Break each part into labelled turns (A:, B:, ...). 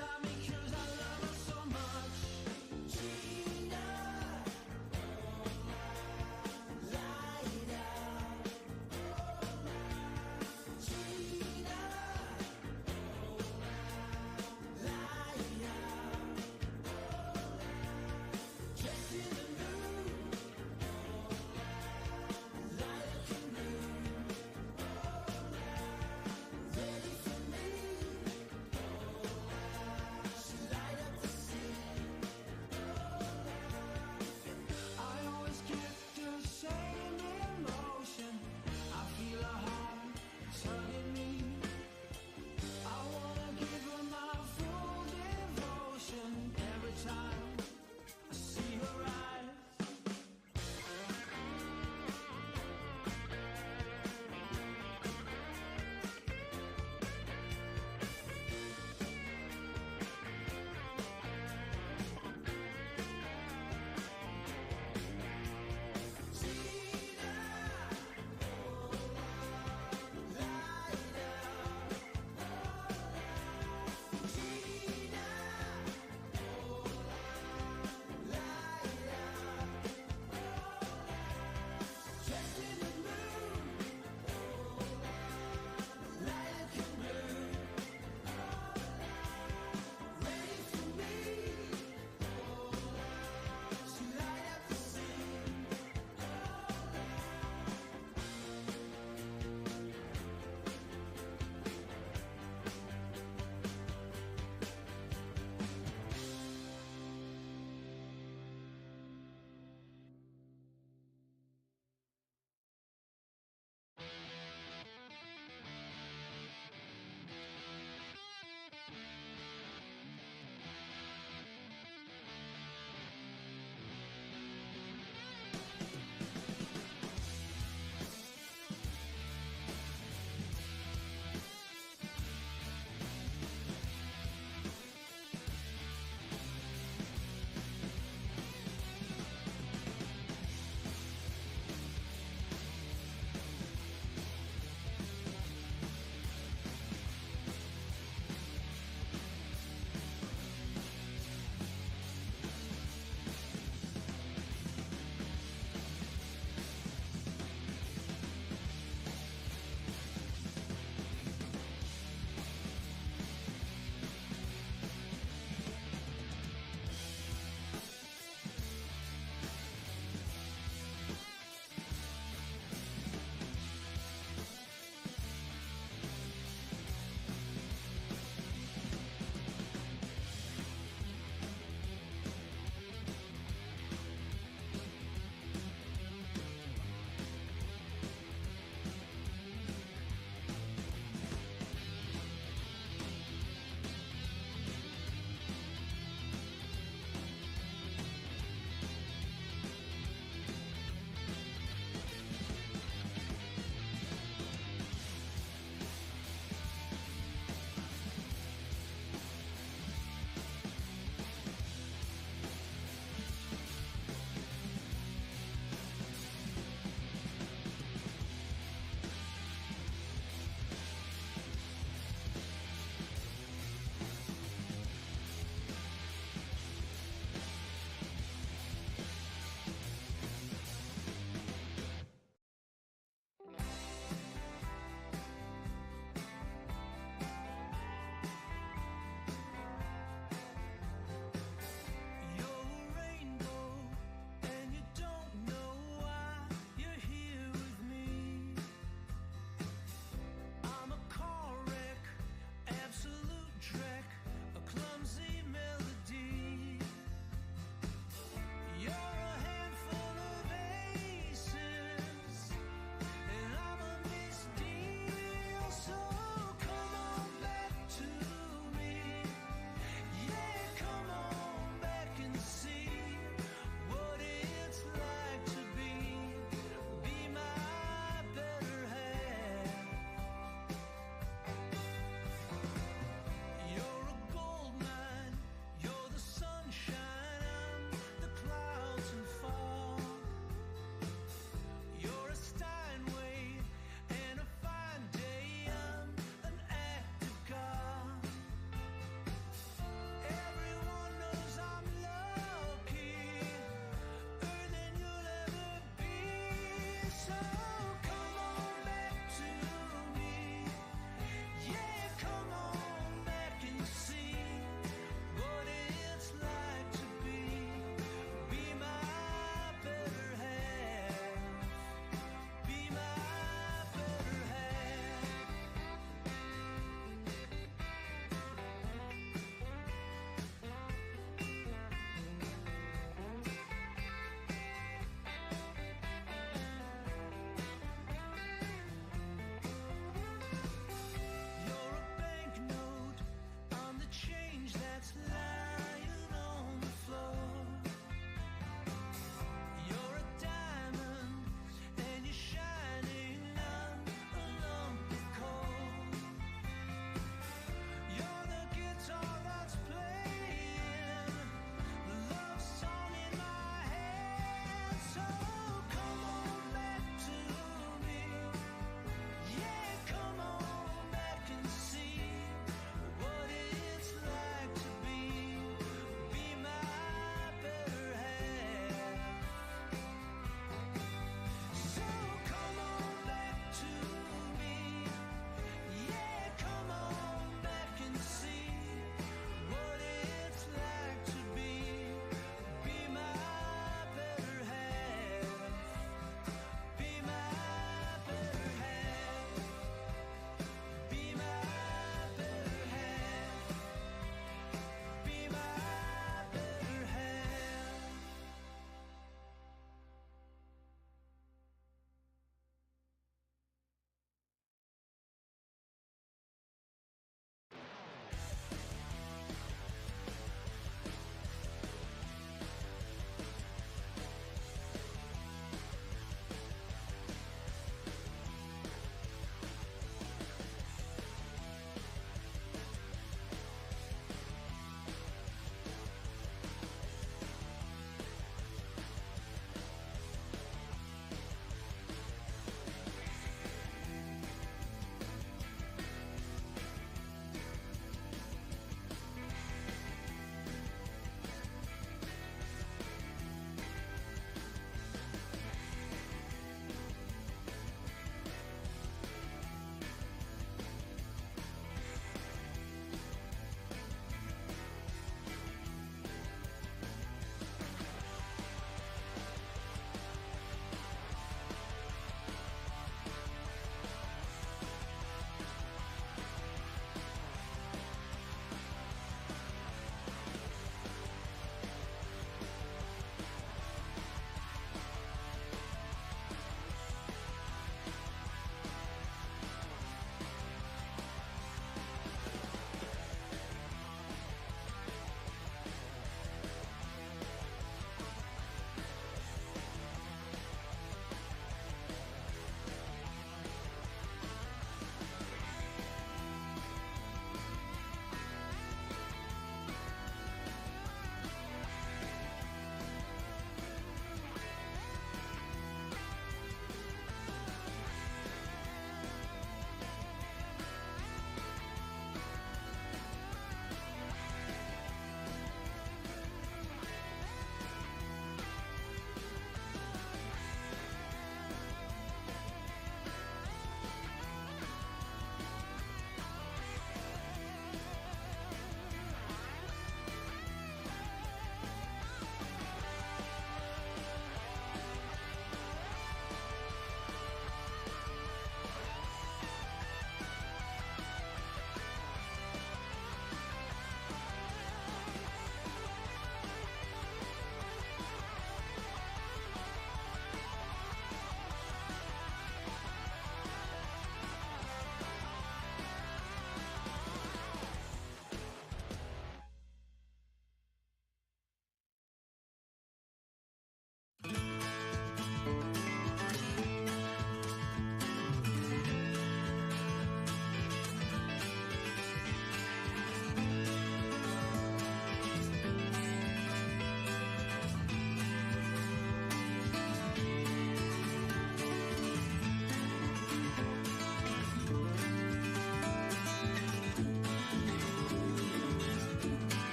A: beside me 'cause I love her so much. Gina, light out. Gina, light out. Dressed in the nude, light a canoe. Ready for me.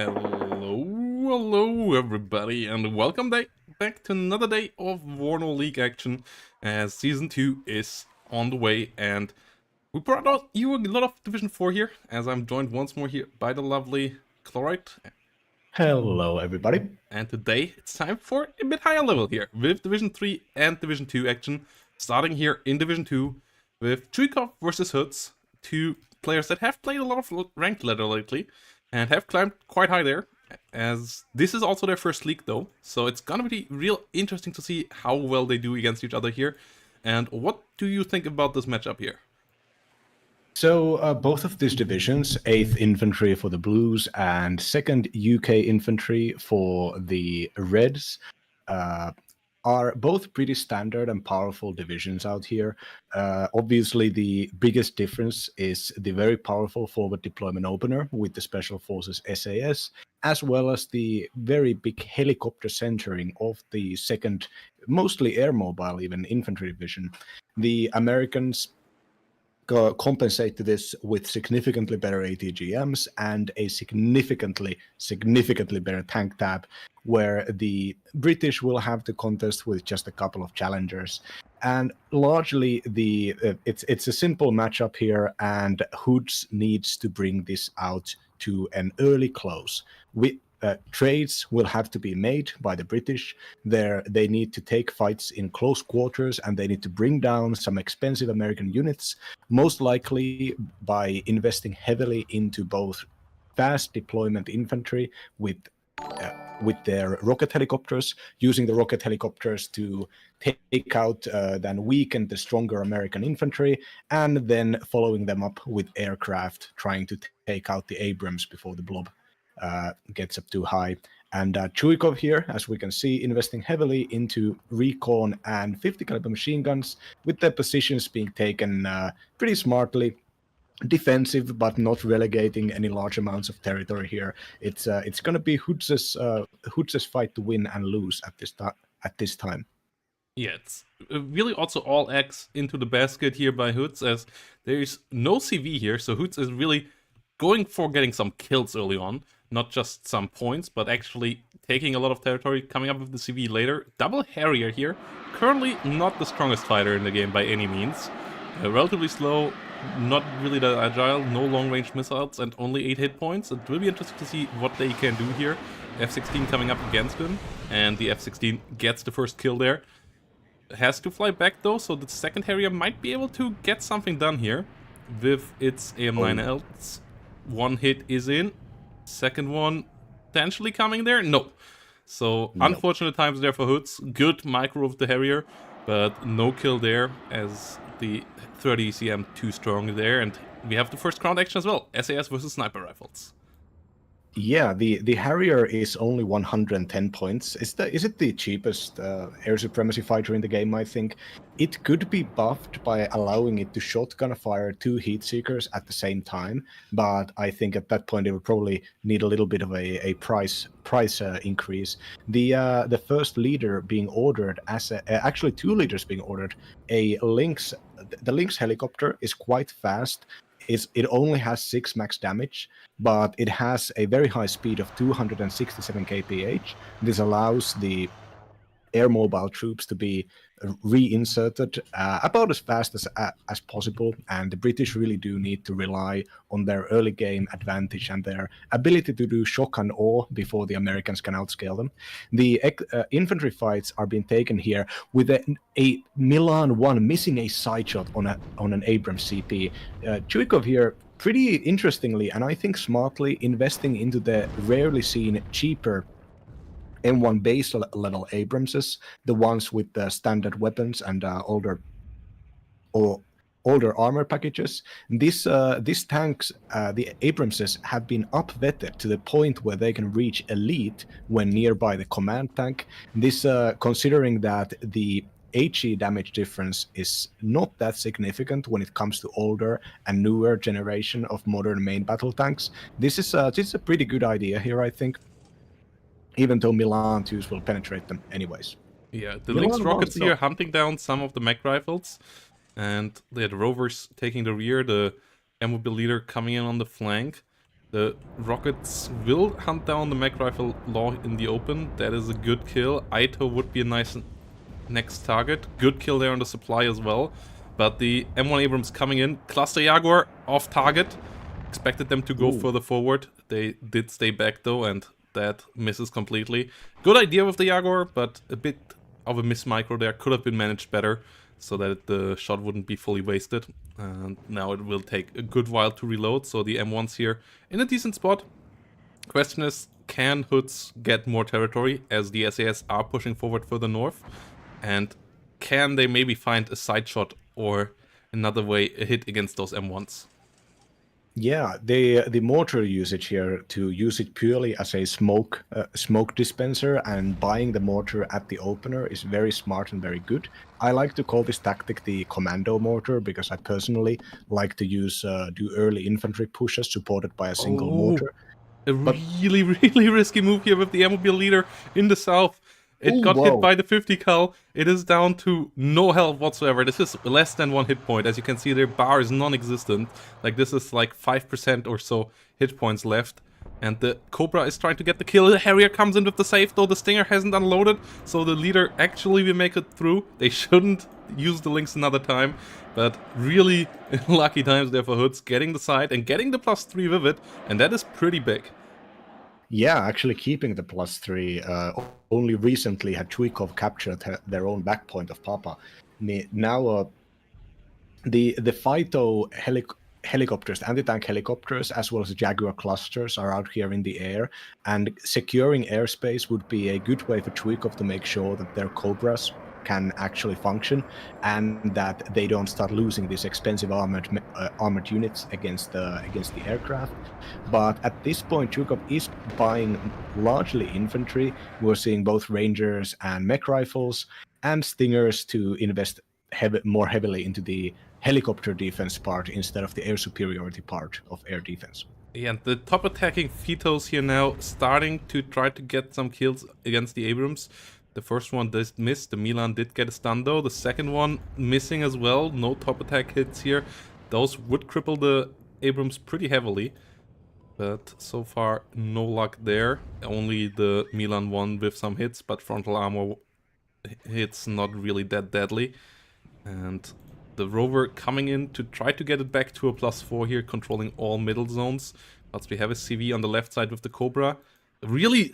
B: Hello everybody, and welcome back to another day of WARNO League action, as Season 2 is on the way, and we brought out you a lot of Division 4 here, as I'm joined once more here by the lovely Chloride,
C: Hello, everybody.
B: and today it's time for a bit higher level here, with Division 3 and Division 2 action, starting here in Division 2, with Chuikov versus Hoodz, two players that have played a lot of ranked ladder lately, and have climbed quite high there, as this is also their first league though, so it's gonna be real interesting to see how well they do against each other here. And what do you think about this matchup here?
C: So both of these divisions, 8th Infantry for the Blues and 2nd UK Infantry for the Reds, are both pretty standard and powerful divisions out here. Obviously, the biggest difference is the very powerful forward deployment opener with the Special Forces SAS, as well as the very big helicopter centering of the 2nd, mostly air mobile, even infantry division. The Americans compensate to this with significantly better ATGMs and a significantly better tank tab, where the British will have to contest with just a couple of challengers. And largely, it's a simple matchup here, and Hoodz needs to bring this out to an early close. Trades will have to be made by the British. They need to take fights in close quarters, and they need to bring down some expensive American units, most likely by investing heavily into both fast deployment infantry with their rocket helicopters, using the rocket helicopters to take out, then weaken the stronger American infantry, and then following them up with aircraft, trying to take out the Abrams before the blob gets up too high. And Chuikov here, as we can see, investing heavily into recon and 50 caliber machine guns, with their positions being taken pretty smartly. Defensive, but not relegating any large amounts of territory here. It's going to be Hoodz's fight to win and lose at this time.
B: Yeah, it's really also all eggs into the basket here by Hoodz, as there is no CV here, so Hoodz is really going for getting some kills early on, not just some points, but actually taking a lot of territory, coming up with the CV later. Double Harrier here, currently not the strongest fighter in the game by any means. Relatively slow, not really that agile, no long-range missiles, and only 8 hit points. It will be interesting to see what they can do here. F-16 coming up against him, and the F-16 gets the first kill there. Has to fly back though, so the second Harrier might be able to get something done here with its AM9Ls. One hit is in, second one potentially coming there? No. So unfortunate times there for Hoodz. Good micro of the Harrier, but no kill there, as the 30 ECM too strong there, and we have the first ground action as well. SAS versus sniper rifles.
C: Yeah, the Harrier is only 110 points. Is it the cheapest air supremacy fighter in the game, I think? It could be buffed by allowing it to shotgun fire 2 heat seekers at the same time, but I think at that point it would probably need a little bit of a price increase. The first leader being ordered actually 2 leaders being ordered, the Lynx helicopter is quite fast. It only has 6 max damage, but it has a very high speed of 267 kph. This allows the air mobile troops to be reinserted about as fast as possible, and the British really do need to rely on their early game advantage and their ability to do shock and awe before the Americans can outscale them. The infantry fights are being taken here with a Milan 1 missing a side shot on an Abrams CP. Chuikov here, pretty interestingly, and I think smartly, investing into the rarely seen cheaper M1 base level Abramses, the ones with the standard weapons and older armor packages. These tanks, the Abramses, have been up-vetted to the point where they can reach elite when nearby the command tank. This, considering that the HE damage difference is not that significant when it comes to older and newer generation of modern main battle tanks. This is a pretty good idea here, I think, even though Milan 2s will penetrate them anyways.
B: Yeah, the Lynx rockets here hunting down some of the mech rifles, and they had rovers taking the rear, the mobile leader coming in on the flank. The rockets will hunt down the mech rifle Law in the open. That is a good kill. Aito would be a nice next target. Good kill there on the supply as well. But the M1 Abrams coming in. Cluster Jaguar off target. Expected them to go further forward. They did stay back though, and that misses completely. Good idea with the Jaguar, but a bit of a miss micro there. Could have been managed better so that the shot wouldn't be fully wasted. And now it will take a good while to reload, so the M1's here in a decent spot. Question is, can Hoodz get more territory as the SAS are pushing forward further north? And can they maybe find a side shot or another way a hit against those M1s?
C: Yeah, the mortar usage here, to use it purely as a smoke dispenser and buying the mortar at the opener, is very smart and very good. I like to call this tactic the commando mortar because I personally like to use do early infantry pushes supported by a single mortar.
B: A really, really risky move here with the Airmobile leader in the south. It got hit by the 50 cal. It is down to no health whatsoever. This is less than 1 hit point. As you can see, their bar is non-existent. Like, this is like 5% or so hit points left. And the Cobra is trying to get the kill. The Harrier comes in with the save, though the Stinger hasn't unloaded. So the leader actually will make it through. They shouldn't use the links another time. But really lucky times there for Hoodz. Getting the side and getting the +3 with it. And that is pretty big.
C: Yeah, actually keeping the +3. Only recently had Chuikov captured their own backpoint of Papa. Now the Phyto helicopters, anti-tank helicopters, as well as the Jaguar clusters are out here in the air, and securing airspace would be a good way for Chuikov to make sure that their Cobras can actually function and that they don't start losing these expensive armored units against the aircraft. But at this point, Chuikov is buying largely infantry. We're seeing both Rangers and mech rifles and Stingers to invest more heavily into the helicopter defense part instead of the air superiority part of air defense.
B: Yeah, and the top attacking Phytos here now starting to try to get some kills against the Abrams. The first one did miss. The Milan did get a stun though. The second one missing as well. No top attack hits here. Those would cripple the Abrams pretty heavily. But so far, no luck there. Only the Milan one with some hits, but frontal armor hits not really that deadly. And the Rover coming in to try to get it back to a +4 here, controlling all middle zones. But we have a CV on the left side with the Cobra. Really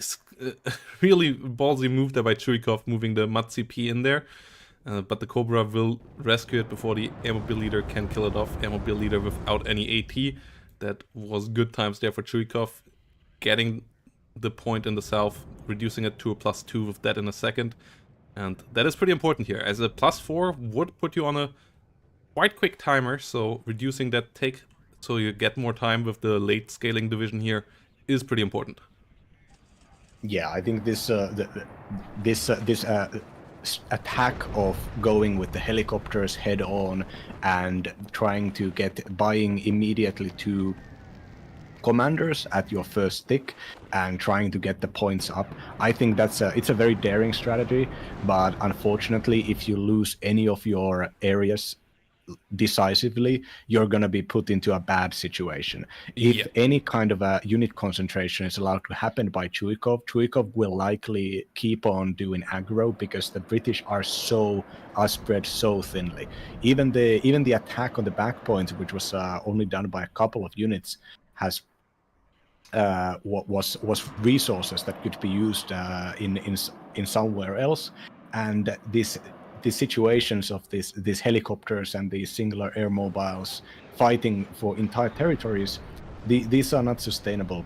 B: ballsy move there by Chuikov, moving the MUD CP in there. But the Cobra will rescue it before the Airmobile leader can kill it off. Airmobile leader without any AT. That was good times there for Chuikov. Getting the point in the south, reducing it to a +2 with that in a second. And that is pretty important here, as a +4 would put you on a quite quick timer. So reducing that take so you get more time with the late scaling division here is pretty important.
C: Yeah, I think this attack of going with the helicopters head on and trying to buying immediately 2 commanders at your first stick and trying to get the points up, I think it's a very daring strategy. But unfortunately, if you lose any of your areas decisively, you're going to be put into a bad situation. If any kind of a unit concentration is allowed to happen by Chuikov will likely keep on doing aggro because the British are spread so thinly. Even the attack on the back point, which was only done by a couple of units, has was resources that could be used in somewhere else. And the situations of these helicopters and these singular air mobiles fighting for entire territories, these are not sustainable.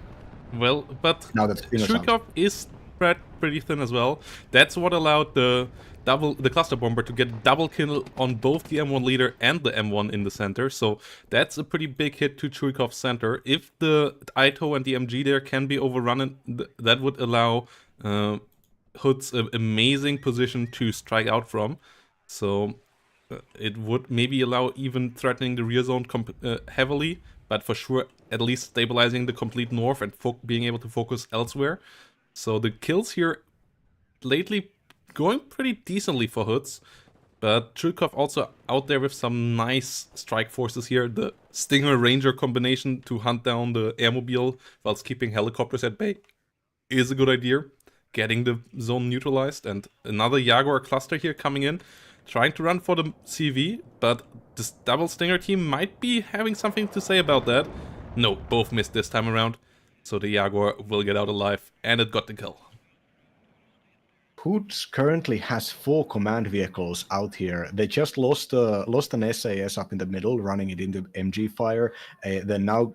B: Well, but Chuikov is spread pretty thin as well. That's what allowed the cluster bomber to get double kill on both the M1 leader and the M1 in the center. So that's a pretty big hit to Chuikov's center. If the Aito and the MG there can be overrun, that would allow Hoodz an amazing position to strike out from. So it would maybe allow even threatening the rear zone heavily, but for sure at least stabilizing the complete north and being able to focus elsewhere. So the kills here lately going pretty decently for Hoodz. But Chuikov also out there with some nice strike forces here. The Stinger Ranger combination to hunt down the airmobile whilst keeping helicopters at bay is a good idea. Getting the zone neutralized, and another Jaguar cluster here coming in, trying to run for the CV, but this double Stinger team might be having something to say about that. No, both missed this time around, so the Jaguar will get out alive, and it got the kill.
C: Hoodz currently has 4 command vehicles out here. They just lost an SAS up in the middle, running it into MG fire. They're now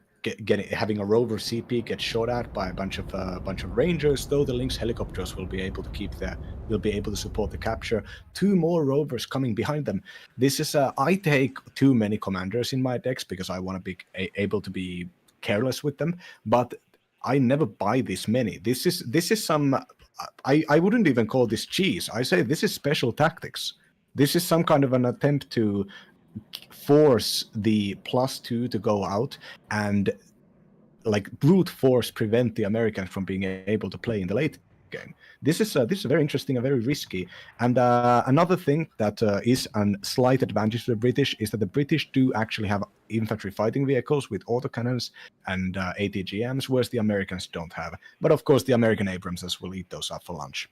C: having a rover CP get shot at by a bunch of Rangers. Though the Lynx helicopters will be able to support the capture. 2 more rovers coming behind them. This is I take too many commanders in my decks because I want to be able to be careless with them, but I never buy this many. This is some. I wouldn't even call this cheese. I say this is special tactics. This is some kind of an attempt to force the +2 to go out and like brute force prevent the Americans from being able to play in the late game. This is very interesting and very risky. And another thing that is a slight advantage to the British is that the British do actually have infantry fighting vehicles with autocannons and ATGMs, whereas the Americans don't have. But of course, the American Abramses will eat those up for lunch.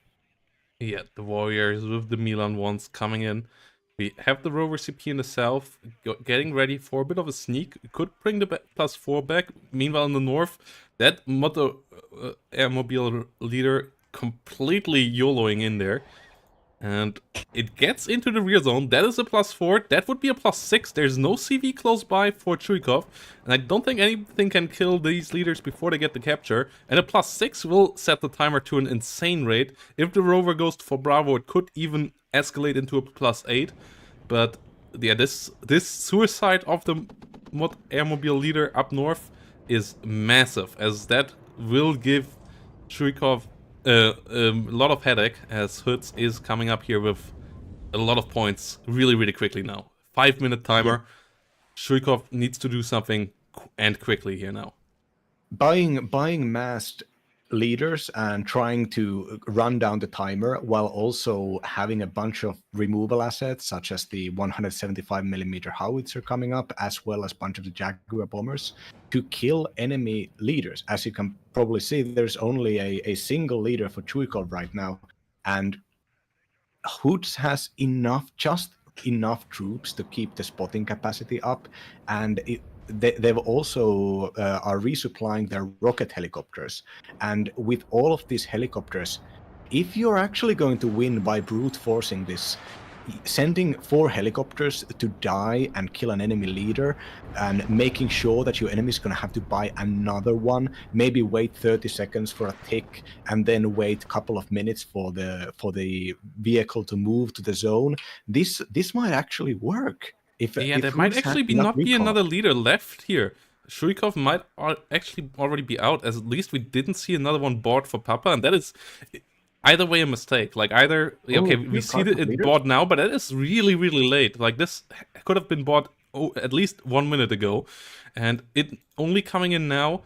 B: Yeah, the Warriors with the Milan ones coming in. We have the Rover CP in the south, getting ready for a bit of a sneak. Could bring the +4 back. Meanwhile, in the north, that Moto Airmobile leader completely YOLOing in there. And it gets into the rear zone. That is a +4. That would be a +6. There's no CV close by for Chuikov. And I don't think anything can kill these leaders before they get the capture. And a +6 will set the timer to an insane rate. If the rover goes for Bravo, it could even escalate into a +8. But yeah, this suicide of the Mod Airmobile leader up north is massive, as that will give Chuikov a lot of headache, as Hoodz is coming up here with a lot of points really quickly now. 5-minute timer. Chuikov needs to do something and quickly here now.
C: Buying massed leaders and trying to run down the timer while also having a bunch of removal assets such as the 175mm howitzer coming up, as well as a bunch of the Jaguar bombers to kill enemy leaders. As you can probably see, there's only a single leader for Chuikov right now, and Hoodz has just enough troops to keep the spotting capacity up, and they've also are resupplying their rocket helicopters. And with all of these helicopters, if you're actually going to win by brute forcing this, sending 4 helicopters to die and kill an enemy leader and making sure that your enemy is going to have to buy another one, maybe wait 30 seconds for a tick and then wait a couple of minutes for the vehicle to move to the zone, this might actually work. If
B: there might actually not be another leader left here. Chuikov might actually already be out, as at least we didn't see another one board for Papa, and that is either way a mistake. Like either, okay, we see that it bought now, but that is really late. Like this could have been bought at least 1 minute ago, and it only coming in now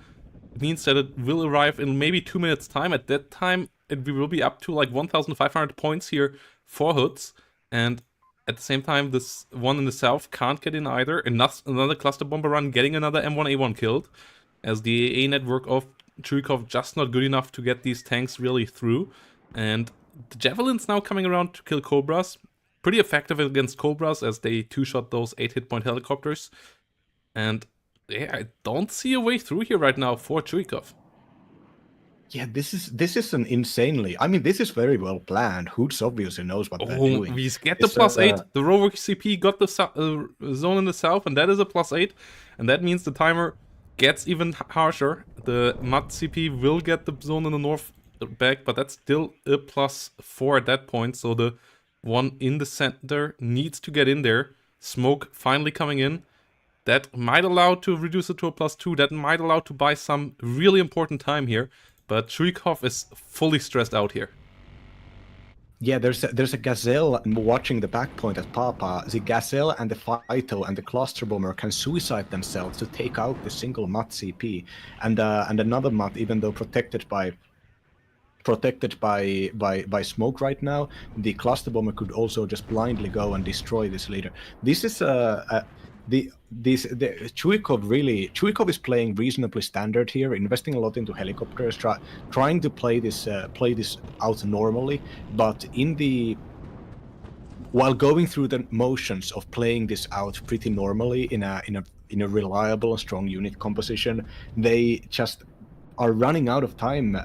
B: means that it will arrive in maybe 2 minutes time. At that time, we will be up to like 1,500 points here for Hoodz, and at the same time, this one in the south can't get in either. Another cluster bomber run, getting another M1A1 killed, as the AA network of Chuikov just not good enough to get these tanks really through. And the Javelins now coming around to kill Cobras. Pretty effective against Cobras, as they 2-shot those 8 hit point helicopters. And yeah, I don't see a way through here right now for Chuikov.
C: Yeah, this is an insanely. I mean, this is very well planned. Hoodz obviously knows what they're doing.
B: We get the +8. The Rover CP got the zone in the south, and that is a +8. And that means the timer gets even harsher. The MUD CP will get the zone in the north back, but that's still a +4 at that point. So the one in the center needs to get in there. Smoke finally coming in. That might allow to reduce it to a +2. That might allow to buy some really important time here. But Chuikov is fully stressed out here.
C: Yeah, there's a Gazelle watching the back point at Papa. The Gazelle and the Phyto and the Cluster Bomber can suicide themselves to take out the single MUT CP. And another MUT, even though protected by protected by smoke right now. The cluster bomber could also just blindly go and destroy this leader. This is the Chuikov is playing reasonably standard here, investing a lot into helicopters, trying to play this out normally, but while going through the motions of playing this out pretty normally in a reliable and strong unit composition, they just are running out of time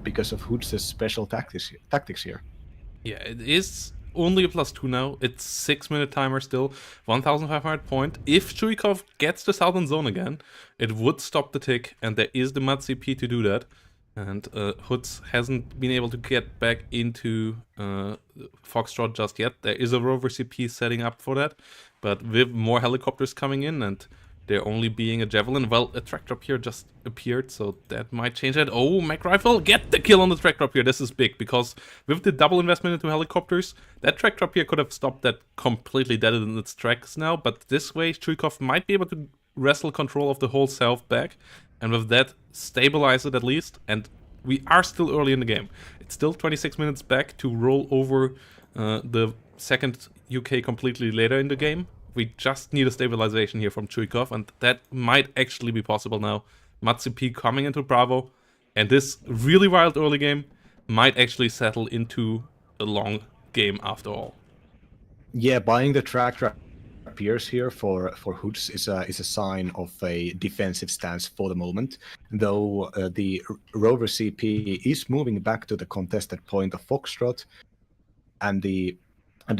C: because of Hoodz's special tactics here.
B: Yeah, it is only a +2 now. It's 6-minute timer still, 1,500 point. If Chuikov gets the southern zone again, it would stop the tick, and there is the Mud CP to do that. And Hoodz hasn't been able to get back into Foxtrot just yet. There is a rover CP setting up for that, but with more helicopters coming in and there only being a javelin, well, a track drop here just appeared, so that might change that. Oh, Mac Rifle, get the kill on the track drop here. This is big, because with the double investment into helicopters, that track drop here could have stopped that completely dead in its tracks now, but this way, Chuikov might be able to wrestle control of the whole south back, and with that, stabilize it at least, and we are still early in the game. It's still 26 minutes back to roll over the second UK completely later in the game. We just need a stabilization here from Chuikov, and that might actually be possible now. MUD-CP coming into Bravo, and this really wild early game might actually settle into a long game after all.
C: Yeah, buying the track appears here for Hoodz is a sign of a defensive stance for the moment, though the rover CP is moving back to the contested point of Foxtrot, and the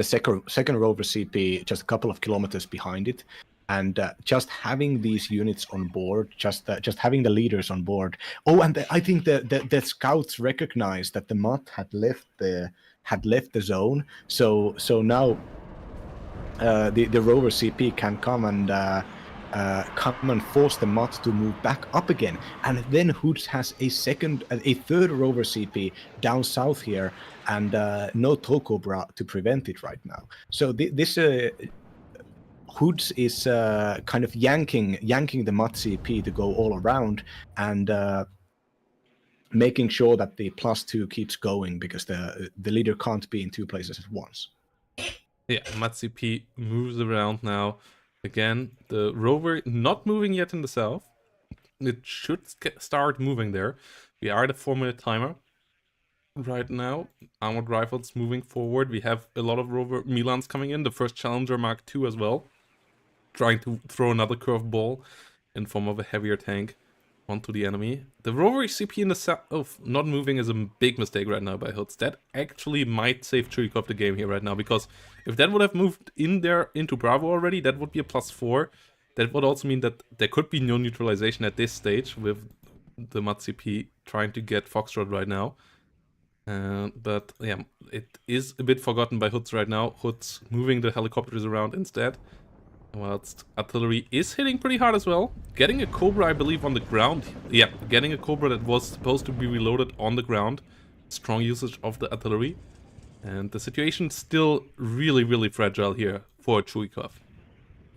C: second rover CP just a couple of kilometers behind it, and just having these units on board, just having the leaders on board. Oh, and I think the scouts recognized that the MUD had left the zone, so now the rover CP can come and force the MUD to move back up again, and then Hoodz has a third rover CP down south here, and no Tokobra to prevent it right now. So this Hoodz is kind of yanking the MUD CP to go all around, and making sure that the +2 keeps going, because the leader can't be in two places at once.
B: Yeah, MUD-CP moves around now. Again, the rover not moving yet in the south. It should start moving there. We are at a 4-minute timer right now. Armored rifles moving forward. We have a lot of rover Milans coming in. The first Challenger Mark II as well. Trying to throw another curveball in form of a heavier tank onto the enemy. The rover CP in the south not moving is a big mistake right now by Hoodz. That actually might save Chuikov the game here right now, because if that would have moved in there into Bravo already, that would be a +4. That would also mean that there could be no neutralization at this stage with the MUD-CP trying to get Foxtrot right now. But yeah, it is a bit forgotten by Hoodz right now. Hoodz moving the helicopters around instead, whilst artillery is hitting pretty hard as well. Getting a Cobra, I believe, on the ground. Yeah, getting a Cobra that was supposed to be reloaded on the ground. Strong usage of the artillery. And the situation still really, really fragile here for Chuikov.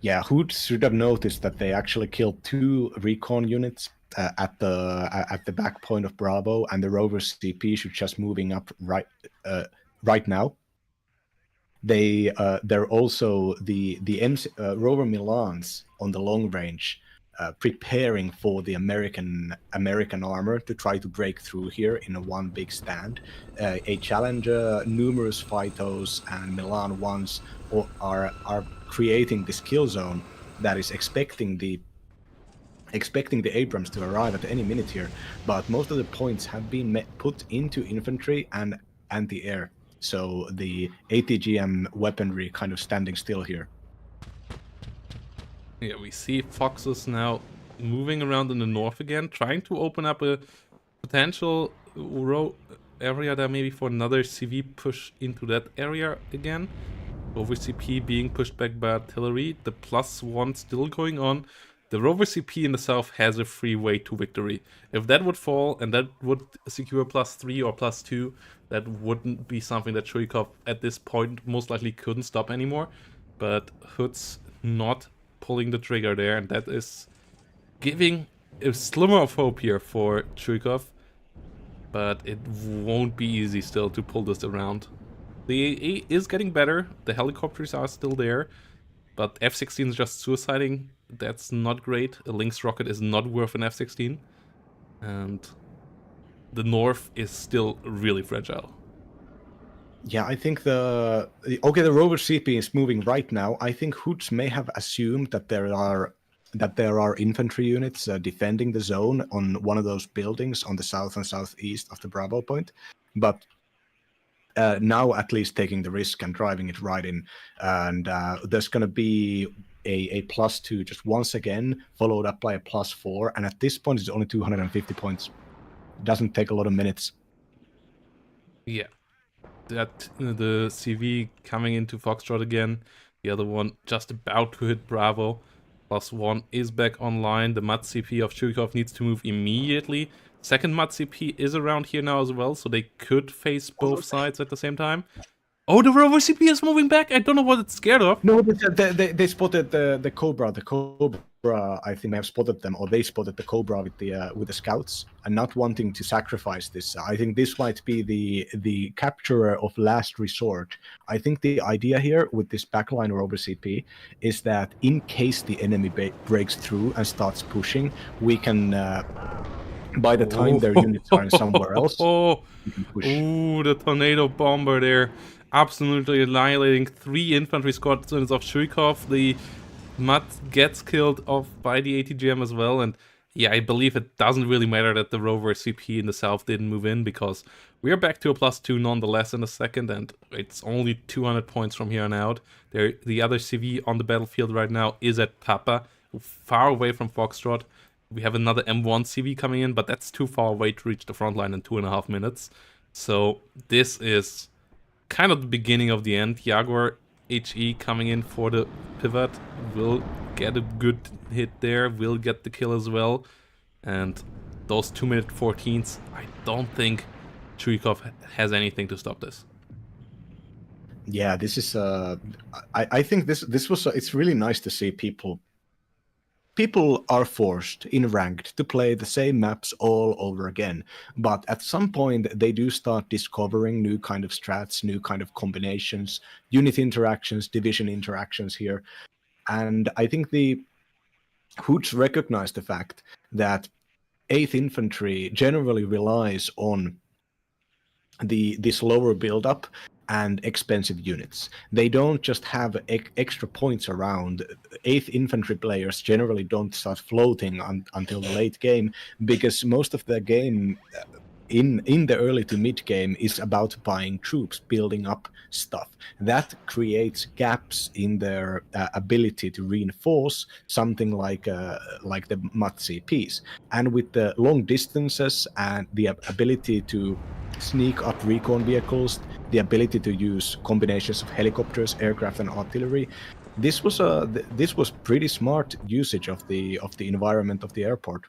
C: Yeah, Hoodz should have noticed that they actually killed 2 recon units at the back point of Bravo, and the rover CP should just moving up right now. They're also the rover Milans on the long range, preparing for the American armor to try to break through here in a one big stand. A Challenger, numerous Phytos, and Milan ones are creating this kill zone that is expecting the Abrams to arrive at any minute here. But most of the points have been put into infantry and the air. So the ATGM weaponry kind of standing still here.
B: Yeah, we see Foxes now moving around in the north again, trying to open up a potential row area there maybe for another CV push into that area again. Rover CP being pushed back by artillery, the +1 still going on. The Rover CP in the south has a free way to victory. If that would fall and that would secure +3 or +2, that wouldn't be something that Chuikov at this point most likely couldn't stop anymore. But Hoodz not pulling the trigger there, and that is giving a slimmer of hope here for Chuikov. but it won't be easy still to pull this around. The AA is getting better, the helicopters are still there, but F-16 is just suiciding. That's not great. A Lynx rocket is not worth an F-16. And the north is still really fragile.
C: Yeah, I think the rover CP is moving right now. I think Hoodz may have assumed that there are infantry units defending the zone on one of those buildings on the south and southeast of the Bravo point, but now at least taking the risk and driving it right in, and there's going to be a +2 just once again, followed up by a +4, and at this point it's only 250 points. Doesn't take a lot of minutes.
B: Yeah. That the CV coming into Foxtrot again. The other one just about to hit Bravo. +1 is back online. The MUD CP of Chuikov needs to move immediately. Second MUD CP is around here now as well, so they could face both sides at the same time. Oh, the rover CP is moving back. I don't know what it's scared of.
C: No, they spotted the Cobra. The Cobra, I think, may have spotted them, or they spotted the Cobra with the scouts, and not wanting to sacrifice this. I think this might be the capturer of last resort. I think the idea here with this backline rover CP is that in case the enemy breaks through and starts pushing, we can. By the time their units are in somewhere else, we can push.
B: Ooh, the tornado bomber there. Absolutely annihilating 3 infantry squads of Chuikov. The MUD gets killed off by the ATGM as well. And yeah, I believe it doesn't really matter that the rover CP in the south didn't move in, because we are back to a +2 nonetheless in a second, and it's only 200 points from here on out. The other CV on the battlefield right now is at Papa, far away from Foxtrot. We have another M1 CV coming in, but that's too far away to reach the front line in 2.5 minutes. So this is kind of the beginning of the end. Jaguar HE coming in for the pivot will get a good hit there, will get the kill as well. And those 2-minute 14s, I don't think Chuikov has anything to stop this.
C: Yeah, this is. I think this was. It's really nice to see people are forced in ranked to play the same maps all over again, but at some point they do start discovering new kind of strats, new kind of combinations, unit interactions, division interactions here. And I think the Hoodz recognize the fact that 8th Infantry generally relies on the slower build-up and expensive units. They don't just have extra points around. 8th Infantry players generally don't start floating until the late game, because most of the game in the early to mid game is about buying troops, building up stuff. That creates gaps in their ability to reinforce something like the MUD CPs. And with the long distances and the ability to sneak up recon vehicles, the ability to use combinations of helicopters, aircraft, and artillery, this was pretty smart usage of the environment of the airport.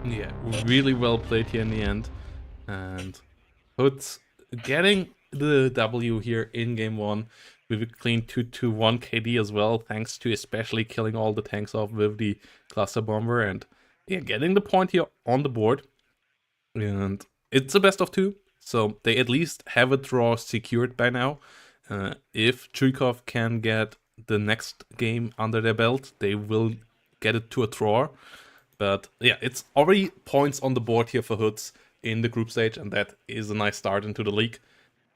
B: Yeah, really well played here in the end. And Hoodz getting the W here in game 1 with a clean 2-2-1 KD as well, thanks to especially killing all the tanks off with the cluster bomber, and yeah, getting the point here on the board. And it's a best of 2, so they at least have a draw secured by now. If Chuikov can get the next game under their belt, they will get it to a draw. But yeah, it's already points on the board here for Hoodz in the group stage, and that is a nice start into the league.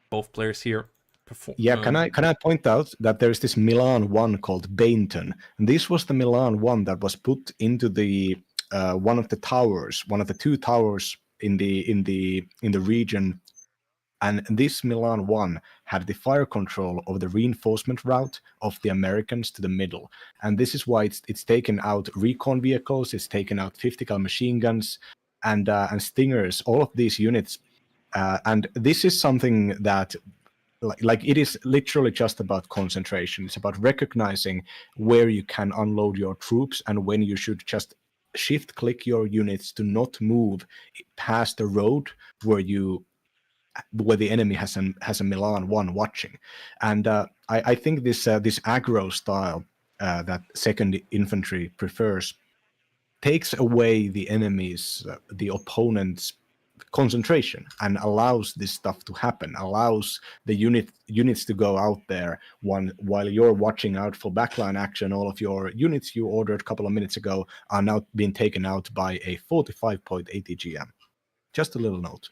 B: Both players here perform.
C: Yeah, can I point out that there is this Milan 1 called Bainton, and this was the Milan 1 that was put into the one of the towers, one of the 2 towers in the region. And this Milan 1 had the fire control of the reinforcement route of the Americans to the middle. And this is why it's taken out recon vehicles, it's taken out 50 cal machine guns and Stingers, all of these units. And this is something that, like it is literally just about concentration. It's about recognizing where you can unload your troops and when you should just shift click your units to not move past the road where the enemy has a Milan 1 watching. And I think this aggro style that 2nd Infantry prefers takes away the enemy's, the opponent's concentration and allows this stuff to happen, allows the units to go out there while you're watching out for backline action. All of your units you ordered a couple of minutes ago are now being taken out by a 45-point ATGM. Just a little note.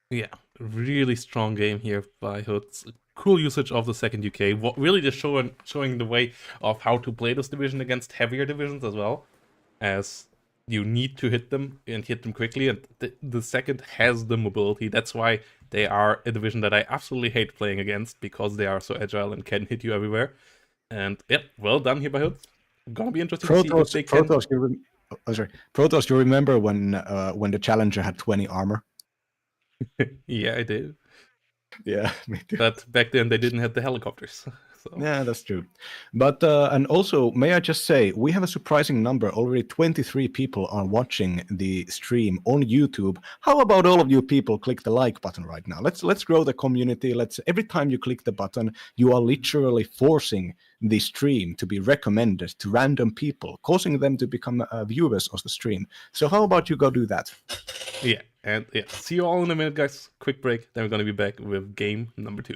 B: Yeah, really strong game here by Hoodz. Cool usage of the second UK. Really just showing the way of how to play this division against heavier divisions as well, as you need to hit them and hit them quickly, and the second has the mobility. That's why they are a division that I absolutely hate playing against, because they are so agile and can hit you everywhere. And yeah, well done here by Hoodz. Gonna be interesting to see if they can...
C: Protoss, you remember when the Challenger had 20 armor?
B: Yeah, I did.
C: Yeah, me too.
B: But back then they didn't have the helicopters. So.
C: Yeah, that's true. But and also, may I just say, we have a surprising number. Already 23 people are watching the stream on YouTube. How about all of you people click the like button right now? Let's grow the community. Every time you click the button, you are literally forcing the stream to be recommended to random people, causing them to become viewers of the stream. So how about you go do that?
B: Yeah, and yeah, see you all in a minute, guys. Quick break. Then we're gonna be back with game number 2.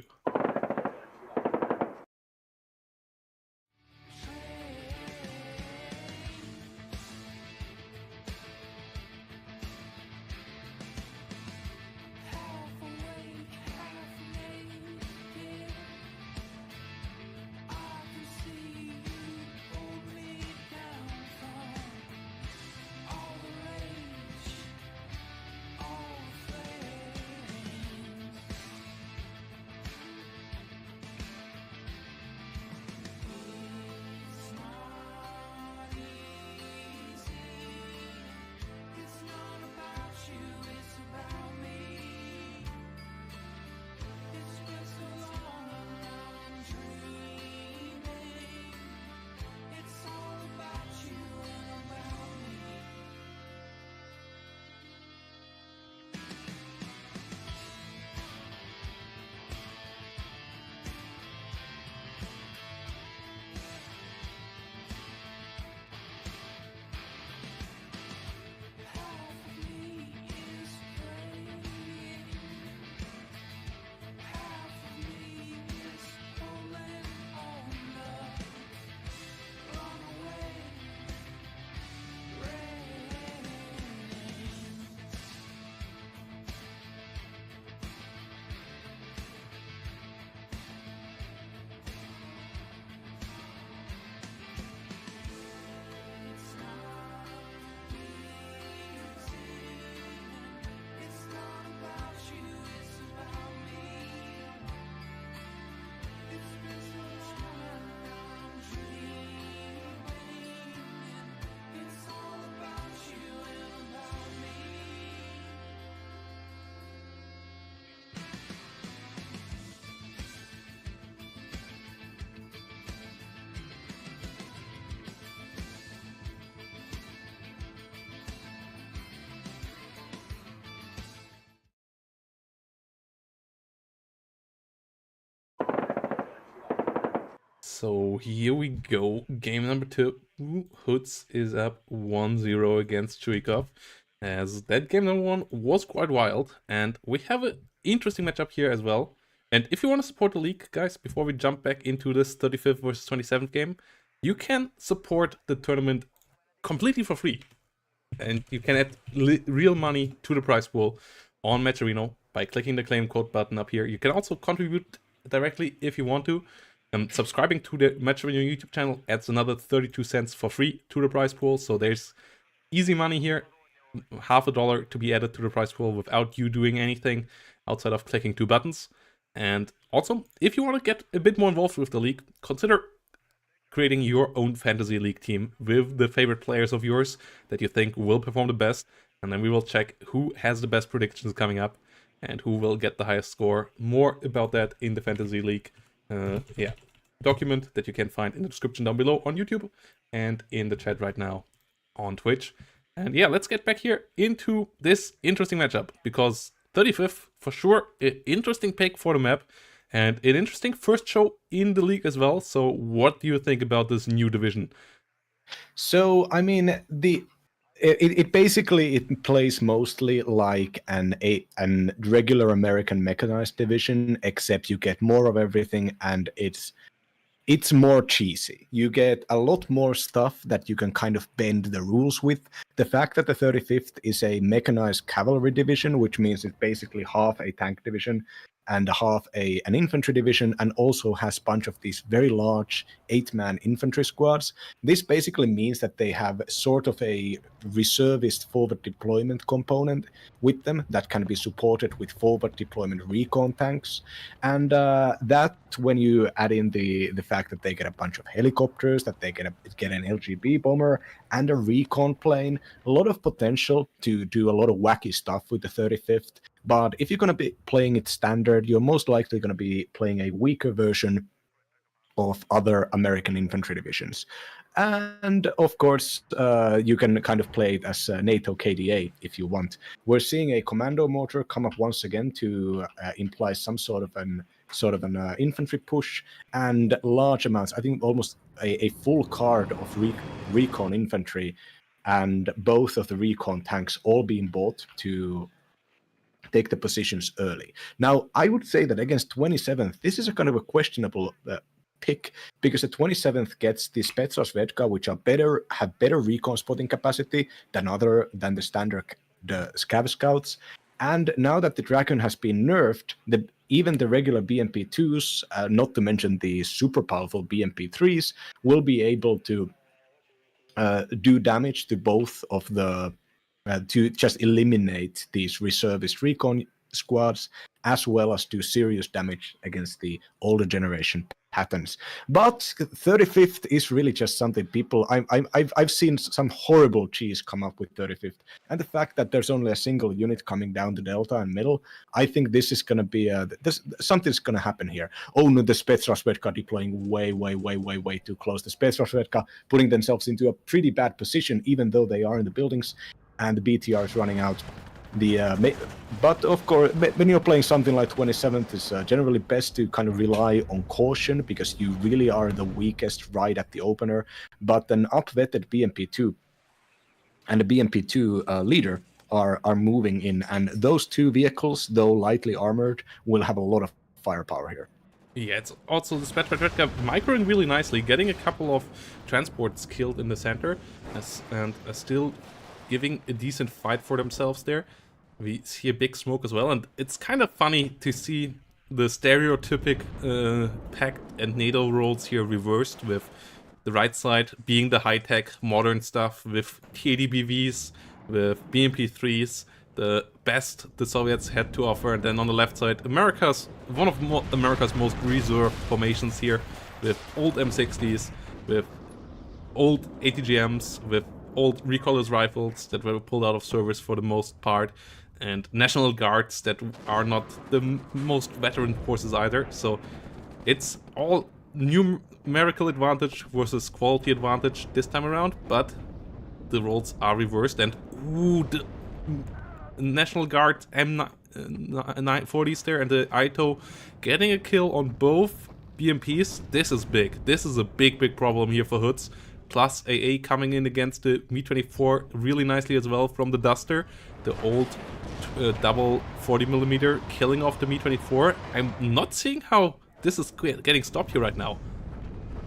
B: So here we go, game number 2. Hoodz is up 1-0 against Chuikov, as that game number 1 was quite wild, and we have an interesting matchup here as well. And if you want to support the league, guys, before we jump back into this 35th versus 27th game, you can support the tournament completely for free. And you can add real money to the prize pool on Matcherino by clicking the claim code button up here. You can also contribute directly if you want to. Subscribing to the Matcherino YouTube channel adds another 32 cents for free to the prize pool. So there's easy money here, $50 to be added to the prize pool without you doing anything outside of clicking 2 buttons. And also, if you want to get a bit more involved with the league, consider creating your own fantasy league team with the favorite players of yours that you think will perform the best. And then we will check who has the best predictions coming up and who will get the highest score. More about that in the fantasy league document that you can find in the description down below on YouTube and in the chat right now on Twitch. And yeah, let's get back here into this interesting matchup, because 35th for sure, an interesting pick for the map and an interesting first show in the league as well. So what do you think about this new division?
C: So, I mean, It basically it plays mostly like an regular American mechanized division, except you get more of everything, and it's more cheesy. You get a lot more stuff that you can kind of bend the rules with. The fact that the 35th is a mechanized cavalry division, which means it's basically half a tank division and half an infantry division, and also has a bunch of these very large 8-man infantry squads. This basically means that they have sort of a reservist forward deployment component with them that can be supported with forward deployment recon tanks. And that, when you add in the fact that they get a bunch of helicopters, that they get an LGB bomber and a recon plane, a lot of potential to do a lot of wacky stuff with the 35th. But if you're going to be playing it standard, you're most likely going to be playing a weaker version of other American infantry divisions. And of course, you can kind of play it as NATO KDA if you want. We're seeing a commando motor come up once again to imply some sort of an infantry push, and large amounts. I think almost a full card of recon infantry, and both of the recon tanks all being bought to take the positions early. Now, I would say that against 27th, this is a kind of a questionable pick, because the 27th gets the Spetsnaz Vedka, which have better recon spotting capacity than the standard the Scav Scouts. And now that the Dragon has been nerfed, even the regular BMP2s, not to mention the super powerful BMP3s, will be able to do damage to both of the to just eliminate these reservist recon squads, as well as do serious damage against the older generation patterns. But 35th is really just something people I've seen some horrible cheese come up with 35th, and the fact that there's only a single unit coming down the delta and middle, I think this is going to be something's going to happen here. Oh no, the Spetsnaz Vedka deploying way too close. The Spetsnaz Vedka putting themselves into a pretty bad position, even though they are in the buildings, and the BTR is running out. But of course, when you're playing something like 27th, it's generally best to kind of rely on caution, because you really are the weakest right at the opener. But an upvetted BMP2 and the BMP2 leader are moving in, and those two vehicles, though lightly armored, will have a lot of firepower here.
B: Yeah, it's also the Spetsnaz microing really nicely, getting a couple of transports killed in the center, and still giving a decent fight for themselves there. We see a big smoke as well, and it's kind of funny to see the stereotypic Pact and NATO roles here reversed, with the right side being the high-tech modern stuff with TADBVs, with BMP3s, the best the Soviets had to offer, and then on the left side, one of America's most reserved formations here, with old M60s, with old ATGMs, with old recoilless rifles that were pulled out of service for the most part, and National Guards that are not the most veteran forces either. So it's all numerical advantage versus quality advantage this time around, but the roles are reversed, and ooh, the National Guard M940s there and the Ito getting a kill on both BMPs. This is big. This is a big problem here for Hoodz. Plus AA coming in against the Mi-24 really nicely as well from the Duster. The old double 40mm killing off the Mi-24. I'm not seeing how this is getting stopped here right now.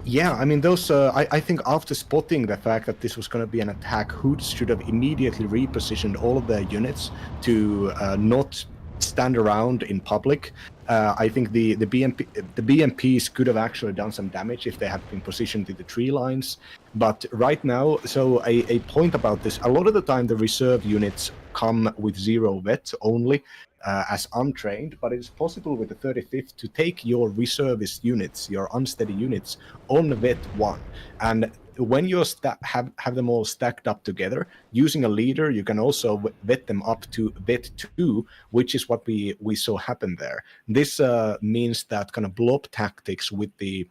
C: Yeah, I mean, those. I think after spotting the fact that this was going to be an attack, Hoodz should have immediately repositioned all of their units to not stand around in public. I think the BMPs could have actually done some damage if they had been positioned in the tree lines. But right now, so a point about this: a lot of the time the reserve units come with 0 vets only. As untrained, but it's possible with the 35th to take your reservist units, your unsteady units, on vet 1. And when you have them all stacked up together, using a leader, you can also vet them up to vet 2, which is what we saw happen there. This means that kind of blob tactics with the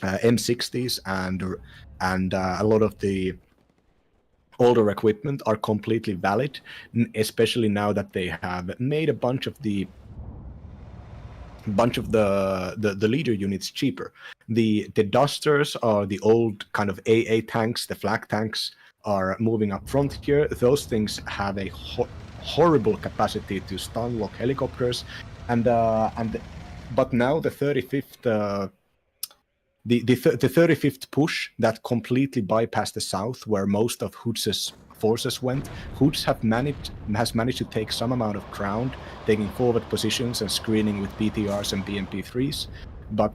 C: M60s and a lot of the older equipment are completely valid, especially now that they have made a bunch of the leader units cheaper. The Dusters are the old kind of AA tanks, the flak tanks are moving up front here. Those things have a horrible capacity to stun lock helicopters, but now the 35th. The 35th push that completely bypassed the south, where most of Hoodz's forces went. Hoodz has managed to take some amount of ground, taking forward positions and screening with BTRs and BMP3s. But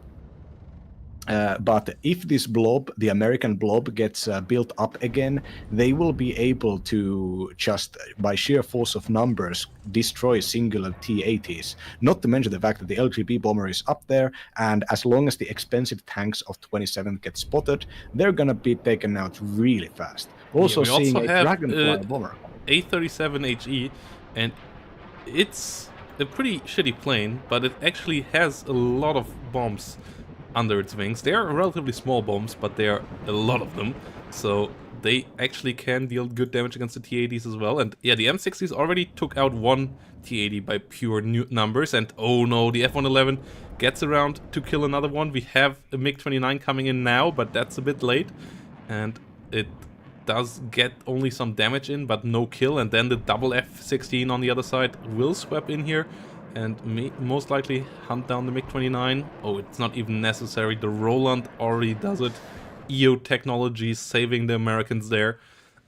C: if this blob, the American blob, gets built up again, they will be able to just, by sheer force of numbers, destroy singular T-80s. Not to mention the fact that the LGB bomber is up there, and as long as the expensive tanks of 27 get spotted, they're gonna be taken out really fast. Also,
B: we
C: seeing
B: also
C: a
B: have
C: Dragonfly bomber.
B: A37HE, and it's a pretty shitty plane, but it actually has a lot of bombs under its wings. They are relatively small bombs, but there are a lot of them, so they actually can deal good damage against the T-80s as well. And yeah, the M60s already took out one T-80 by pure numbers, and oh no, the F-111 gets around to kill another one. We have a MiG-29 coming in now, but that's a bit late, and it does get only some damage in, but no kill. And then the double F-16 on the other side will swap in here and most likely hunt down the MiG-29. Oh, it's not even necessary. The Roland already does it. EO technology saving the Americans there.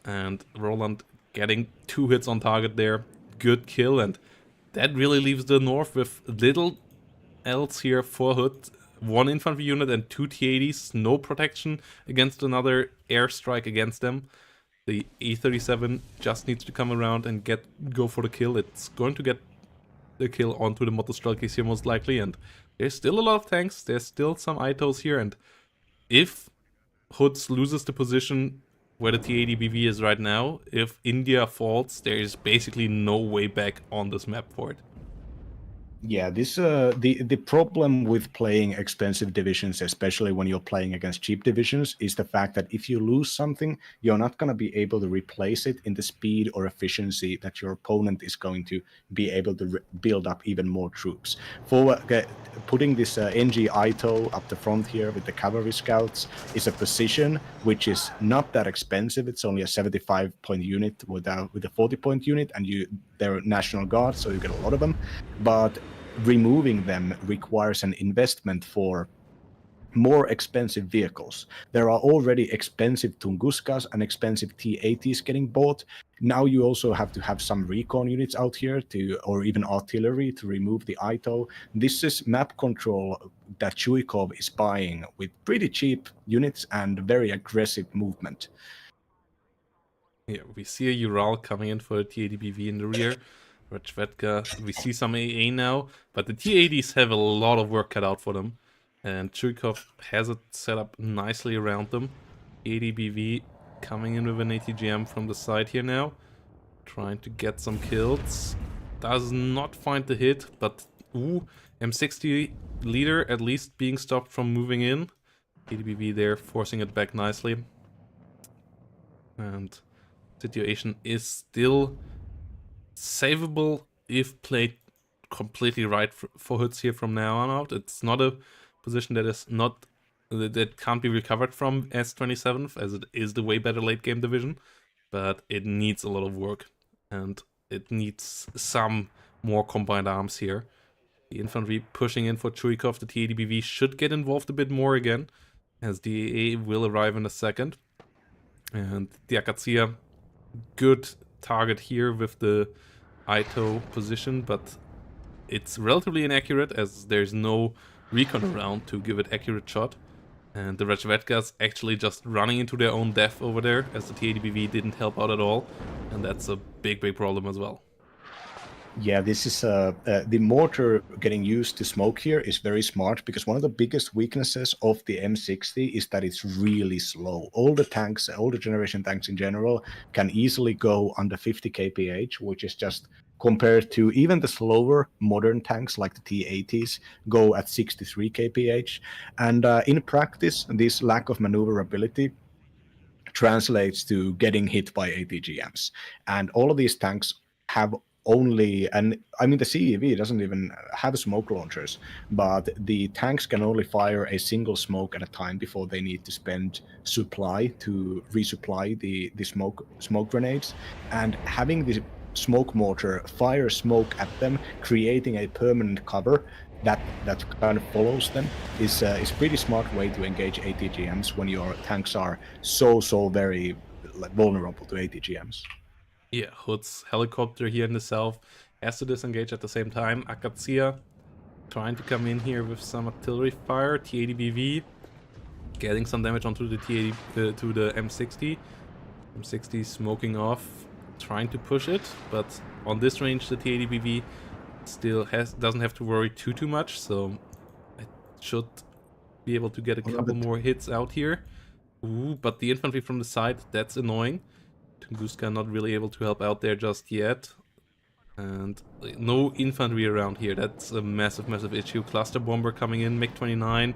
B: And Roland getting 2 hits on target there. Good kill, and that really leaves the North with little else here for Hood. 1 infantry unit and 2 T-80s. No protection against another airstrike against them. The A-37 just needs to come around and go for the kill. It's going to get the kill onto the Motostrelkis here most likely, and there's still a lot of tanks, there's still some ITOs here, and if Hoodz loses the position where the T-80BV is right now, if India falls, there is basically no way back on this map for it.
C: Yeah, this the problem with playing expensive divisions, especially when you're playing against cheap divisions, is the fact that if you lose something, you're not going to be able to replace it in the speed or efficiency that your opponent is going to be able to build up even more troops. For putting this NG ITO up the front here with the cavalry scouts is a position which is not that expensive. It's only a 75-point unit with a 40-point unit, and they're National Guard, so you get a lot of them. But removing them requires an investment for more expensive vehicles. There are already expensive Tunguskas and expensive T-80s getting bought. Now you also have to have some recon units out here or even artillery to remove the ITO. This is map control that Chuikov is buying with pretty cheap units and very aggressive movement.
B: Yeah, we see a Ural coming in for a T-80BV in the rear. Rajvetka, we see some AA now, but the T-80s have a lot of work cut out for them. And Chuikov has it set up nicely around them. T-80BV coming in with an ATGM from the side here now. Trying to get some kills. Does not find the hit, but M60 leader at least being stopped from moving in. T-80BV there forcing it back nicely. And situation is still savable if played completely right for Hoodz here from now on out. It's not a position that can't be recovered from S27th, as it is the way better late game division, but it needs a lot of work and it needs some more combined arms here. The infantry pushing in for Chuikov. The T-80BV should get involved a bit more again, as the AA will arrive in a second. And the Akatsia, good target here with the ITO position, but it's relatively inaccurate as there's no recon around to give it accurate shot. And the Rajvetkas actually just running into their own death over there, as the T-80BV didn't help out at all. And that's a big problem as well.
C: Yeah, this is the mortar getting used to smoke here is very smart, because one of the biggest weaknesses of the M60 is that it's really slow. All the tanks, all the generation tanks in general, can easily go under 50 kph, which is just compared to even the slower modern tanks like the T-80s go at 63 kph. And in practice, this lack of maneuverability translates to getting hit by ATGMs. And all of these tanks have only, and I mean the CEV doesn't even have smoke launchers, but the tanks can only fire a single smoke at a time before they need to spend supply to resupply the smoke grenades. And having the smoke mortar fire smoke at them, creating a permanent cover that kind of follows them, is pretty smart way to engage ATGMs when your tanks are so very vulnerable to ATGMs.
B: Yeah, Hoodz helicopter here in the south has to disengage at the same time. Akatsia trying to come in here with some artillery fire. T80BV getting some damage onto the T80 to the M60. M60 smoking off, trying to push it, but on this range the T80BV still doesn't have to worry too much, so it should be able to get a couple more hits out here. Ooh, but the infantry from the side, that's annoying. Tunguska not really able to help out there just yet. And no infantry around here, that's a massive issue. Cluster bomber coming in, MiG-29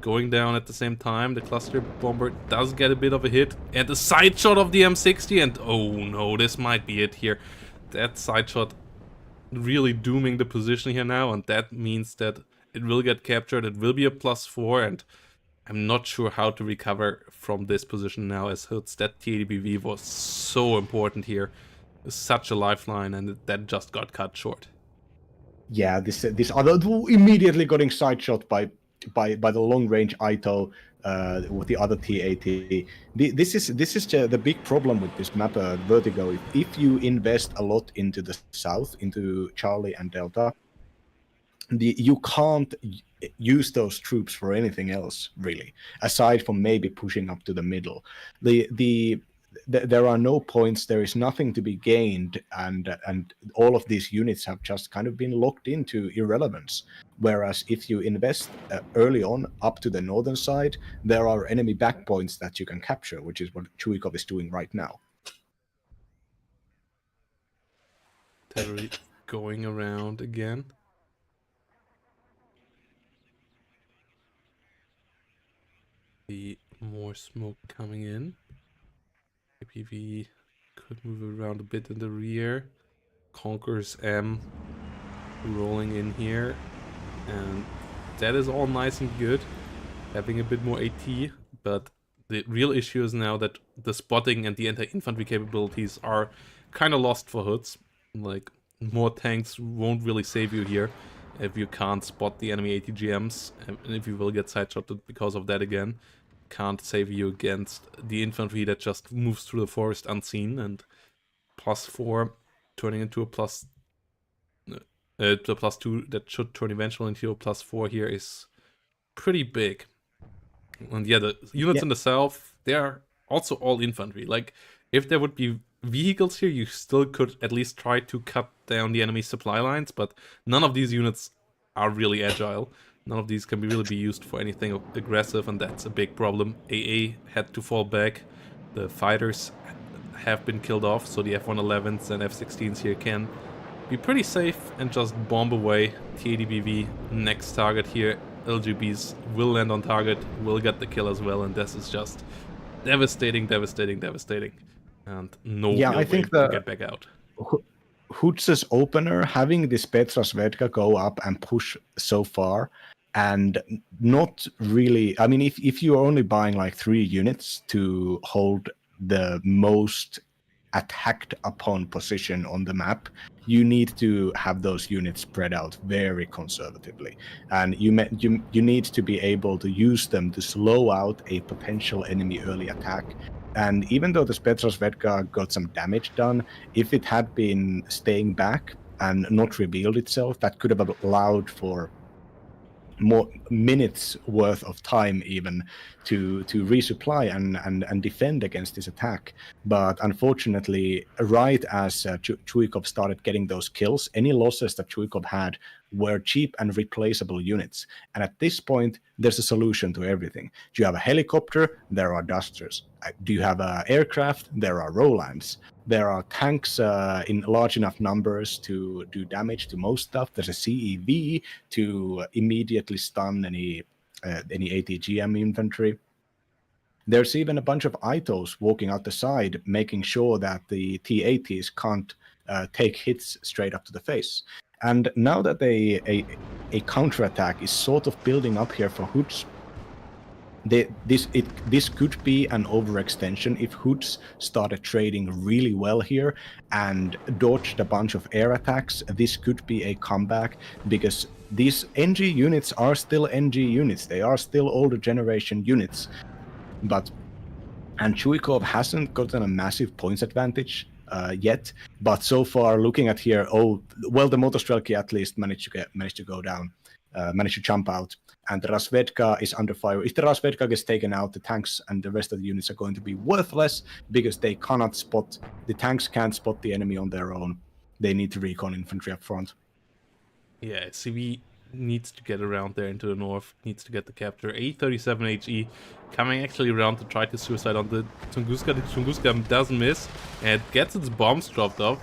B: going down at the same time. The cluster bomber does get a bit of a hit, and the side shot of the M60, and oh no, this might be it here. That side shot really dooming the position here now, and that means that it will get captured. It will be a +4, and I'm not sure how to recover from this position now, as Hoodz. That T80BV was so important here. Such a lifeline, and that just got cut short.
C: Yeah, this other immediately getting side shot by the long range Ito with the other T80. This is the big problem with this map, Vertigo. If you invest a lot into the south, into Charlie and Delta, you can't use those troops for anything else really, aside from maybe pushing up to the middle. There are no points, there is nothing to be gained, and all of these units have just kind of been locked into irrelevance. Whereas if you invest early on up to the northern side, there are enemy back points that you can capture, which is what Chuikov is doing right now.
B: Terry going around again. The more smoke coming in. APV could move around a bit in the rear. Conquers M rolling in here, and that is all nice and good, having a bit more AT, but the real issue is now that the spotting and the anti-infantry capabilities are kind of lost for Hoodz. Like, more tanks won't really save you here if you can't spot the enemy ATGMs, and if you will get side-shotted because of that again. Can't save you against the infantry that just moves through the forest unseen, and +4 turning into a +2 that should turn eventually into a +4 here is pretty big. And yeah, the units in the south, they're also all infantry. Like, if there would be vehicles here, you still could at least try to cut down the enemy supply lines, but none of these units are really agile. None of these can really be used for anything aggressive, and that's a big problem. AA had to fall back. The fighters have been killed off, so the F-111s and F-16s here can be pretty safe and just bomb away. T80BV, next target here. LGBs will land on target, will get the kill as well, and this is just devastating. And no real way to get back out.
C: Hoodz's opener, having this Petra Svedka go up and push so far, and not really, I mean, if you're only buying like 3 units to hold the most attacked upon position on the map, you need to have those units spread out very conservatively, and you need to be able to use them to slow out a potential enemy early attack. And even though the Petra Svedka got some damage done, if it had been staying back and not revealed itself, that could have allowed for more minutes worth of time even to resupply and defend against this attack. But unfortunately, right as Chuikov started getting those kills, any losses that Chuikov had were cheap and replaceable units. And at this point, there's a solution to everything. Do you have a helicopter? There are Dusters. Do you have an aircraft? There are Rolands. There are tanks in large enough numbers to do damage to most stuff. There's a CEV to immediately stun any ATGM infantry. There's even a bunch of Itos walking out the side, making sure that the T-80s can't take hits straight up to the face. And now that a counterattack is sort of building up here for Hoodz, this could be an overextension if Hoodz started trading really well here and dodged a bunch of air attacks. This could be a comeback because these NG units are still NG units. They are still older generation units, and Chuikov hasn't gotten a massive points advantage yet. But so far, looking at here, the Motostrelki at least managed to go down, managed to jump out. And the Razvedka is under fire. If the Razvedka gets taken out, the tanks and the rest of the units are going to be worthless because the tanks can't spot the enemy on their own. They need to recon infantry up front.
B: Yeah, CV needs to get around there into the north, needs to get the capture. A37 HE coming actually around to try to suicide on the Tunguska. The Tunguska doesn't miss and gets its bombs dropped off.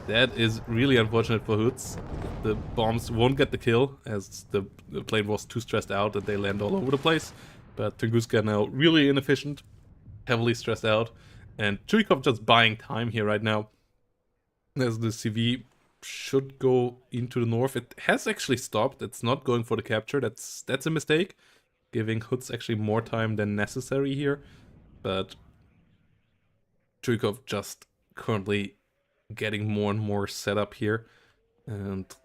B: That is really unfortunate for Hoodz. The bombs won't get the kill as the plane was too stressed out and they land all over the place. But Tunguska now really inefficient, heavily stressed out. And Chuikov just buying time here right now as the CV should go into the north. It has actually stopped. It's not going for the capture. That's a mistake, giving Hoodz actually more time than necessary here. But Chuikov just currently getting more and more set up here, and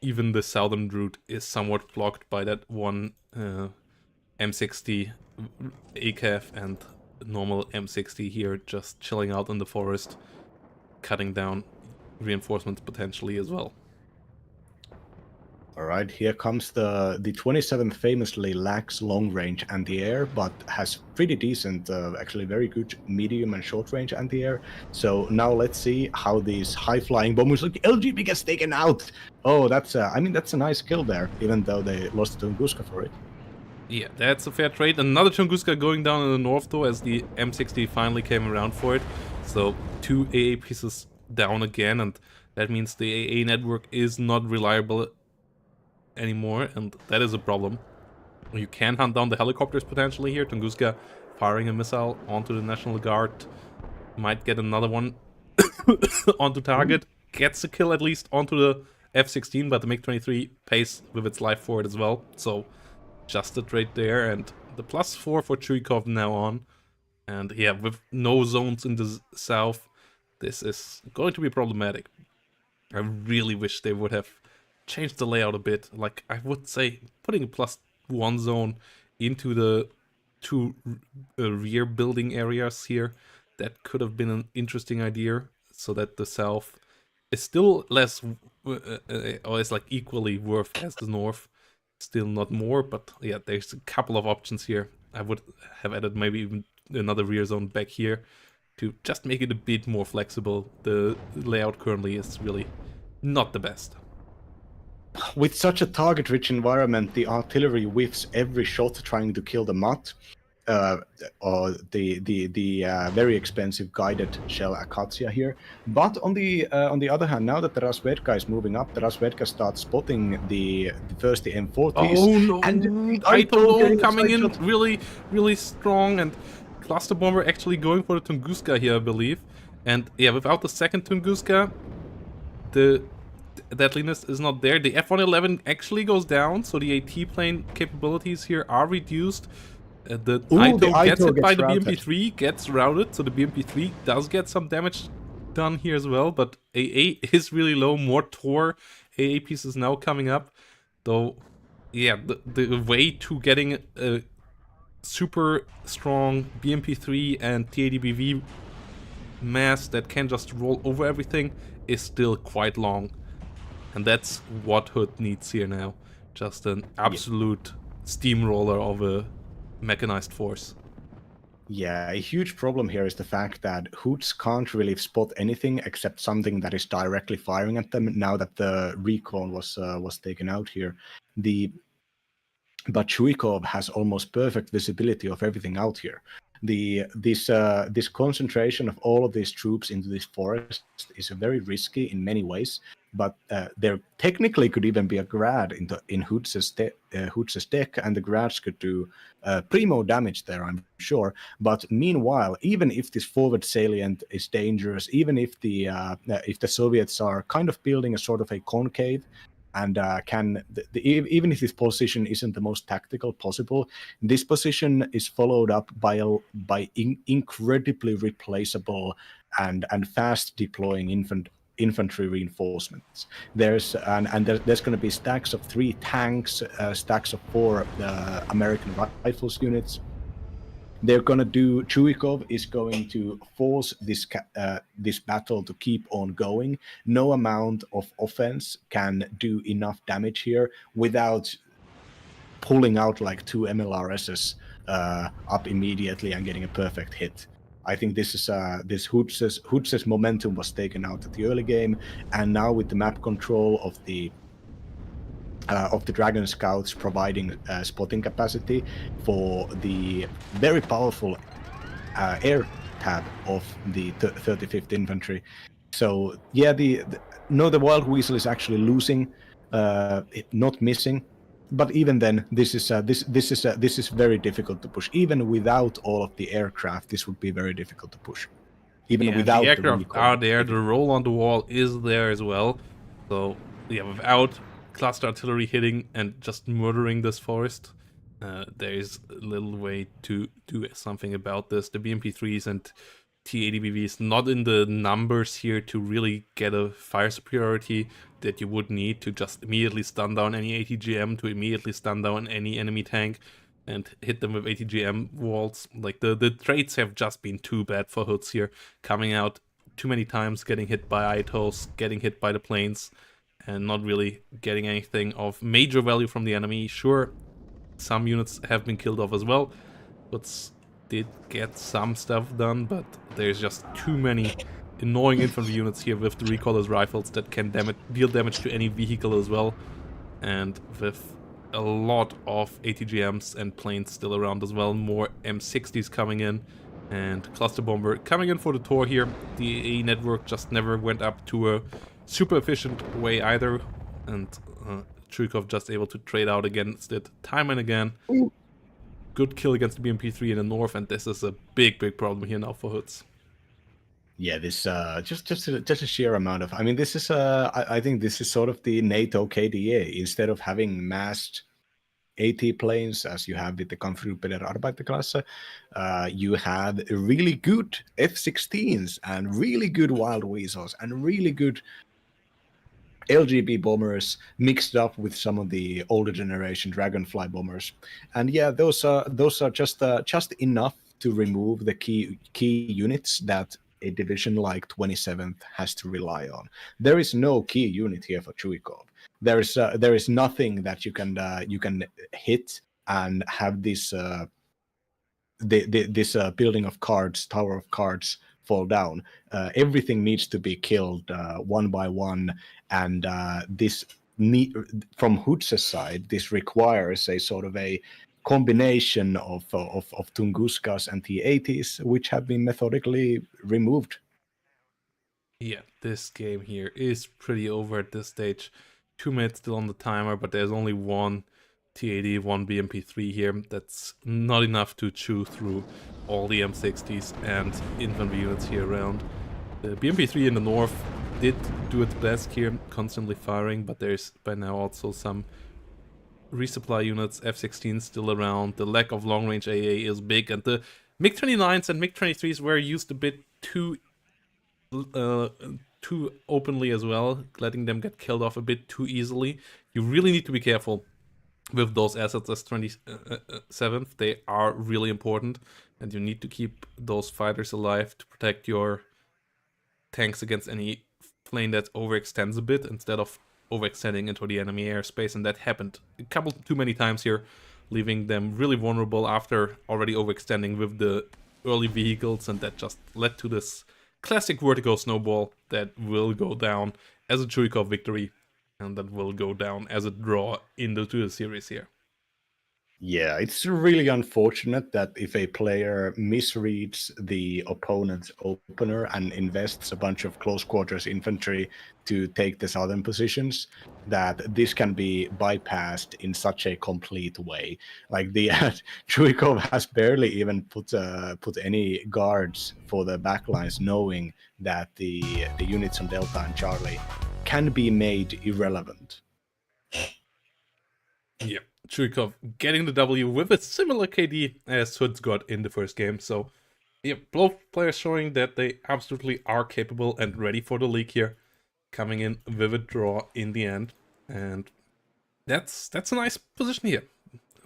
B: even the southern route is somewhat blocked by that one M60 ACAF and normal M60 here just chilling out in the forest, cutting down reinforcements potentially as well.
C: All right, here comes the 27th famously lacks long range anti-air, but has pretty decent, actually very good medium and short range anti-air. So now let's see how these high-flying bombers, like the LGB gets taken out. Oh, that's a nice kill there, even though they lost to Tunguska for it.
B: Yeah, that's a fair trade. Another Tunguska going down in the north though, as the M60 finally came around for it. So 2 AA pieces down again, and that means the AA network is not reliable anymore, and that is a problem. You can hunt down the helicopters potentially here. Tunguska firing a missile onto the National Guard, might get another one onto target, gets a kill at least onto the F-16, but the MiG-23 pays with its life for it as well. So just a trade there, and the +4 for Chuikov now on. And yeah, with no zones in the south, this is going to be problematic. I really wish they would have changed the layout a bit. Like, I would say putting a +1 zone into the 2 rear building areas here, that could have been an interesting idea, so that the south is still less, or is like equally worth as the north. Still not more, but yeah, there's a couple of options here. I would have added maybe even another rear zone back here to just make it a bit more flexible. The layout currently is really not the best.
C: With such a target-rich environment, the artillery whiffs every shot trying to kill the MUT, or the very expensive guided shell Akatsya here. But on the other hand, now that the Razvedka is moving up, the Razvedka starts spotting the M40s.
B: Oh no!
C: And
B: Aito coming in really, really strong, and Cluster Bomber actually going for the Tunguska here, I believe. And yeah, without the second Tunguska, the deadliness is not there. The F-111 actually goes down, so the AT plane capabilities here are reduced. The Aito gets hit by the BMP-3, gets routed, so the BMP-3 does get some damage done here as well, but AA is really low. More Tor AA pieces now coming up, though. Yeah, the way to getting a super strong BMP-3 and TADBV mass that can just roll over everything is still quite long. And that's what Hood needs here now. Just an absolute steamroller of a mechanized force.
C: Yeah, a huge problem here is the fact that Hoodz can't really spot anything except something that is directly firing at them now that the recon was taken out here. But Chuikov has almost perfect visibility of everything out here. This concentration of all of these troops into this forest is very risky in many ways but there technically could even be a grad in Hoodz's deck, and the grads could do primo damage there, I'm sure. But meanwhile, even if this forward salient is dangerous, even if the Soviets are kind of building a sort of a concave, and even if this position isn't the most tactical possible, this position is followed up by incredibly replaceable and fast deploying infantry reinforcements. There's going to be stacks of 3 tanks, stacks of 4 American rifles units. They're going to do. Chuikov is going to force this battle to keep on going. No amount of offense can do enough damage here without pulling out like 2 MLRSs up immediately and getting a perfect hit. I think this is this Hoodz's momentum was taken out at the early game, and now with the map control of the Dragon Scouts providing spotting capacity for the very powerful air tab of the 35th Infantry. So yeah, the Wild Weasel is actually losing, not missing. But even then, this is very difficult to push. Even without all of the aircraft, this would be very difficult to push. Even without
B: the aircraft
C: recon.
B: are there, the roll on the wall is there as well. So yeah, without cluster artillery hitting and just murdering this forest, there is little way to do something about this. The BMP3s and T-80BVs not in the numbers here to really get a fire superiority that you would need to just immediately stun down any ATGM, to immediately stun down any enemy tank and hit them with ATGM walls. Like the traits have just been too bad for Hoodz here, coming out too many times, getting hit by ITOs, getting hit by the planes, and not really getting anything of major value from the enemy. Sure, some units have been killed off as well, but did get some stuff done, but there's just too many annoying infantry units here with the recallers rifles that can deal damage to any vehicle as well, and with a lot of ATGMs and planes still around as well. More M60s coming in, and cluster bomber coming in for the tour here. The AE network just never went up to a super efficient way either, and Chuikov just able to trade out against it time and again. Good kill against the BMP3 in the north, and this is a big problem here now for Hoodz.
C: Yeah, this just a sheer amount of. I mean, this is I think this is sort of the NATO KDA. Instead of having massed AT planes as you have with the Kampfgruppe der Arbeiterklasse, you have really good F-16s and really good Wild Weasels and really good LGB bombers mixed up with some of the older generation Dragonfly bombers, and yeah, those are just enough to remove the key units that a division like 27th has to rely on. There is no key unit here for Chuikov. There is nothing that you can hit and have this this building of cards, tower of cards, fall down. Everything needs to be killed one by one, and from Hoodz's side, this requires a sort of a combination of Tunguskas and T-80s, which have been methodically removed.
B: Yeah, this game here is pretty over at this stage. 2 minutes still on the timer, but there's only one T-80, one BMP3 here. That's not enough to chew through all the M60s and infantry units here around. The BMP3 in the north did do its best here, constantly firing, but there's by now also some resupply units, F-16 still around. The lack of long-range AA is big, and the MiG-29s and MiG-23s were used a bit too openly as well, letting them get killed off a bit too easily. You really need to be careful with those assets as 27th. They are really important, and you need to keep those fighters alive to protect your tanks against any plane that overextends a bit instead of overextending into the enemy airspace, and that happened a couple too many times here, leaving them really vulnerable after already overextending with the early vehicles, and that just led to this classic vertigo snowball that will go down as a Chuikov victory, and that will go down as a draw into the series here.
C: Yeah, it's really unfortunate that if a player misreads the opponent's opener and invests a bunch of close quarters infantry to take the southern positions, that this can be bypassed in such a complete way. Like the Chuikov has barely even put any guards for the backlines, knowing that the units on Delta and Charlie can be made irrelevant.
B: Yeah, Chuikov getting the W with a similar KD as Hoodz got in the first game. So, yeah, both players showing that they absolutely are capable and ready for the league here, coming in with a draw in the end, and that's a nice position here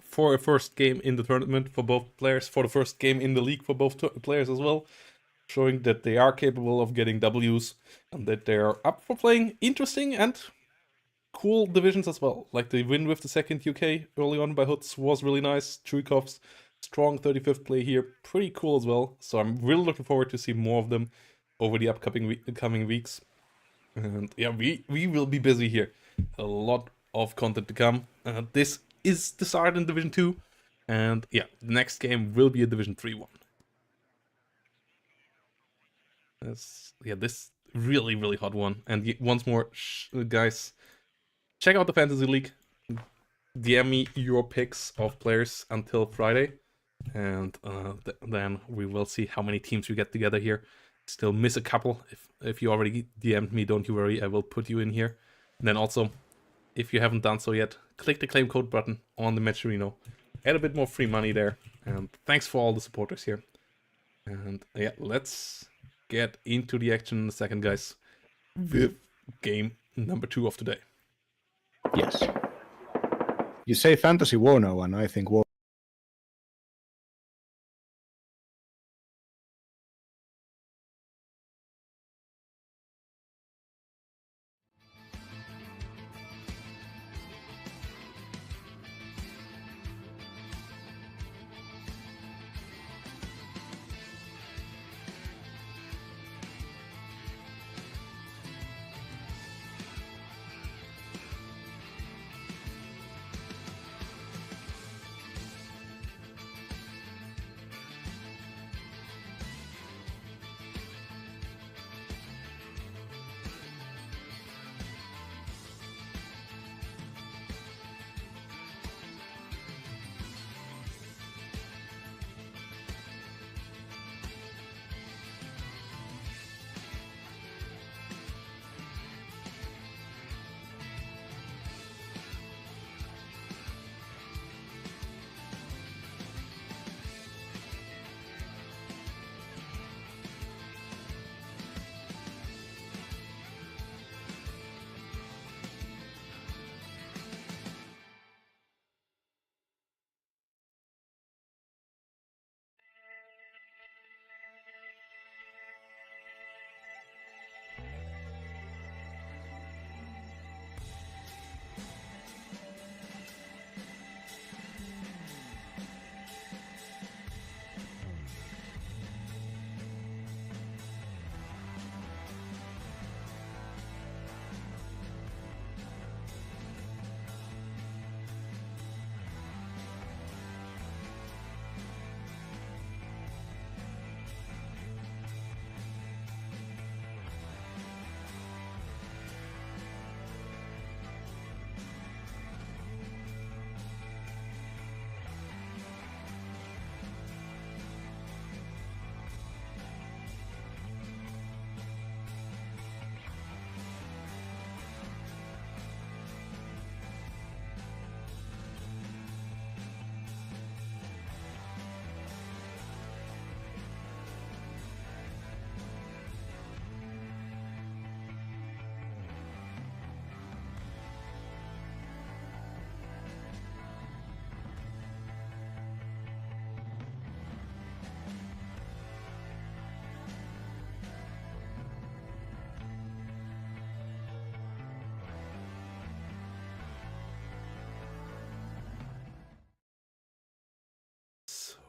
B: for a first game in the tournament for both players, for the first game in the league for both players as well, showing that they are capable of getting Ws and that they're up for playing interesting and cool divisions as well. Like the win with the second UK early on by Hoodz was really nice. Chuikov's strong 35th play here, pretty cool as well. So I'm really looking forward to see more of them over the upcoming coming weeks. And yeah, we will be busy here. A lot of content to come. This is the start in Division 2. And yeah, the next game will be a Division 3 one. This really, really hot one. And once more, guys, check out the Fantasy League. DM me your picks of players until Friday. And then we will see how many teams we get together here. Still miss a couple. If you already DM'd me, don't you worry, I will put you in here. And then also, if you haven't done so yet, click the claim code button on the Matcherino. Add a bit more free money there. And thanks for all the supporters here. And yeah, let's get into the action in a second, guys, with game number 2 of today.
C: Yes. You say Fantasy WARNO, and I think WARNO.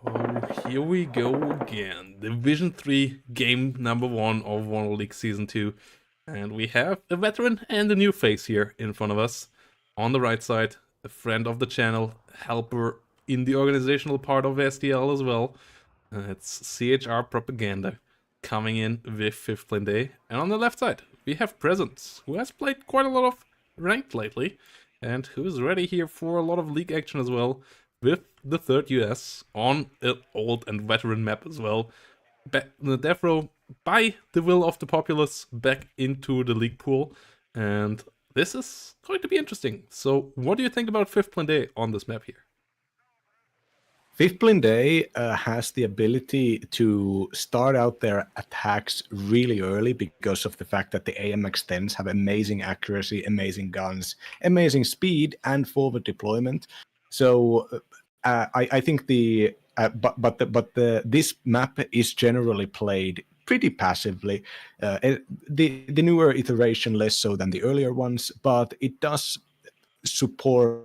B: So here we go again. Division 3, game number 1 of WARNO League Season 2. And we have a veteran and a new face here in front of us. On the right side, a friend of the channel, helper in the organizational part of STL as well. It's CHR Propaganda coming in with 5th Plane Day. And on the left side, we have Presence, who has played quite a lot of ranked lately, and who is ready here for a lot of league action as well, with the 3rd US on an old and veteran map as well. The death row, by the will of the populace, back into the league pool, and this is going to be interesting. So what do you think about 5th Plane Day on this map here?
C: 5th Plane Day has the ability to start out their attacks really early because of the fact that the AMX-10s have amazing accuracy, amazing guns, amazing speed, and forward deployment. So I think this map is generally played pretty passively. The newer iteration less so than the earlier ones, but it does support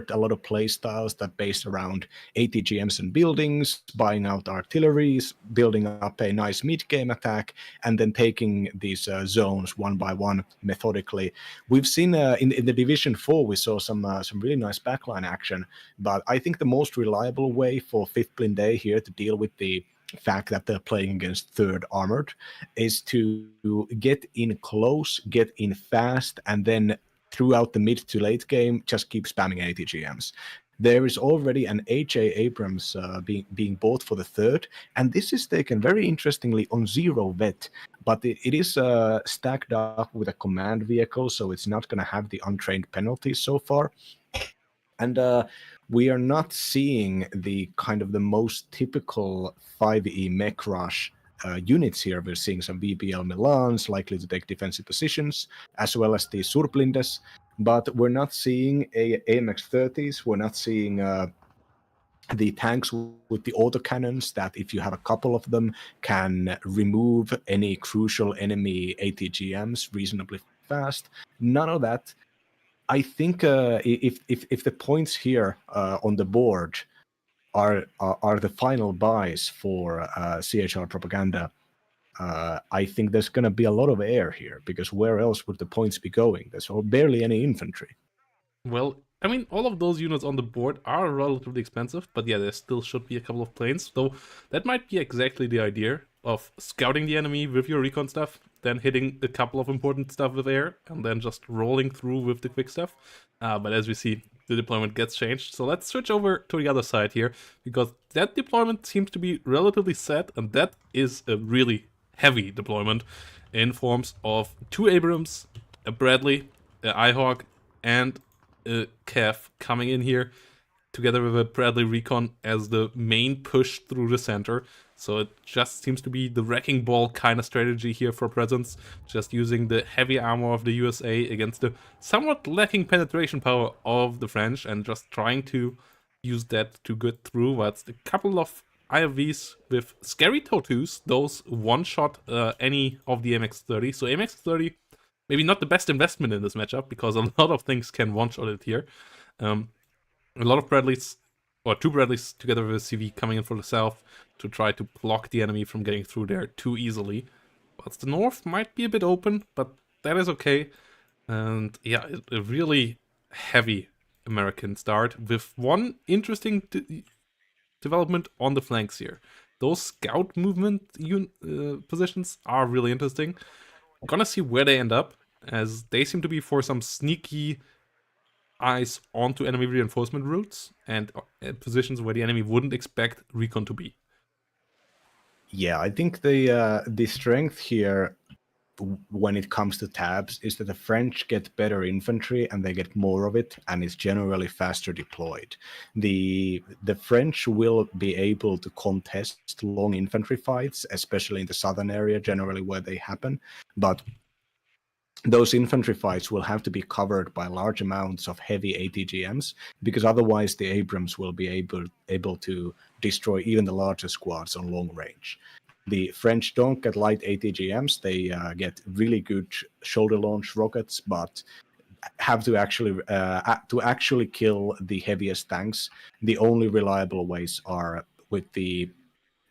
C: a lot of play styles that based around ATGMs and buildings, buying out artilleries, building up a nice mid-game attack, and then taking these zones one by one methodically. We've seen in the Division 4, we saw some really nice backline action, but I think the most reliable way for 5th Plane Day here to deal with the fact that they're playing against 3rd Armored is to get in close, get in fast, and then throughout the mid to late game, just keep spamming ATGMs. There is already an HA Abrams being bought for the 3rd, and this is taken very interestingly on 0 vet, but it is stacked up with a command vehicle, so it's not going to have the untrained penalties so far. And we are not seeing the kind of the most typical 5e mech rush units here. We're seeing some VBL Milans likely to take defensive positions, as well as the Surblindes, but we're not seeing AMX-30s. We're not seeing the tanks with the autocannons that, if you have a couple of them, can remove any crucial enemy ATGMs reasonably fast. None of that. I think if the points here on the board are the final buys for CHR Propaganda, I think there's going to be a lot of air here, because where else would the points be going? There's barely any infantry.
B: Well, I mean, all of those units on the board are relatively expensive, but yeah, there still should be a couple of planes, though that might be exactly the idea of scouting the enemy with your recon stuff, then hitting a couple of important stuff with air, and then just rolling through with the quick stuff. But as we see, the deployment gets changed. So let's switch over to the other side here, because that deployment seems to be relatively set, and that is a really heavy deployment in forms of 2 Abrams, a Bradley, a iHawk, and a Cav coming in here, together with a Bradley Recon as the main push through the center. So it just seems to be the wrecking ball kind of strategy here for Presence, just using the heavy armor of the USA against the somewhat lacking penetration power of the French, and just trying to use that to get through. But a couple of IFVs with scary Totus, those one-shot any of the MX-30. So MX-30, maybe not the best investment in this matchup, because a lot of things can one-shot it here. A lot of Bradleys, or 2 Bradleys together with a CV coming in from the south to try to block the enemy from getting through there too easily. But the north might be a bit open, but that is okay. And yeah, a really heavy American start with one interesting development on the flanks here. Those scout movement positions are really interesting. Gonna see where they end up, as they seem to be for some sneaky eyes onto enemy reinforcement routes and positions where the enemy wouldn't expect recon to be.
C: Yeah, I think the strength here when it comes to tabs is that the French get better infantry and they get more of it, and it's generally faster deployed. The French will be able to contest long infantry fights, especially in the southern area, generally where they happen, but those infantry fights will have to be covered by large amounts of heavy ATGMs, because otherwise the Abrams will be able to destroy even the larger squads on long range. The French don't get light ATGMs, they get really good shoulder launch rockets, but have to actually kill the heaviest tanks. The only reliable ways are with the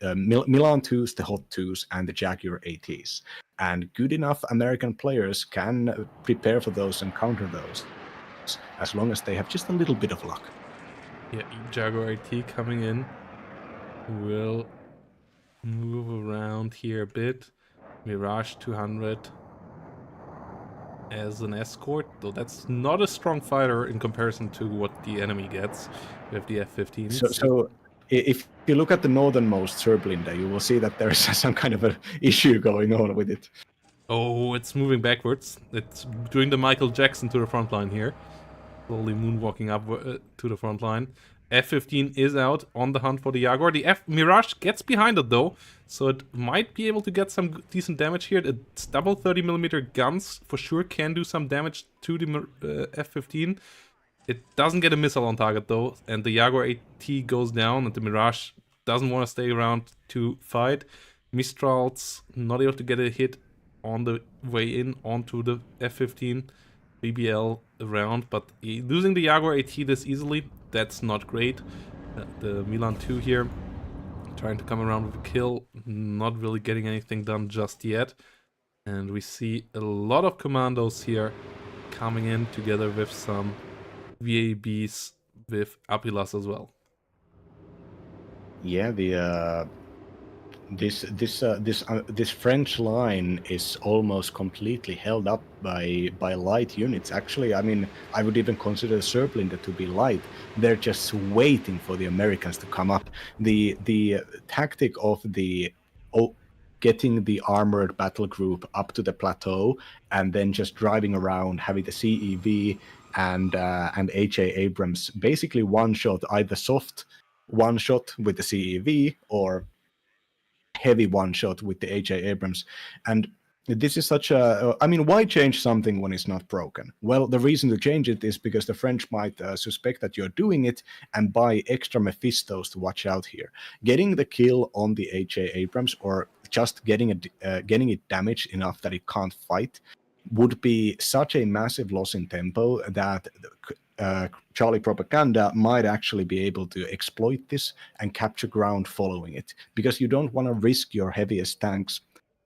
C: Milan 2s, the Hot 2s, and the Jaguar ATs. And good enough American players can prepare for those and counter those, as long as they have just a little bit of luck.
B: Yeah, Jaguar AT coming in. Will move around here a bit. Mirage 200 as an escort, though that's not a strong fighter in comparison to what the enemy gets with the F-15s.
C: If you look at the northernmost Serblinder, you will see that there is some kind of an issue going on with it.
B: Oh, it's moving backwards. It's doing the Michael Jackson to the front line here. Slowly moonwalking up to the front line. F-15 is out on the hunt for the Jaguar. The Mirage gets behind it though, so it might be able to get some decent damage here. Its double 30mm guns for sure can do some damage to the F-15. It doesn't get a missile on target though, and the Jaguar AT goes down, and the Mirage doesn't want to stay around to fight. Mistral's not able to get a hit on the way in onto the F-15. BBL around, but losing the Jaguar AT this easily, that's not great. The Milan 2 here, trying to come around with a kill, not really getting anything done just yet. And we see a lot of commandos here coming in together with some VABs with Apilas as well.
C: Yeah, this French line is almost completely held up by light units. Actually, I mean, I would even consider Serblinder to be light. They're just waiting for the Americans to come up. The tactic of getting the armored battle group up to the plateau and then just driving around, having the CEV and HA Abrams basically one shot, either soft one shot with the CEV or heavy one shot with the HA Abrams. And this is such a, I mean, why change something when it's not broken? Well, the reason to change it is because the French might suspect that you're doing it and buy extra Mephistos to watch out here. Getting the kill on the HA Abrams or just getting it damaged enough that it can't fight would be such a massive loss in tempo that Charlie Propaganda might actually be able to exploit this and capture ground following it, because you don't want to risk your heaviest tanks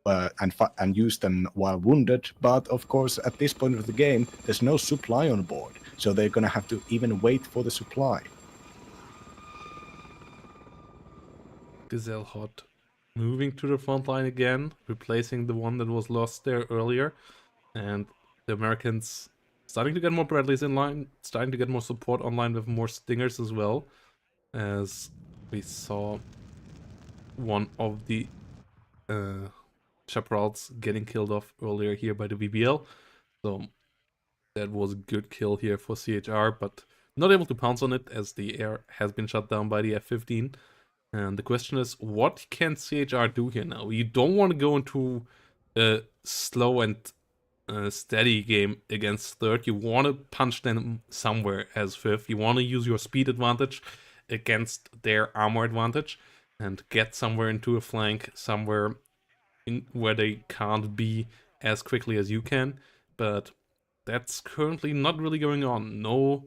C: and use them while wounded. But of course, at this point of the game, there's no supply on board, so they're going to have to even wait for the supply.
B: Gazelle Hot moving to the front line again, replacing the one that was lost there earlier. And the Americans starting to get more Bradleys in line, starting to get more support online with more Stingers as well. As we saw one of the Chaparrals getting killed off earlier here by the VBL. So that was a good kill here for CHR, but not able to pounce on it as the air has been shut down by the F-15. And the question is, what can CHR do here now? You don't want to go into a slow and steady game against third. You want to punch them somewhere as fifth. You want to use your speed advantage against their armor advantage and get somewhere into a flank, somewhere where they can't be as quickly as you can. But that's currently not really going on. No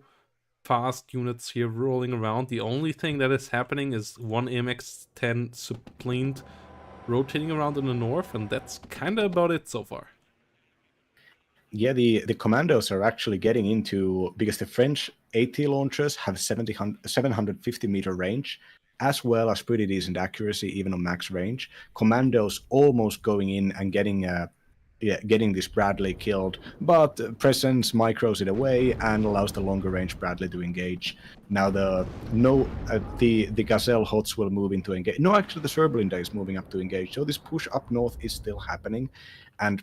B: fast units here rolling around. The only thing that is happening is one AMX-10 Supplient rotating around in the north, and that's kind of about it so far.
C: Yeah, the commandos are actually getting into, because the French AT launchers have 750 meter range, as well as pretty decent accuracy, even on max range. Commandos almost going in and getting this Bradley killed, but Presence micros it away and allows the longer range Bradley to engage. Now the Gazelle Hoodz will move into engage. No, actually the Serblinder is moving up to engage. So this push up north is still happening, and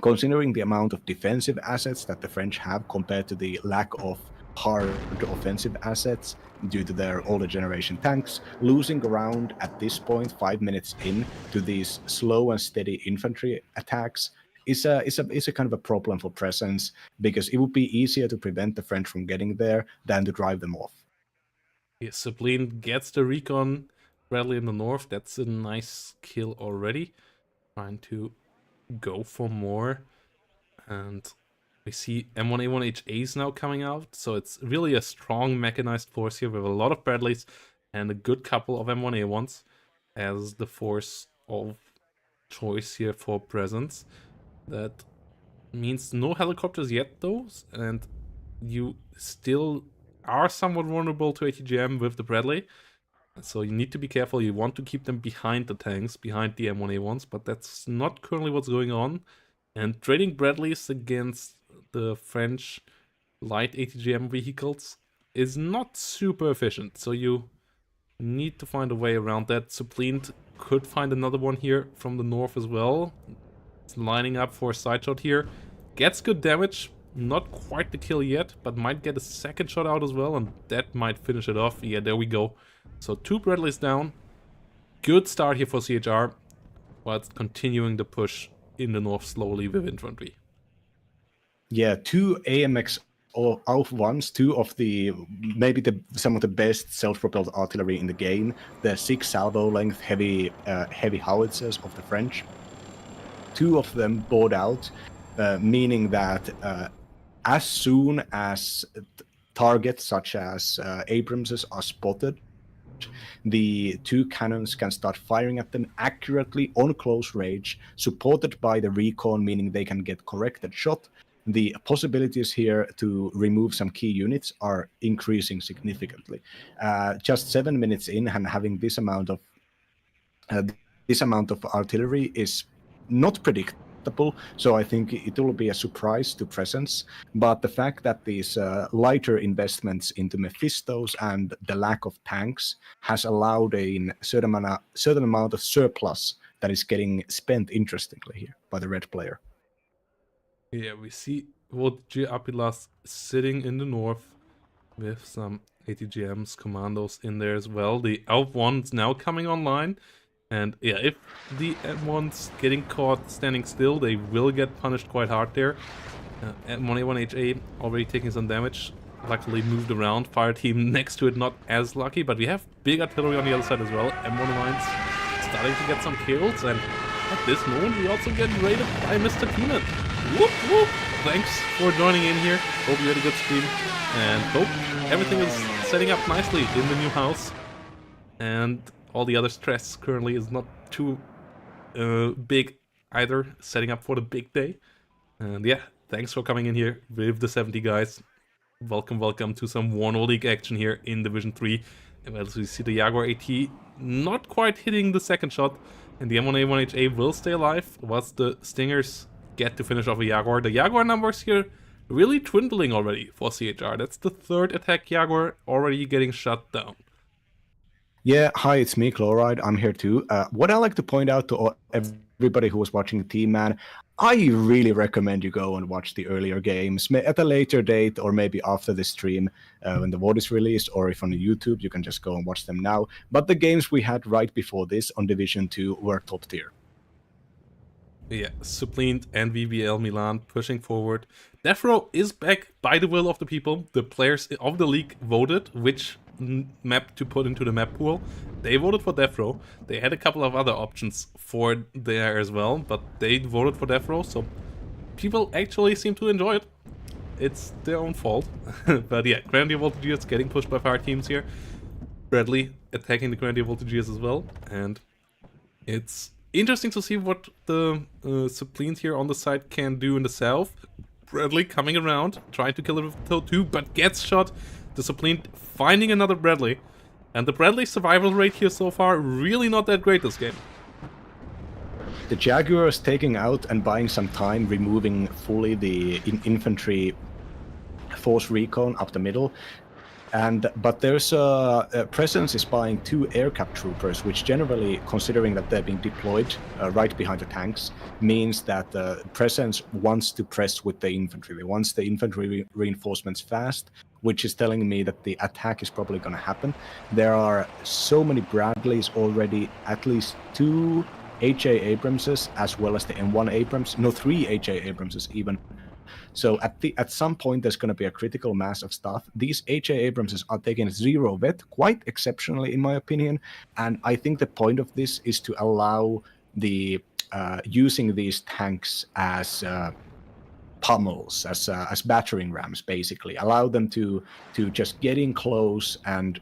C: considering the amount of defensive assets that the French have compared to the lack of hard offensive assets due to their older generation tanks, losing ground at this point, 5 minutes in, to these slow and steady infantry attacks is a kind of a problem for Presence, because it would be easier to prevent the French from getting there than to drive them off.
B: Yeah, Supplient gets the recon Bradley in the north. That's a nice kill already. Trying to go for more. And we see M1A1HAs now coming out, so it's really a strong mechanized force here with a lot of Bradleys and a good couple of M1A1s as the force of choice here for Presence. That means no helicopters yet though, and you still are somewhat vulnerable to ATGM with the Bradley. So you need to be careful. You want to keep them behind the tanks, behind the M1A1s, but that's not currently what's going on. And trading Bradleys against the French light ATGM vehicles is not super efficient. So you need to find a way around that. Suplint could find another one here from the north as well. It's lining up for a side shot here. Gets good damage. Not quite the kill yet, but might get a second shot out as well, and that might finish it off. Yeah, there we go. So 2 Bradleys down. Good start here for CHR, whilst continuing the push in the north slowly with infantry.
C: Yeah, 2 AMX or AUF ones, 2 of the maybe some of the best self-propelled artillery in the game. The 6 salvo length heavy howitzers of the French. 2 of them bored out, meaning that as soon as targets such as Abramses are spotted, the 2 cannons can start firing at them accurately on close range, supported by the recon, meaning they can get corrected shot. The possibilities here to remove some key units are increasing significantly. Just 7 minutes in and having this amount of artillery is not predictable, so I think it will be a surprise to presence. But the fact that these lighter investments into Mephistos and the lack of tanks has allowed a certain amount of surplus that is getting spent interestingly here by the red player.
B: Yeah, we see Vodje Apilas sitting in the north with some ATGMs, commandos in there as well. The AUF 1's now coming online. And yeah, if the M1's getting caught standing still, they will get punished quite hard there. M1A1HA already taking some damage. Luckily moved around. Fire team next to it not as lucky, but we have big artillery on the other side as well. M1A1's starting to get some kills, and at this moment we also get raided by Mr. Peanut. Whoop whoop! Thanks for joining in here. Hope you had a good stream, and hope everything is setting up nicely in the new house. And all the other stress currently is not too big either, setting up for the big day. And yeah, thanks for coming in here with the 70 guys. Welcome to some WARNO League action here in Division 3. And as we see the Jaguar AT not quite hitting the second shot, and the M1A1HA will stay alive whilst the Stingers get to finish off a Jaguar. The Jaguar numbers here really dwindling already for CHR. That's the 3rd attack Jaguar already getting shut down.
C: Yeah, hi, it's me, Chloride. I'm here too. What I like to point out to everybody who was watching the team, man, I really recommend you go and watch the earlier games at a later date, or maybe after the stream when the VOD is released, or if on YouTube, you can just go and watch them now. But the games we had right before this on Division 2 were top tier.
B: Yeah, Suplint and VBL Milan pushing forward. Defro is back by the will of the people. The players of the league voted which map to put into the map pool. They voted for Defro. They had a couple of other options for there as well, but they voted for Defro, so people actually seem to enjoy it. It's their own fault. But yeah, Grandier Voltageers getting pushed by fire teams here. Bradley attacking the Grandier Voltageers as well, and it's interesting to see what the Suplint here on the side can do in the south. Bradley coming around, trying to kill it with Toe 2, but gets shot. The Suplint finding another Bradley. And the Bradley survival rate here so far, really not that great this game.
C: The Jaguar is taking out and buying some time, removing fully the infantry force recon up the middle. But there's Presence is buying 2 aircraft troopers, which generally, considering that they're being deployed right behind the tanks, means that Presence wants to press with the infantry. They want the infantry reinforcements fast, which is telling me that the attack is probably going to happen. There are so many Bradleys already, at least 2 HA Abramses, as well as the M1 Abrams, no, 3 HA Abramses even. So at some point there's going to be a critical mass of stuff. These HA Abramses are taking 0 vet quite exceptionally, in my opinion, and I think the point of this is to allow the using these tanks as pummels, as battering rams, basically allow them to just get in close and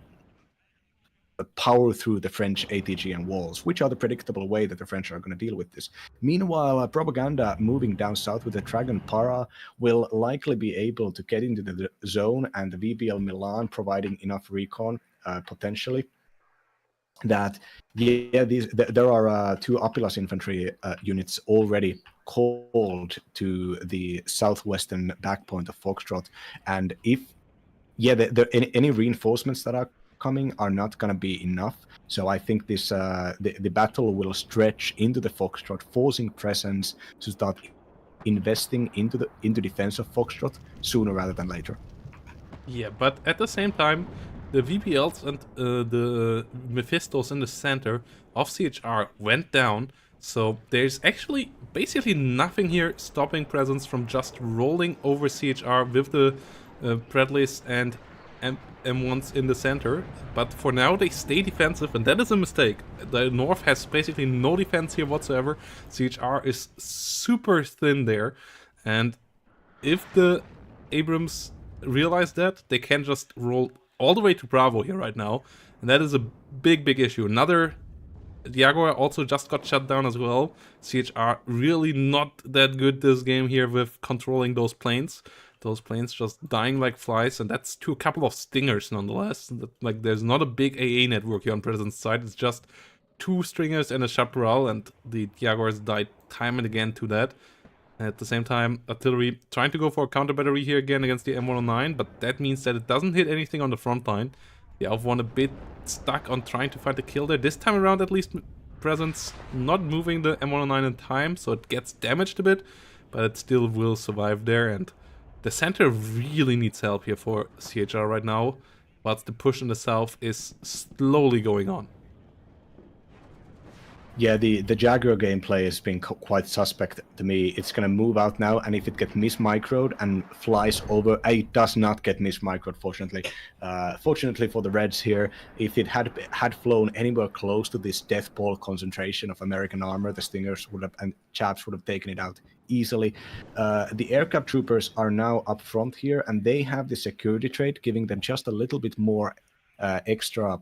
C: power through the French ATG and walls, which are the predictable way that the French are going to deal with this. Meanwhile, Propaganda moving down south with the Dragon Para will likely be able to get into the zone, and the VBL Milan providing enough recon potentially that there are 2 Apilas infantry units already called to the southwestern back point of Foxtrot, and if any reinforcements that are coming are not going to be enough. So I think this the battle will stretch into the Foxtrot, forcing presence to start investing into defense of Foxtrot sooner rather than later.
B: Yeah, but at the same time, the VPLs and the Mephistos in the center of CHR went down, so there's actually basically nothing here stopping Presence from just rolling over CHR with the Bradleys and M1s in the center. But for now they stay defensive, and that is a mistake. The North has basically no defense here whatsoever. CHR is super thin there, and if the Abrams realize that, they can just roll all the way to Bravo here right now, and that is a big issue. Another Jaguar also just got shut down as well. CHR really not that good this game here with controlling those planes. Those planes just dying like flies, and that's to a couple of Stingers nonetheless. Like, there's not a big AA network here on President's side, it's just 2 Stringers and a Chaparral, and the Jaguars died time and again to that. At the same time, artillery trying to go for a counter battery here again against the M109, but that means that it doesn't hit anything on the front line. The Alf-1 a bit stuck on trying to find the kill there. This time around, at least, Presence not moving the M109 in time, so it gets damaged a bit, but it still will survive there. And the center really needs help here for CHR right now, whilst the push in the south is slowly going on.
C: Yeah, the Jaguar gameplay has been quite suspect to me. It's going to move out now, and if it gets mismicroed and flies over, it does not get mismicroed, fortunately. Fortunately for the Reds here, if it had flown anywhere close to this death ball concentration of American armor, the Stingers would have, and Chaps would have taken it out easily. The aircraft troopers are now up front here, and they have the security trait, giving them just a little bit more extra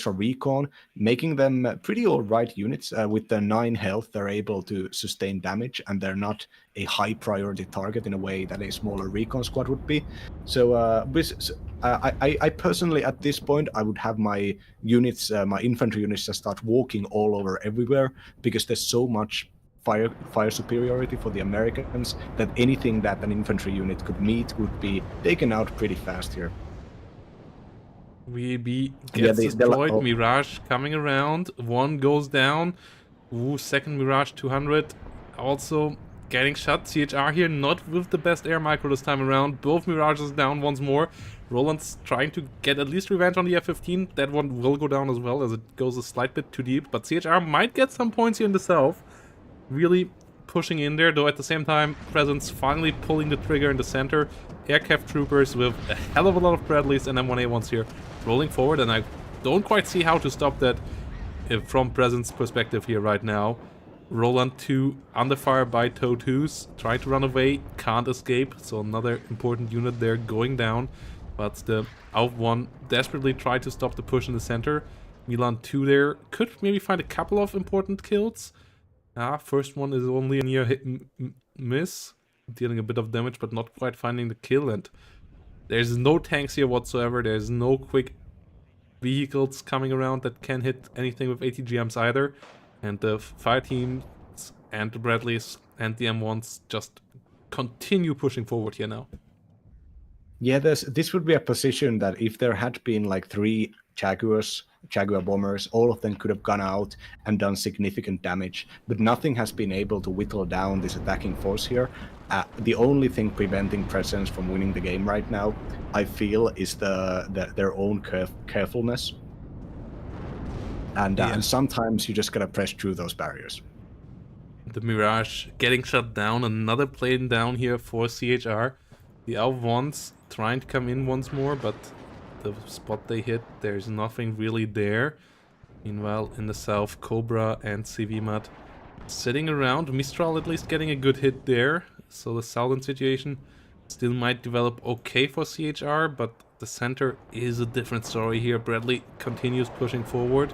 C: recon, making them pretty alright units. With the 9 health, they're able to sustain damage, and they're not a high priority target in a way that a smaller recon squad would be. So I personally, at this point, I would have my units, my infantry units, just start walking all over everywhere, because there's so much fire superiority for the Americans that anything that an infantry unit could meet would be taken out pretty fast here.
B: VB gets destroyed. Mirage coming around. 1 goes down. Ooh, second Mirage 200 also getting shot. CHR here not with the best air micro this time around. Both Mirages down once more. Roland's trying to get at least revenge on the F-15. That one will go down as well, as it goes a slight bit too deep. But CHR might get some points here in the south. Really pushing in there, though at the same time, Presence finally pulling the trigger in the center. Aircraft troopers with a hell of a lot of Bradleys and M1A1s here rolling forward, and I don't quite see how to stop that from Presence perspective here right now. Roland 2 under fire by TOW 2s, trying to run away, can't escape, so another important unit there going down. But the Alf-1 desperately tried to stop the push in the center. Milan 2 there could maybe find a couple of important kills. First one is only a near hit miss, dealing a bit of damage but not quite finding the kill, and there's no tanks here whatsoever. There's no quick vehicles coming around that can hit anything with ATGMs either, and the fire teams and the Bradleys and the M1s just continue pushing forward here now.
C: Yeah, this would be a position that if there had been like 3 Jaguar bombers, all of them could have gone out and done significant damage, but nothing has been able to whittle down this attacking force here. The only thing preventing Presence from winning the game right now, I feel, is their own carefulness. And sometimes you just gotta press through those barriers.
B: The Mirage getting shut down, another plane down here for CHR. The Alf-1s trying to come in once more, but the spot they hit, there's nothing really there. Meanwhile, in the south, Cobra and CVMAT sitting around. Mistral at least getting a good hit there, so the southern situation still might develop okay for CHR, but at the center is a different story here. Bradley continues pushing forward.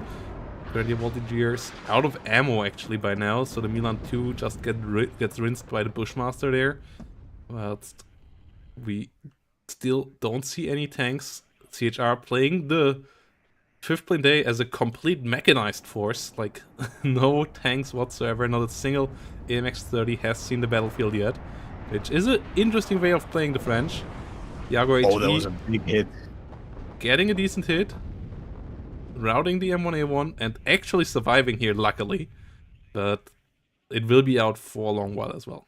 B: Grenadier Voltigeurs out of ammo actually by now, so the Milan 2 just gets rinsed by the Bushmaster there. Whilst we still don't see any tanks. CHR playing the 5th plane day as a complete mechanized force, like no tanks whatsoever, not a single AMX-30 has seen the battlefield yet, which is an interesting way of playing the French. Jaguar
C: Oh, that
B: HE
C: was a big hit.
B: getting a decent hit, routing the M1A1 and actually surviving here luckily, but it will be out for a long while as well.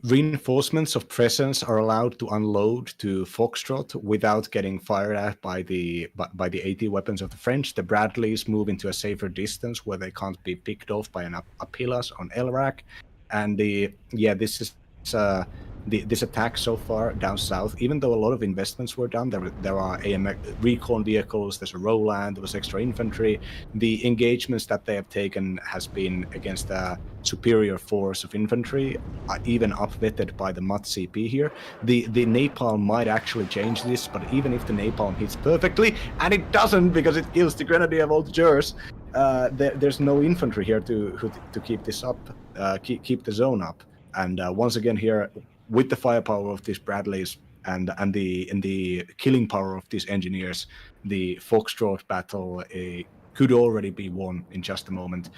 C: Reinforcements of presence are allowed to unload to Foxtrot without getting fired at by the AT weapons of the French. The Bradleys move into a safer distance where they can't be picked off by an Apilas on LRAC. And this is this attack so far down south, even though a lot of investments were done, there are AMX recon vehicles, there's a Roland, there was extra infantry. The engagements that they have taken has been against a superior force of infantry, even upvetted by the MUT CP here. The napalm might actually change this, but even if the napalm hits perfectly, and it doesn't because it kills the Grenadier Voltigeurs, there's no infantry here to keep this up, keep the zone up. And once again here, with the firepower of these Bradleys and the killing power of these engineers, the Foxtrot battle could already be won in just a moment.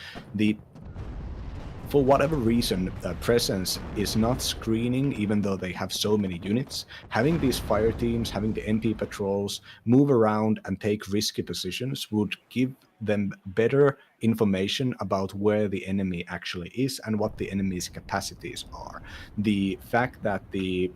C: For whatever reason, Presence is not screening, even though they have so many units. Having these fire teams, having the MP patrols move around and take risky positions would give them better information about where the enemy actually is and what the enemy's capacities are. The fact that the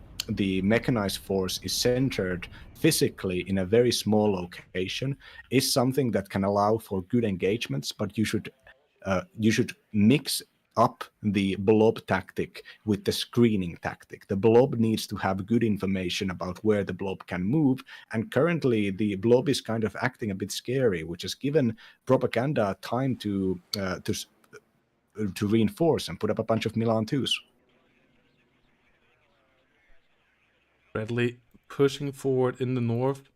C: mechanized force is centered physically in a very small location is something that can allow for good engagements, but you should mix up the blob tactic with the screening tactic. The blob needs to have good information about where the blob can move, and currently the blob is kind of acting a bit scary, which has given propaganda time to reinforce and put up a bunch of Milan 2s.
B: Bradley pushing forward in the north.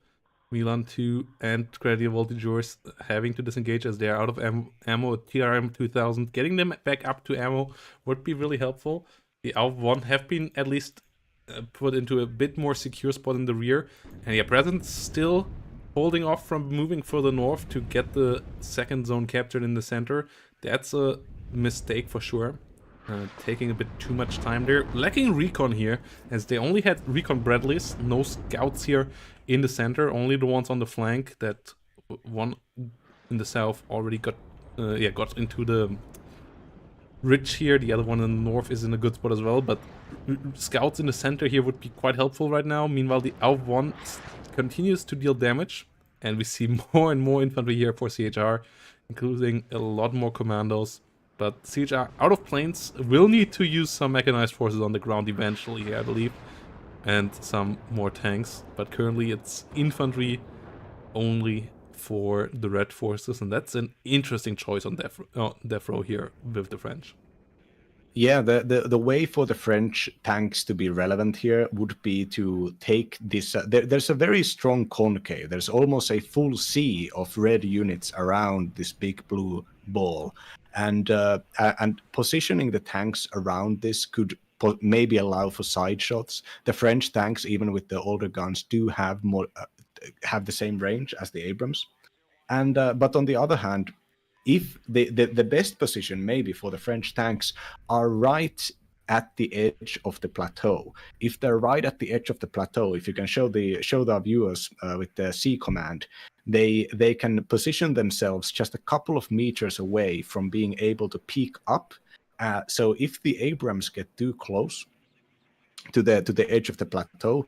B: Milan 2 and Grenadier Voltigeurs having to disengage as they are out of ammo. TRM 2000 getting them back up to ammo would be really helpful. The AUV 1 have been at least put into a bit more secure spot in the rear. And yeah, Presence still holding off from moving further north to get the second zone captured in the center. That's a mistake for sure. Taking a bit too much time there. Lacking recon here, as they only had recon Bradleys, no scouts here in the center, only the ones on the flank. That one in the south already got into the ridge here. The other one in the north is in a good spot as well, but scouts in the center here would be quite helpful right now. Meanwhile, the AUV 1 continues to deal damage, and we see more and more infantry here for CHR, including a lot more commandos. But CHR out of planes will need to use some mechanized forces on the ground eventually, I believe. And some more tanks. But currently it's infantry only for the red forces. And that's an interesting choice on death row here with the French.
C: Yeah, the way for the French tanks to be relevant here would be to take this. There's a very strong concave. There's almost a full sea of red units around this big blue ball. And positioning the tanks around this could maybe allow for side shots. The French tanks, even with the older guns, do have have the same range as the Abrams. And but on the other hand, if the best position maybe for the French tanks are right at the edge of the plateau. If they're right at the edge of the plateau, if you can show the viewers with the C command, they can position themselves just a couple of meters away from being able to peek up. So if the Abrams get too close to the edge of the plateau,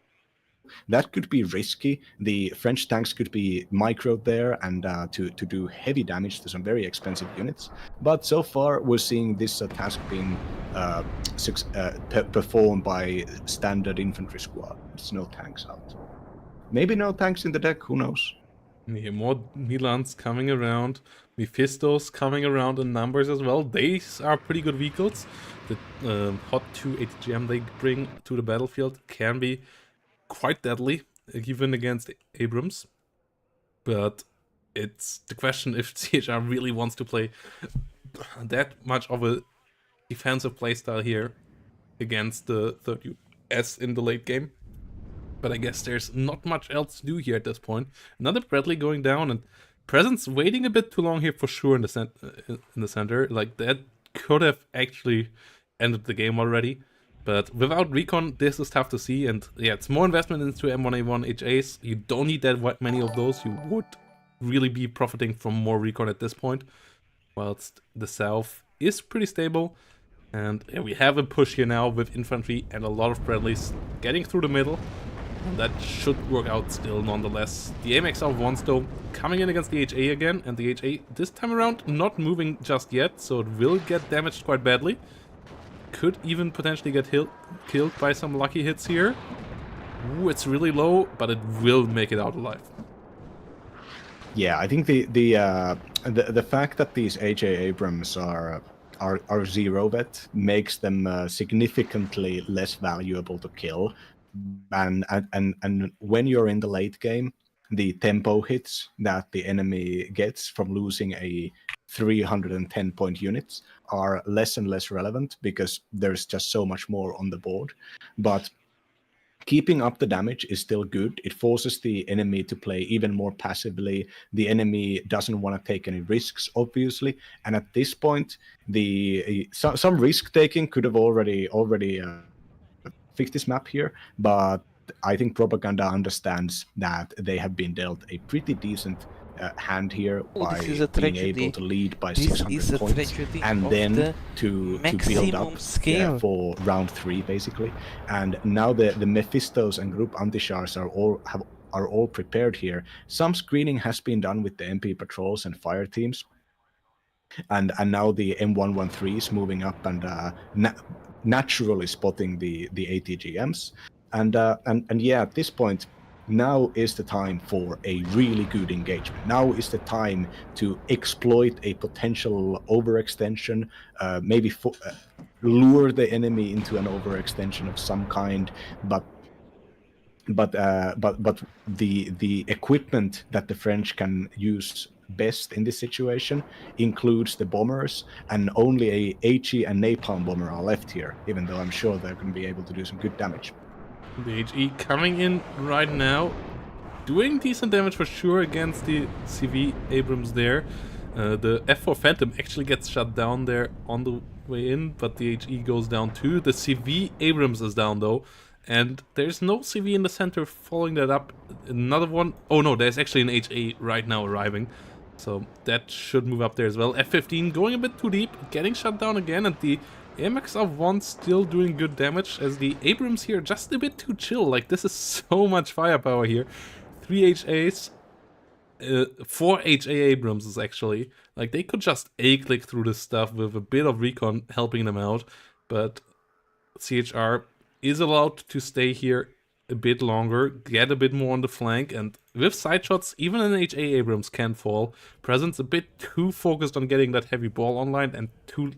C: that could be risky. The French tanks could be microed there and to do heavy damage to some very expensive units. But so far, we're seeing this task being performed by standard infantry squads. No tanks out. Maybe no tanks in the deck, who knows?
B: Yeah, more Milans coming around. Mephistos coming around in numbers as well. These are pretty good vehicles. The Hot 2 ATGM they bring to the battlefield can be quite deadly, even against Abrams. But it's the question if CHR really wants to play that much of a defensive playstyle here against the third US in the late game. But I guess there's not much else to do here at this point. Another Bradley going down, and Presence waiting a bit too long here for sure in the center. Like, that could have actually ended the game already. But without recon, this is tough to see. And yeah, it's more investment into M1A1 HAs. You don't need that many of those. You would really be profiting from more recon at this point. Whilst the south is pretty stable. And yeah, we have a push here now with infantry and a lot of Bradleys getting through the middle. And that should work out still nonetheless. The AMX of ones though coming in against the HA again, and the HA this time around not moving just yet, so it will get damaged quite badly. Could even potentially get killed by some lucky hits here. Ooh, it's really low, but it will make it out alive.
C: Yeah, I think the fact that these HA Abrams are zero vet makes them significantly less valuable to kill. And when you're in the late game, the tempo hits that the enemy gets from losing a 310 point units are less and less relevant because there's just so much more on the board. But keeping up the damage is still good. It forces the enemy to play even more passively. The enemy doesn't want to take any risks, obviously. And at this point, some risk taking could have already fix this map here, but I think Propaganda understands that they have been dealt a pretty decent hand here by being able to lead by 600 points and then to build up for round 3 basically. And now the Mephistos and Group Antishars are all prepared here. Some screening has been done with the MP patrols and fire teams, and now the M113 is moving up and naturally spotting the ATGMs, and yeah, at this point, now is the time for a really good engagement. Now is the time to exploit a potential overextension, maybe lure the enemy into an overextension of some kind, but the equipment that the French can use best in this situation includes the bombers, and only a HE and Napalm bomber are left here, even though I'm sure they're going to be able to do some good damage.
B: The HE coming in right now, doing decent damage for sure against the CV Abrams there. The F4 Phantom actually gets shut down there on the way in, but the HE goes down too. The CV Abrams is down though, and there's no CV in the center following that up. Another one, oh no, there's actually an HA right now arriving, so that should move up there as well. F15 going a bit too deep, getting shut down again, and the AMX of 1 still doing good damage, as the Abrams here just a bit too chill. Like, this is so much firepower here. 3 HAs, 4 HA Abrams is actually, like, they could just A-click through this stuff with a bit of recon helping them out, but CHR is allowed to stay here a bit longer, get a bit more on the flank, and with side shots, even an HA Abrams can fall. Presence a bit too focused on getting that heavy ball online and too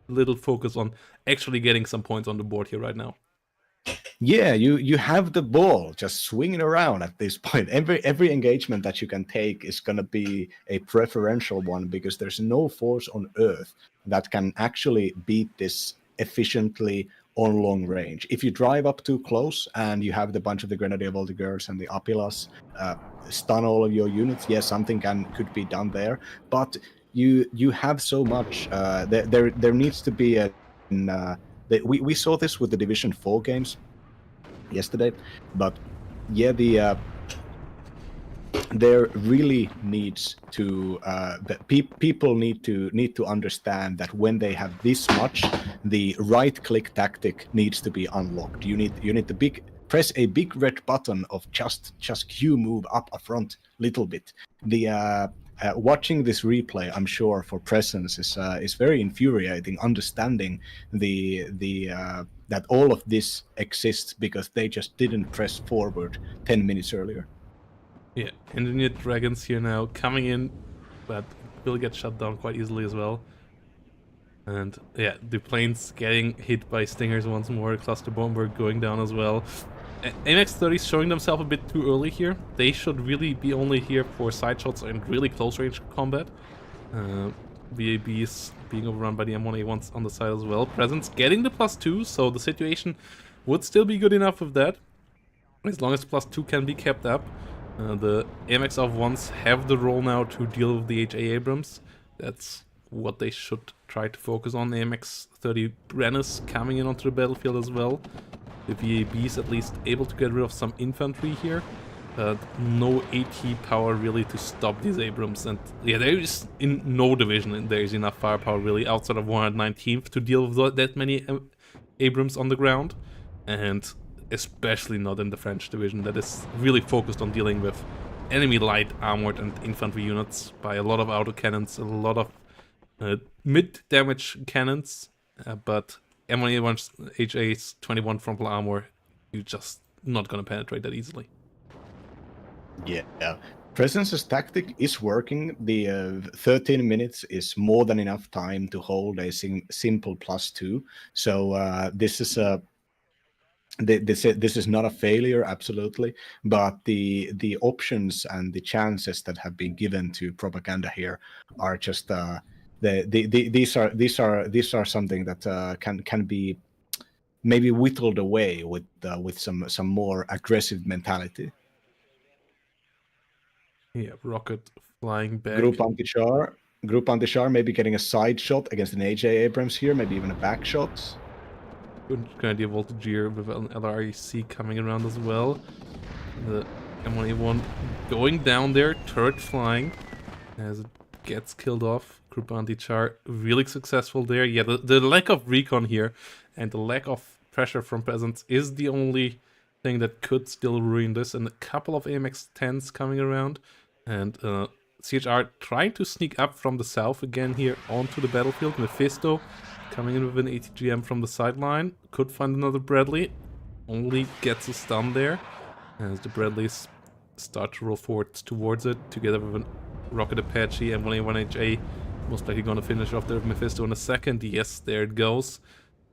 B: little focus on actually getting some points on the board here right now.
C: Yeah, you have the ball just swinging around at this point. Every engagement that you can take is going to be a preferential one, because there's no force on Earth that can actually beat this efficiently on long range. If you drive up too close and you have the bunch of the Grenadier Voltigeurs and the Apilas stun all of your units, yes, something could be done there, but you have so much. There needs to be we saw this with the Division 4 games yesterday, but yeah, there really needs to people need to understand that when they have this much, the right click tactic needs to be unlocked. You need to press a big red button of just Q move up a front little bit. Watching this replay, I'm sure for Presence is very infuriating. Understanding that all of this exists because they just didn't press forward 10 minutes earlier.
B: Yeah, Engineered Dragons here now coming in, but will get shut down quite easily as well. And yeah, the planes getting hit by Stingers once more. Cluster Bomber going down as well. AMX-30 is showing themselves a bit too early here. They should really be only here for side shots and really close range combat. VABs being overrun by the M1A1s on the side as well. Presence getting the +2, so the situation would still be good enough with that, as long as +2 can be kept up. The AMX of ones have the role now to deal with the HA Abrams. That's what they should try to focus on. AMX-30 Brennus coming in onto the battlefield as well. The VABs at least able to get rid of some infantry here, but no AT power really to stop these Abrams. And yeah, there is in no division there is enough firepower really outside of 119th to deal with that many Abrams on the ground, and especially not in the French division that is really focused on dealing with enemy light armored and infantry units by a lot of autocannons, a lot of mid-damage cannons, but M1A1's HA's 21 frontal armor, you're just not gonna penetrate that easily.
C: Yeah. Presence's tactic is working. The 13 minutes is more than enough time to hold a simple +2. So this is a this is not a failure, absolutely, but the options and the chances that have been given to propaganda here are just these are something that can be maybe whittled away with some more aggressive mentality.
B: Yeah, rocket flying back.
C: Group anti-char, maybe getting a side shot against an AJ Abrams here, maybe even a back shot.
B: Good idea, Voltagear with an LREC coming around as well. The M1A1 going down there, turret flying as it gets killed off. Group anti-char really successful there. Yeah, the lack of recon here and the lack of pressure from Peasants is the only thing that could still ruin this. And a couple of AMX-10s coming around. And CHR trying to sneak up from the south again here onto the battlefield. Mephisto coming in with an ATGM from the sideline. Could find another Bradley. Only gets a stun there. As the Bradleys start to roll forward towards it. Together with a Rocket Apache and 1A1HA. Most likely going to finish off there with Mephisto in a second. Yes, there it goes.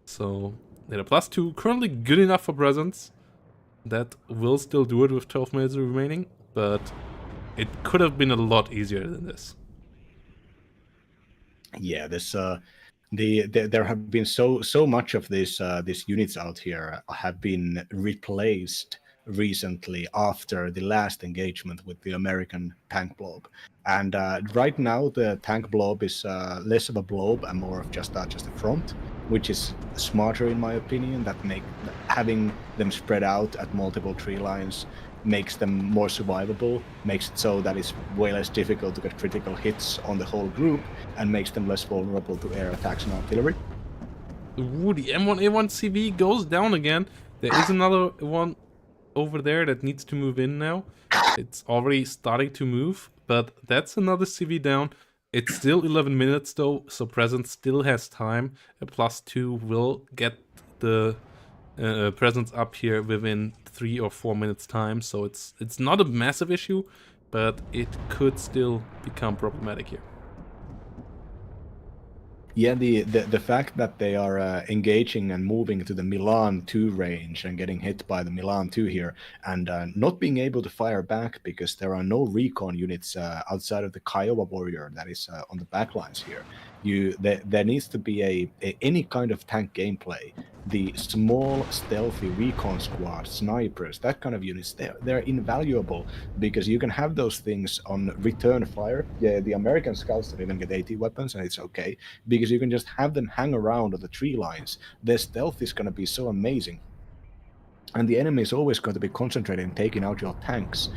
B: So, yeah, the +2 currently good enough for Presence. That will still do it with 12 minutes remaining. But it could have been a lot easier than this.
C: Yeah, this there have been so much of these units out here have been replaced recently after the last engagement with the American tank blob, and right now the tank blob is less of a blob and more of just a front, which is smarter in my opinion. That having them spread out at multiple tree lines makes them more survivable, makes it so that it's way less difficult to get critical hits on the whole group, and makes them less vulnerable to air attacks and artillery.
B: Ooh, the M1A1 CV goes down again. There is another one over there that needs to move in now. It's already starting to move, but that's another CV down. It's still 11 minutes though, so Presence still has time. A +2 will get the Presence up here within 3 or 4 minutes time, so it's not a massive issue, but it could still become problematic here.
C: Yeah, the fact that they are engaging and moving to the Milan 2 range and getting hit by the Milan 2 here, and not being able to fire back because there are no recon units outside of the Kiowa warrior that is on the backlines here. There needs to be any kind of tank gameplay. The small stealthy recon squad, snipers, that kind of units, they're invaluable because you can have those things on return fire. Yeah, the American scouts don't even get AT weapons, and it's okay because you can just have them hang around on the tree lines. Their stealth is going to be so amazing. And the enemy is always going to be concentrated in taking out your tanks.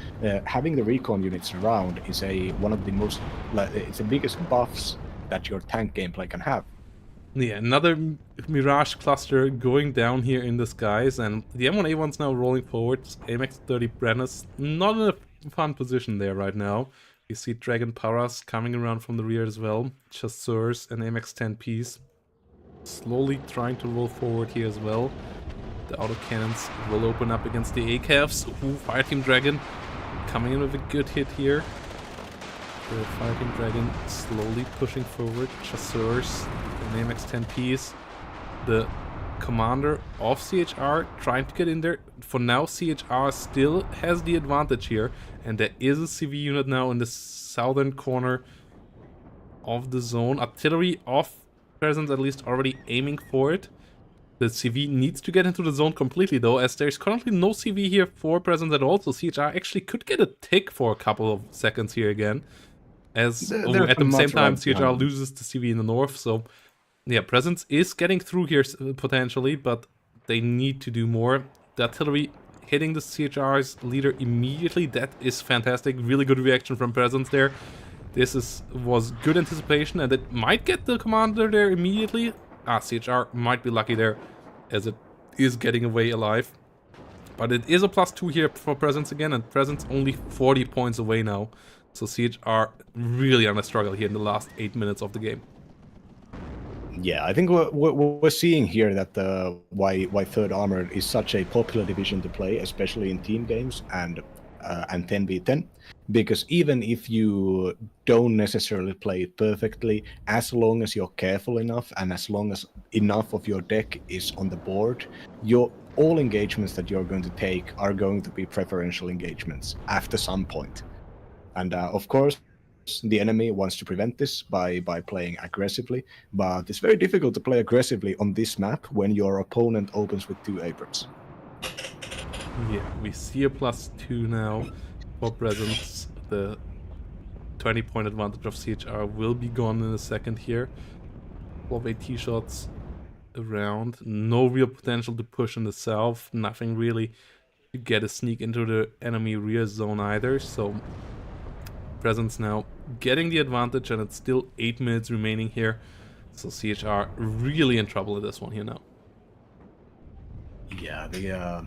C: Having the recon units around is one of the most, it's the biggest buffs that your tank gameplay can have.
B: Yeah, another Mirage cluster going down here in the skies, and the M1A1's now rolling forward. AMX-30 Brennus not in a fun position there right now. You see Dragon Paras coming around from the rear as well. Chasseurs and AMX-10Ps slowly trying to roll forward here as well. The autocannons will open up against the ACAVs. Ooh, Fireteam Dragon coming in with a good hit here. The Fireteam Dragon slowly pushing forward. Chasseurs and AMX-10Ps. The commander of CHR trying to get in there. For now, CHR still has the advantage here, and there is a CV unit now in the southern corner of the zone. Artillery of Presence at least already aiming for it. The CV needs to get into the zone completely though, as there's currently no CV here for Presence at all, so CHR actually could get a tick for a couple of seconds here again. As at the same time, CHR loses the CV in the north, so yeah, Presence is getting through here potentially, but they need to do more. The artillery hitting the CHR's leader immediately, that is fantastic. Really good reaction from Presence there. This was good anticipation, and it might get the commander there immediately. CHR might be lucky there, as it is getting away alive. But it is a +2 here for Presence again, and Presence only 40 points away now. So CHR really on a struggle here in the last 8 minutes of the game.
C: Yeah, I think we're seeing here that why Third Armored is such a popular division to play, especially in team games and 10v10, because even if you don't necessarily play it perfectly, as long as you're careful enough and as long as enough of your deck is on the board, all engagements that you're going to take are going to be preferential engagements after some point. And of course, the enemy wants to prevent this by playing aggressively, but it's very difficult to play aggressively on this map when your opponent opens with 2 Abrams.
B: Yeah, we see a +2 now for Presence. The 20-point advantage of CHR will be gone in a second here. 12 AT shots around. No real potential to push in the south. Nothing really to get a sneak into the enemy rear zone either. So Presence now getting the advantage, and it's still 8 minutes remaining here. So CHR really in trouble with this one here now.
C: Yeah,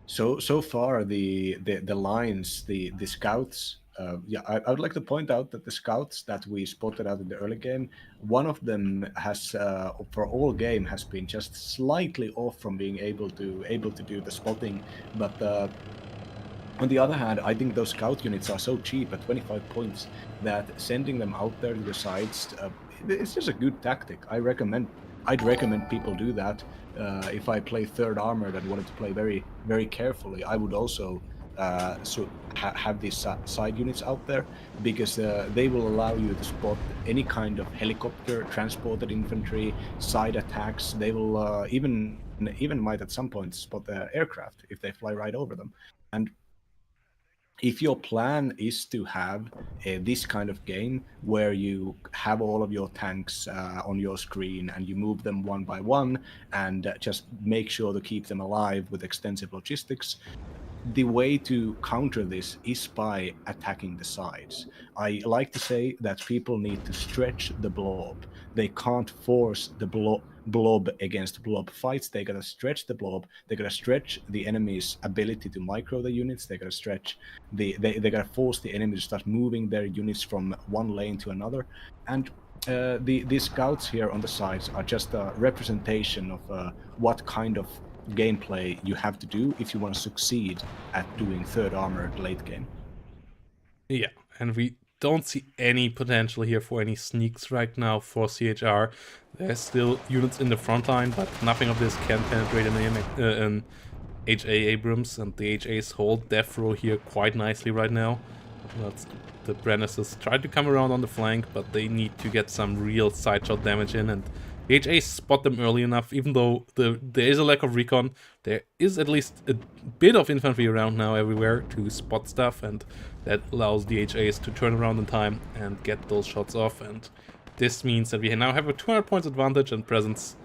C: so far the lines, the scouts. I would like to point out that the scouts that we spotted out in the early game, one of them has for all game has been just slightly off from being able to do the spotting, but on the other hand, I think those scout units are so cheap at 25 points that sending them out there to the sides, it's just a good tactic. I'd recommend people do that. If I play Third Armored and wanted to play very, very carefully, I would also have these side units out there, because they will allow you to spot any kind of helicopter, transported infantry, side attacks. They will even might at some point spot the aircraft if they fly right over them. And if your plan is to have this kind of game where you have all of your tanks on your screen and you move them one by one and just make sure to keep them alive with extensive logistics, the way to counter this is by attacking the sides. I like to say that people need to stretch the blob. They can't force the blob against blob fights. They gotta stretch the blob. They gotta stretch the enemy's ability to micro the units. They gotta stretch they gotta force the enemy to start moving their units from one lane to another. And these scouts here on the sides are just a representation of what kind of gameplay you have to do if you want to succeed at doing Third Armored late game.
B: Yeah, and we don't see any potential here for any sneaks right now for CHR. There's still units in the front line, but nothing of this can penetrate an HA Abrams, and the HAs hold death row here quite nicely right now. The Brennesses try to come around on the flank, but they need to get some real side shot damage in, and the HAs spot them early enough. Even though there is a lack of recon, there is at least a bit of infantry around now everywhere to spot stuff, and that allows the HAs to turn around in time and get those shots off. And this means that we now have a 200 points advantage, and Presence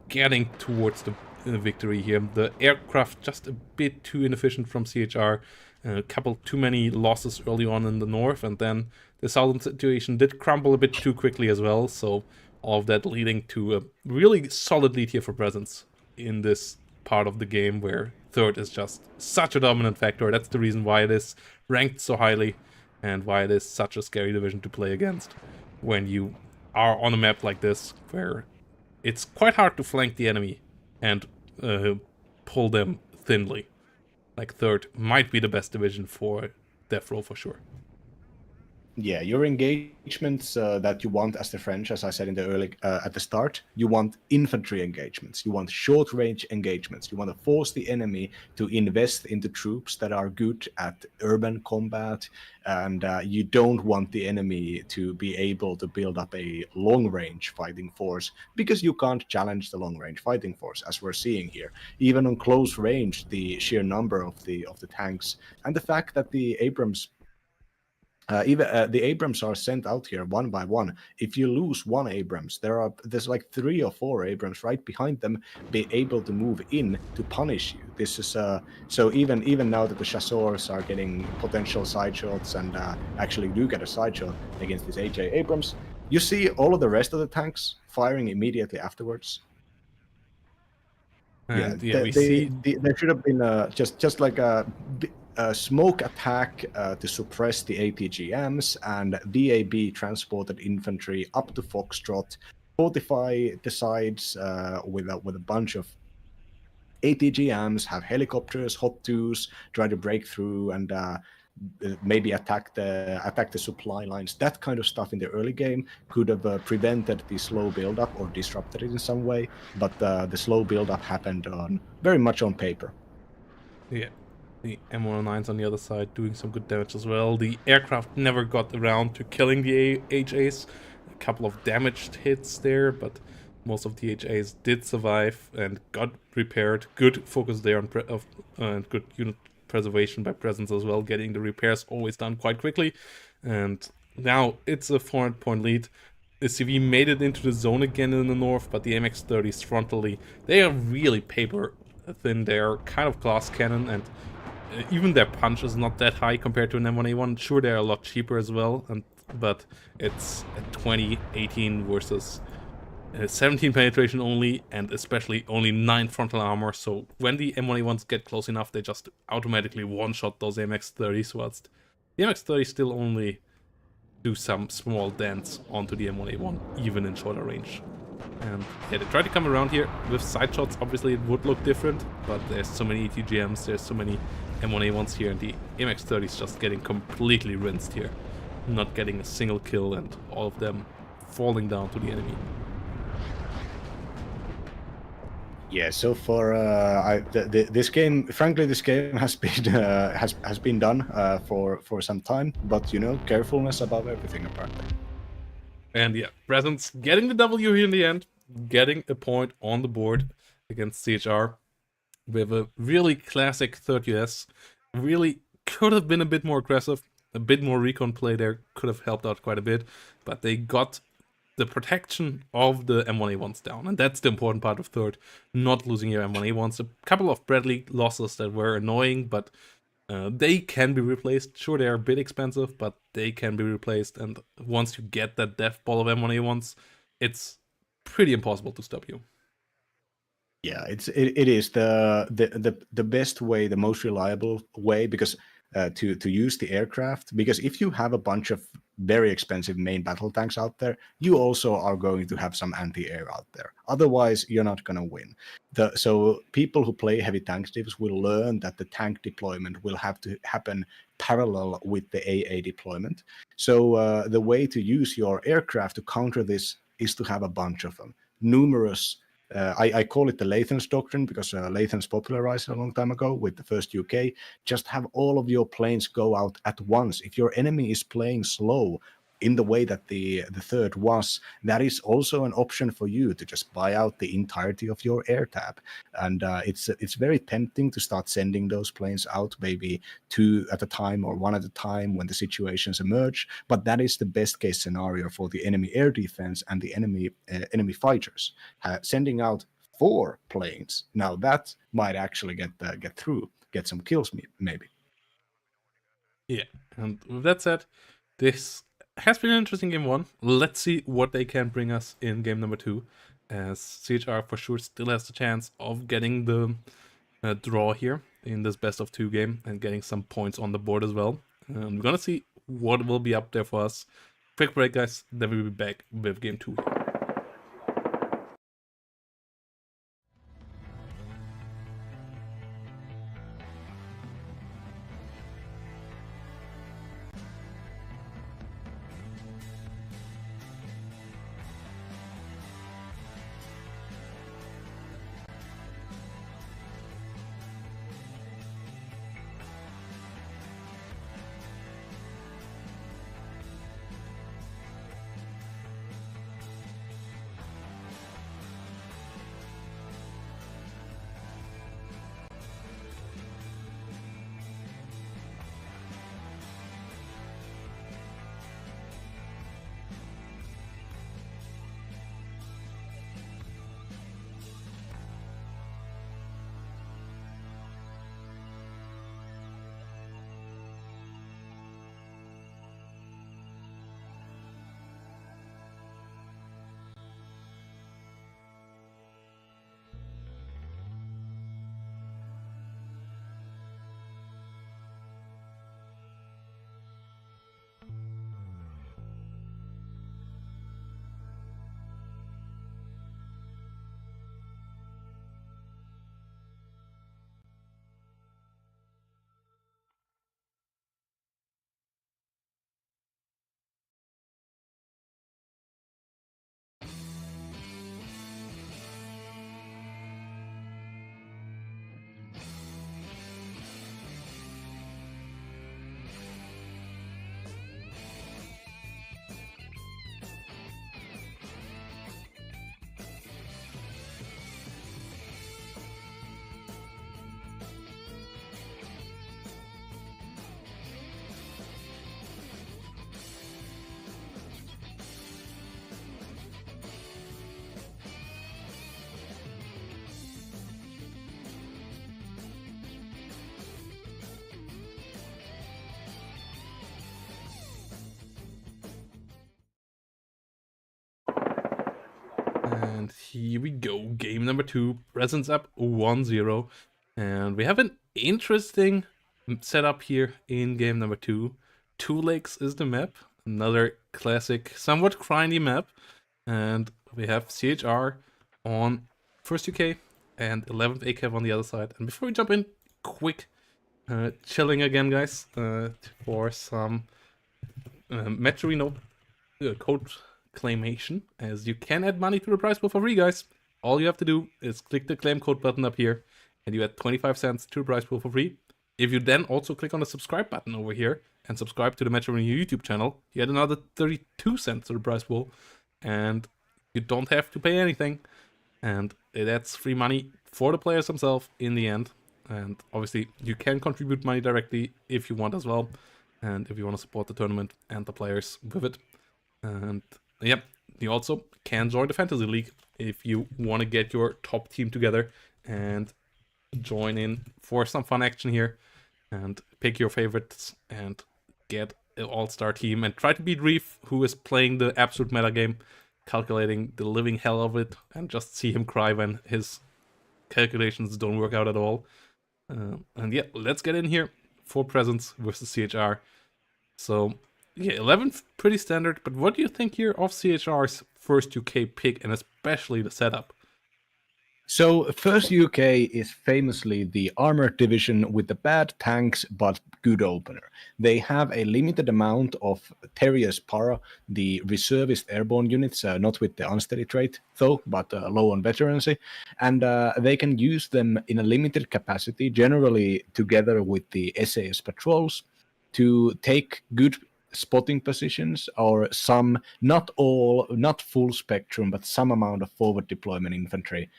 B: getting towards the victory here. The aircraft just a bit too inefficient from CHR. A couple too many losses early on in the north, and then the southern situation did crumble a bit too quickly as well. So all of that leading to a really solid lead here for Presence in this part of the game, where Third is just such a dominant factor. That's the reason why it is ranked so highly, and why it is such a scary division to play against when you are on a map like this, where it's quite hard to flank the enemy and pull them thinly. Like Third might be the best division for Death Row for sure.
C: Yeah, your engagements that you want as the French, as I said in the early at the start, you want infantry engagements. You want short-range engagements. You want to force the enemy to invest into troops that are good at urban combat, and you don't want the enemy to be able to build up a long-range fighting force because you can't challenge the long-range fighting force, as we're seeing here. Even on close range, the sheer number of the tanks and the fact that the Abrams even the Abrams are sent out here one by one. If you lose one Abrams, there's like 3 or 4 Abrams right behind them, be able to move in to punish you. This is so even now that the chasseurs are getting potential side shots and actually do get a side shot against this AJ Abrams, you see all of the rest of the tanks firing immediately afterwards. Yeah,
B: And yeah, we see
C: there should have been just like a smoke attack to suppress the ATGMs and VAB transported infantry up to Foxtrot, fortify the sides with a bunch of ATGMs, have helicopters, Hoodz, try to break through and maybe attack the supply lines. That kind of stuff in the early game could have prevented the slow build-up or disrupted it in some way, but the slow build-up happened on very much on paper.
B: yeah, the M109s on the other side doing some good damage as well. The aircraft never got around to killing the HAs. A couple of damaged hits there, but most of the HAs did survive and got repaired. Good focus there on and good unit preservation by presence as well. Getting the repairs always done quite quickly. And now it's a 400-point lead. The CV made it into the zone again in the north, but the MX-30s frontally, they are really paper thin. They're kind of glass cannon, and even their punch is not that high compared to an M1A1. Sure, they're a lot cheaper as well, but it's a 20, 18 versus 17 penetration only, and especially only 9 frontal armor. So when the M1A1s get close enough, they just automatically one-shot those MX-30s, whilst the MX-30s still only do some small dents onto the M1A1, even in shorter range. And yeah, they try to come around here with side shots. Obviously, it would look different, but there's so many ETGMs, there's so many M1A1s here, and the MX-30 is just getting completely rinsed here. Not getting a single kill, and all of them falling down to the enemy.
C: Yeah, so far, this game, frankly, this game has been has been done for some time, but you know, carefulness above everything, apparently.
B: And yeah, Presence getting the W here in the end, getting a point on the board against CHR with a really classic 30S. Really could have been a bit more aggressive, a bit more recon play there could have helped out quite a bit, but they got the protection of the M1A1s down, and that's the important part of third, not losing your M1A1s. A couple of Bradley losses that were annoying, but they can be replaced. Sure, they are a bit expensive, but they can be replaced, and once you get that death ball of M1A1s, it's pretty impossible to stop you.
C: Yeah, it is the best way, the most reliable way, because to use the aircraft. Because if you have a bunch of very expensive main battle tanks out there, you also are going to have some anti-air out there. Otherwise, you're not going to win. So people who play heavy tank divs will learn that the tank deployment will have to happen parallel with the AA deployment. So the way to use your aircraft to counter this is to have a bunch of them, numerous. I call it the Lathan's doctrine because Lathan's popularized it a long time ago with the first UK. Just have all of your planes go out at once. If your enemy is playing slow in the way that the third was, that is also an option for you to just buy out the entirety of your air tab. And it's very tempting to start sending those planes out, maybe 2 at a time or 1 at a time when the situations emerge. But that is the best case scenario for the enemy air defense and the enemy fighters. Sending out 4 planes, now that might actually get through, get some kills, maybe.
B: Yeah, and with that said, this has been an interesting game 1. Let's see what they can bring us in game number 2, as CHR for sure still has the chance of getting the draw here in this best of 2 game and getting some points on the board as well. We're gonna see what will be up there for us. Quick break, guys, then we'll be back with game 2. And here we go. Game number 2. Presence up 1-0. And we have an interesting setup here in game number 2. 2 Lakes is the map. Another classic, somewhat grindy map. And we have CHR on first UK and 11th ACAV on the other side. And before we jump in, quick chilling again, guys, for some Metrino code claimation, as you can add money to the prize pool for free, guys. All you have to do is click the claim code button up here, and you add 25 cents to the prize pool for free. If you then also click on the subscribe button over here and subscribe to the Metrino YouTube channel, you add another 32 cents to the prize pool, and you don't have to pay anything. And it adds free money for the players themselves in the end. And obviously, you can contribute money directly if you want as well, and if you want to support the tournament and the players with it. And yep, you also can join the Fantasy League if you want to get your top team together and join in for some fun action here and pick your favorites and get an all-star team and try to beat Reef, who is playing the absolute meta game, calculating the living hell of it, and just see him cry when his calculations don't work out at all. And yeah, let's get in here for Presence versus CHR. So yeah, 11th, pretty standard, but what do you think here of CHR's first UK pick, and especially the setup?
C: So first UK is famously the armored division with the bad tanks but good opener. They have a limited amount of Terrier's Para, the reservist airborne units, not with the unsteady trait though, but low on veterancy, and they can use them in a limited capacity, generally together with the SAS patrols, to take good spotting positions, or some, not full spectrum, but some amount of forward deployment infantry,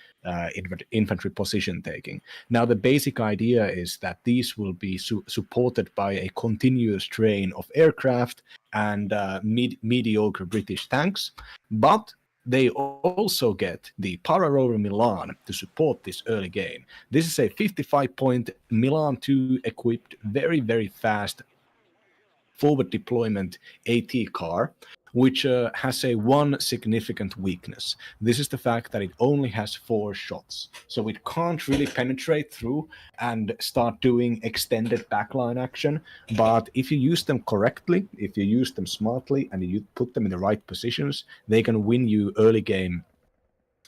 C: infantry position taking. Now, the basic idea is that these will be supported by a continuous train of aircraft and mediocre British tanks, but they also get the Para Rover Milan to support this early game. This is a 55-point Milan 2 equipped, very, very fast forward deployment AT car, which has a one significant weakness. This is the fact that it only has 4 shots. So it can't really penetrate through and start doing extended backline action. But if you use them correctly, if you use them smartly, and you put them in the right positions, they can win you early game.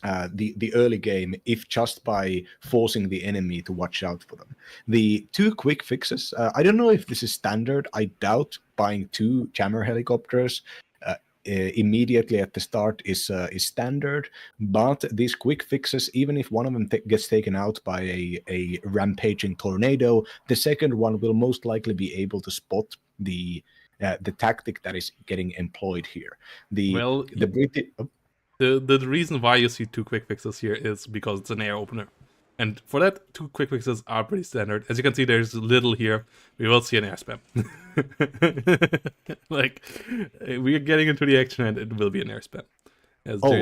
C: The early game, if just by forcing the enemy to watch out for them. The 2 quick fixes, I don't know if this is standard. I doubt buying 2 jammer helicopters immediately at the start is standard, but these quick fixes, even if one of them gets taken out by a rampaging tornado, the second one will most likely be able to spot the tactic that is getting employed here. The British...
B: The reason why you see 2 quick fixes here is because it's an air opener. And for that, 2 quick fixes are pretty standard. As you can see, there's little here. We will see an air spam. Like, we are getting into the action and it will be an air spam.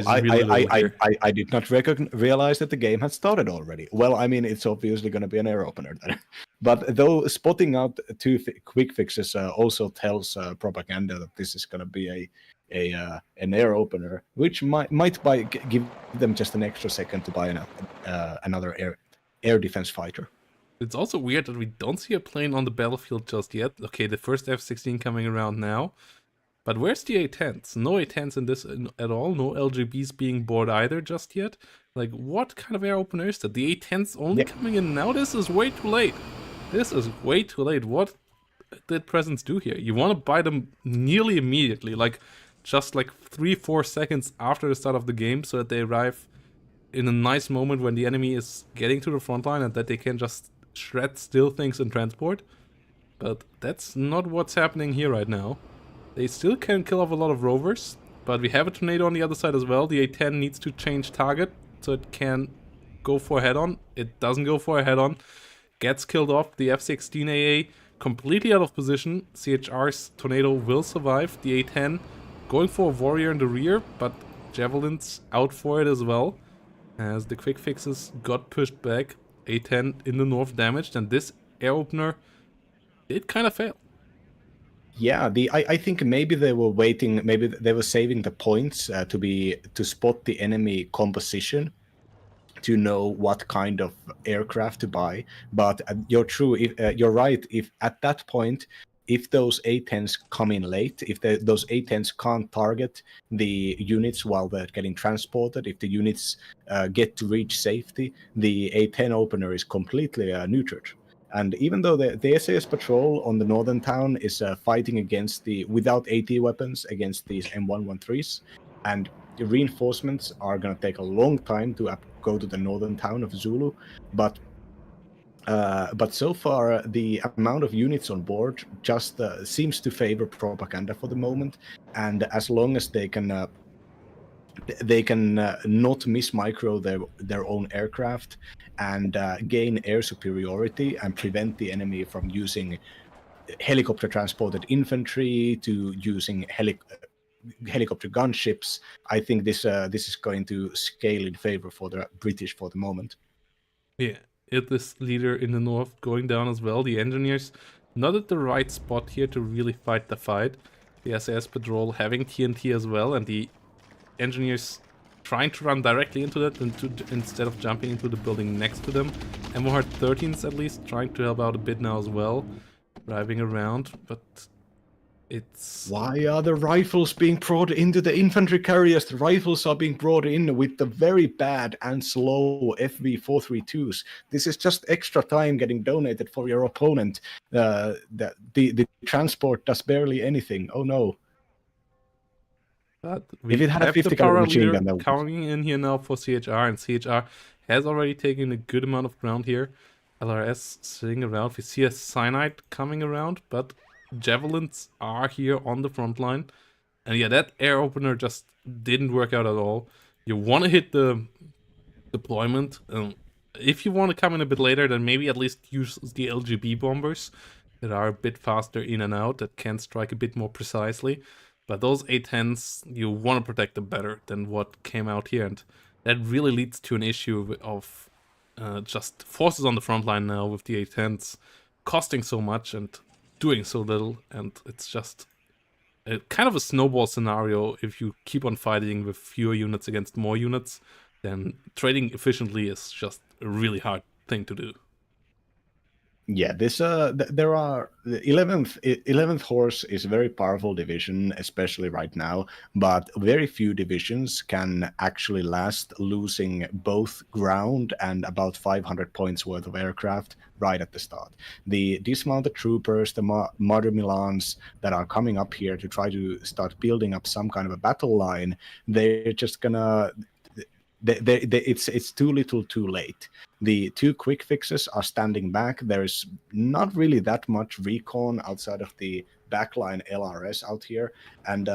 C: I did not realize that the game had started already. Well, I mean, it's obviously going to be an air opener then. But though spotting out 2 quick fixes also tells propaganda that this is going to be an air opener, which might give them just an extra second to buy another air defense fighter.
B: It's also weird that we don't see a plane on the battlefield just yet. Okay, the first F-16 coming around now. But where's the A-10s? No A-10s in this at all. No LGBs being bored either just yet. Like, what kind of air opener is that? The A-10s only coming in now? This is way too late. This is way too late. What did Presence do here? You want to buy them nearly immediately. Like, just like 3-4 seconds after the start of the game, so that they arrive in a nice moment when the enemy is getting to the front line and that they can just shred still things in transport. But that's not what's happening here right now. They still can kill off a lot of rovers, but we have a tornado on the other side as well. The A-10 needs to change target so it can go for a head-on. It doesn't go for a head-on. Gets killed off. The F-16 AA completely out of position. CHR's tornado will survive. The A-10 going for a warrior in the rear, but Javelin's out for it as well, as the quick fixes got pushed back. A-10 in the north damaged, and this air opener, it kind of failed.
C: Yeah, I think maybe they were waiting, maybe they were saving the points to spot the enemy composition, to know what kind of aircraft to buy. But you're true. You're right. If at that point, if those A10s come in late, if those A10s can't target the units while they're getting transported, if the units get to reach safety, the A10 opener is completely neutered. And even though the SAS patrol on the northern town is fighting against without AT weapons against these M113s, and the reinforcements are going to take a long time to go to the northern town of Zulu, but so far the amount of units on board just seems to favor propaganda for the moment, and as long as they can not mismicro their own aircraft and gain air superiority and prevent the enemy from using helicopter transported infantry to using helicopter gunships. I think this is going to scale in favor for the British for the moment.
B: Yeah, it is leader in the north going down as well. The engineers not at the right spot here to really fight the fight. The SAS patrol having TNT as well, and the engineers trying to run directly into that instead of jumping into the building next to them. MOR-13s at least trying to help out a bit now as well, driving around, but it's...
C: Why are the rifles being brought into the infantry carriers? The rifles are being brought in with the very bad and slow FV432s. This is just extra time getting donated for your opponent. The transport does barely anything. Oh no.
B: But we
C: If it had a
B: have the
C: 50
B: power
C: caliber machine
B: leader
C: gun, that would...
B: coming in here now for CHR, and CHR has already taken a good amount of ground here. LRS sitting around. We see a Cyanide coming around, but Javelins are here on the front line. And yeah, that air opener just didn't work out at all. You want to hit the deployment. If you want to come in a bit later, then maybe at least use the LGB bombers that are a bit faster in and out, that can strike a bit more precisely. But those A10s, you want to protect them better than what came out here. And that really leads to an issue of just forces on the front line now with the A10s costing so much and doing so little. And it's just kind of a snowball scenario. If you keep on fighting with fewer units against more units, then trading efficiently is just a really hard thing to do.
C: Yeah, this there are the 11th Horse is a very powerful division, especially right now, but very few divisions can actually last losing both ground and about 500 points worth of aircraft right at the start. The dismounted troopers, the Mother Milans that are coming up here to try to start building up some kind of a battle line, they're just gonna... it's too little too late. The two quick fixes are standing back. There's not really that much recon outside of the backline LRS out here, and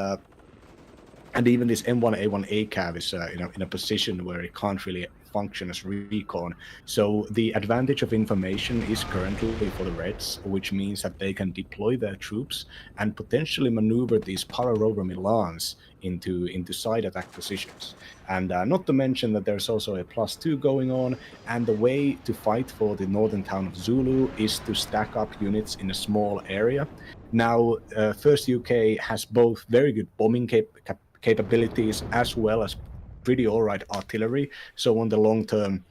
C: even this M1A1 ACAV is in a position where it can't really function as recon. So the advantage of information is currently for the Reds, which means that they can deploy their troops and potentially maneuver these Pararover Milans into side attack positions. And not to mention that there's also a +2 going on, and the way to fight for the northern town of Zulu is to stack up units in a small area. Now, First UK has both very good bombing capabilities as well as pretty alright artillery, so on the long term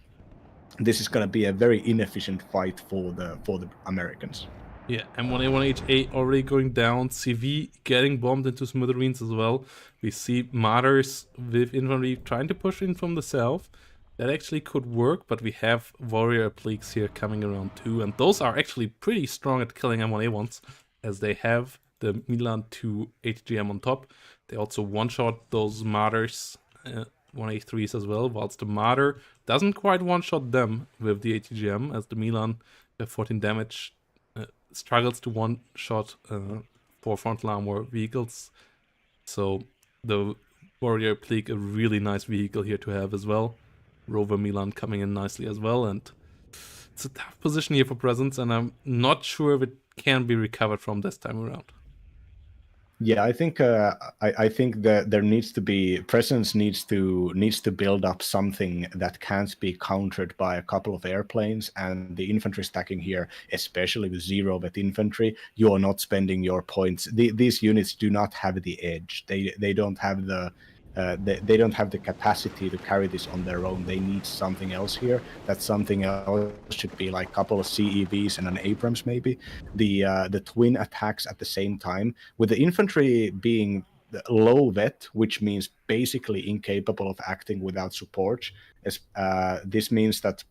C: this is going to be a very inefficient fight for the Americans.
B: Yeah, M1A1HA already going down, CV getting bombed into smithereens as well. We see Martyrs with infantry trying to push in from the south. That actually could work, but we have Warrior Appliques here coming around too, and those are actually pretty strong at killing M1A1s, as they have the Milan 2 ATGM on top. They also one-shot those Martyrs 1A3s as well, whilst the Martyr doesn't quite one-shot them with the ATGM, as the Milan 14 damage struggles to one-shot 4 frontal armor vehicles. So the Warrior Applique, a really nice vehicle here to have as well. Rover Milan coming in nicely as well, and it's a tough position here for presence, and I'm not sure if it can be recovered from this time around.
C: Yeah, I think that there needs to be presence needs to build up something that can't be countered by a couple of airplanes, and the infantry stacking here, especially with zero vet infantry, you are not spending your points. These units do not have the edge. They don't have the they don't have the capacity to carry this on their own. They need something else here. That something else should be like a couple of CEVs and an Abrams, maybe. The twin attacks at the same time, with the infantry being low vet, which means basically incapable of acting without support. This means that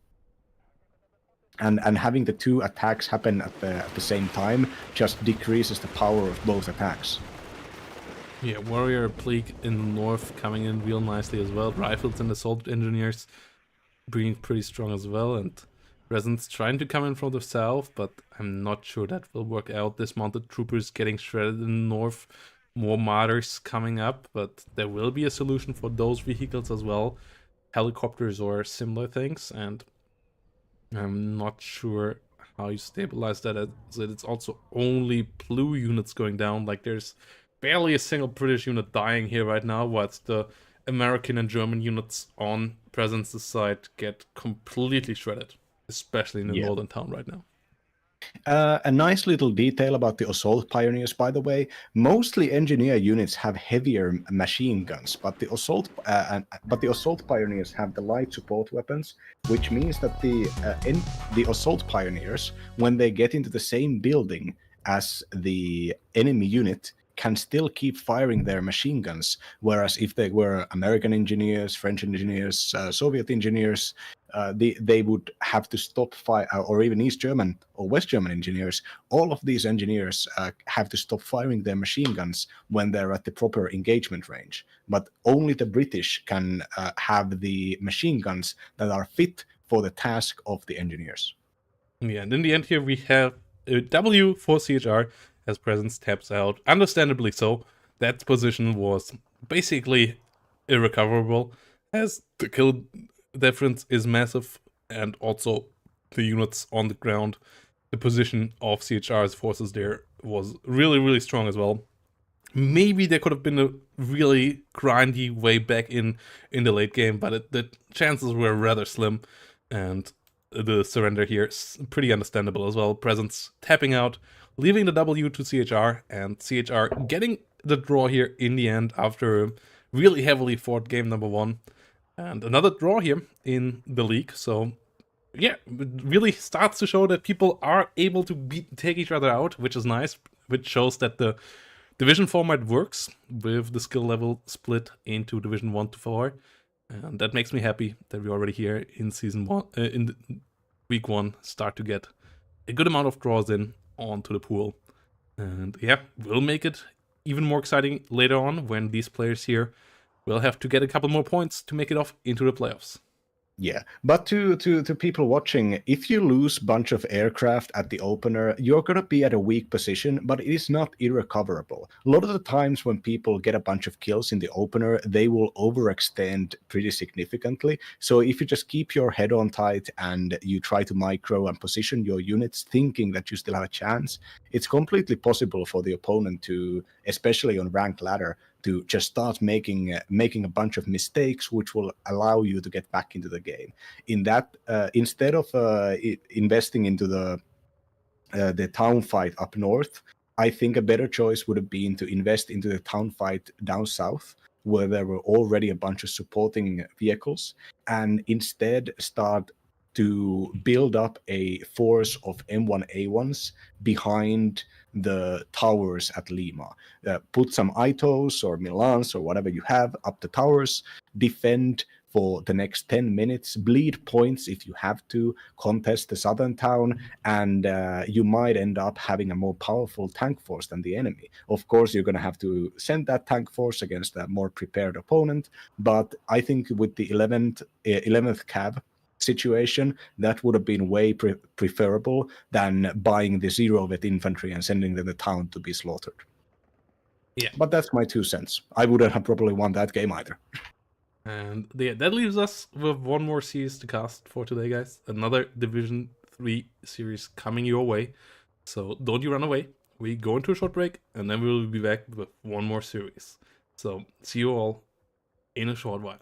C: and having the two attacks happen at the same time just decreases the power of both attacks.
B: Yeah, Warrior Plague in the north coming in real nicely as well. Rifles and Assault Engineers being pretty strong as well, and Reson's trying to come in from the south, but I'm not sure that will work out. Dismounted Troopers getting shredded in the north, more Martyrs coming up, but there will be a solution for those vehicles as well. Helicopters or similar things, and I'm not sure how you stabilize that, as it's also only blue units going down. Like, there's barely a single British unit dying here right now, whilst the American and German units on Presence's side get completely shredded, especially in the northern town right now.
C: A nice little detail about the assault pioneers, by the way. Mostly engineer units have heavier machine guns, but the assault pioneers have the light support weapons, which means that the assault pioneers, when they get into the same building as the enemy unit, can still keep firing their machine guns. Whereas if they were American engineers, French engineers, Soviet engineers, they would have to stop fire, or even East German or West German engineers. All of these engineers have to stop firing their machine guns when they're at the proper engagement range. But only the British can have the machine guns that are fit for the task of the engineers.
B: Yeah, and in the end here we have a W for CHR as Presence taps out. Understandably so. That position was basically irrecoverable, as the kill difference is massive, and also the units on the ground. The position of CHR's forces there was really, really strong as well. Maybe there could have been a really grindy way back in the late game, but the chances were rather slim, and the surrender here is pretty understandable as well. Presence tapping out, leaving the W to CHR, and CHR getting the draw here in the end after a really heavily fought game number 1. And another draw here in the league. So yeah, it really starts to show that people are able to take each other out, which is nice, which shows that the division format works with the skill level split into division 1 to 4. And that makes me happy that we're already here in season 1, in week 1, start to get a good amount of draws in onto the pool. And yeah, we'll make it even more exciting later on when these players here will have to get a couple more points to make it off into the playoffs.
C: Yeah, but to people watching, if you lose a bunch of aircraft at the opener, you're going to be at a weak position, but it is not irrecoverable. A lot of the times when people get a bunch of kills in the opener, they will overextend pretty significantly. So if you just keep your head on tight and you try to micro and position your units thinking that you still have a chance, it's completely possible for the opponent to, especially on ranked ladder, to just start making a bunch of mistakes, which will allow you to get back into the game. In that, instead of investing into the town fight up north, I think a better choice would have been to invest into the town fight down south, where there were already a bunch of supporting vehicles, and instead start to build up a force of M1A1s behind the towers at Lima. Put some Itos or Milans or whatever you have up the towers, defend for the next 10 minutes, bleed points if you have to, contest the southern town, and you might end up having a more powerful tank force than the enemy. Of course, you're going to have to send that tank force against a more prepared opponent, but I think with the 11th cav situation, that would have been way preferable than buying the zero vet infantry and sending them to the town to be slaughtered.
B: Yeah.
C: But that's my 2 cents. I wouldn't have probably won that game either.
B: And yeah, that leaves us with one more series to cast for today, guys. Another Division 3 series coming your way. So don't you run away. we go into a short break, and then we'll be back with one more series. So see you all in a short while.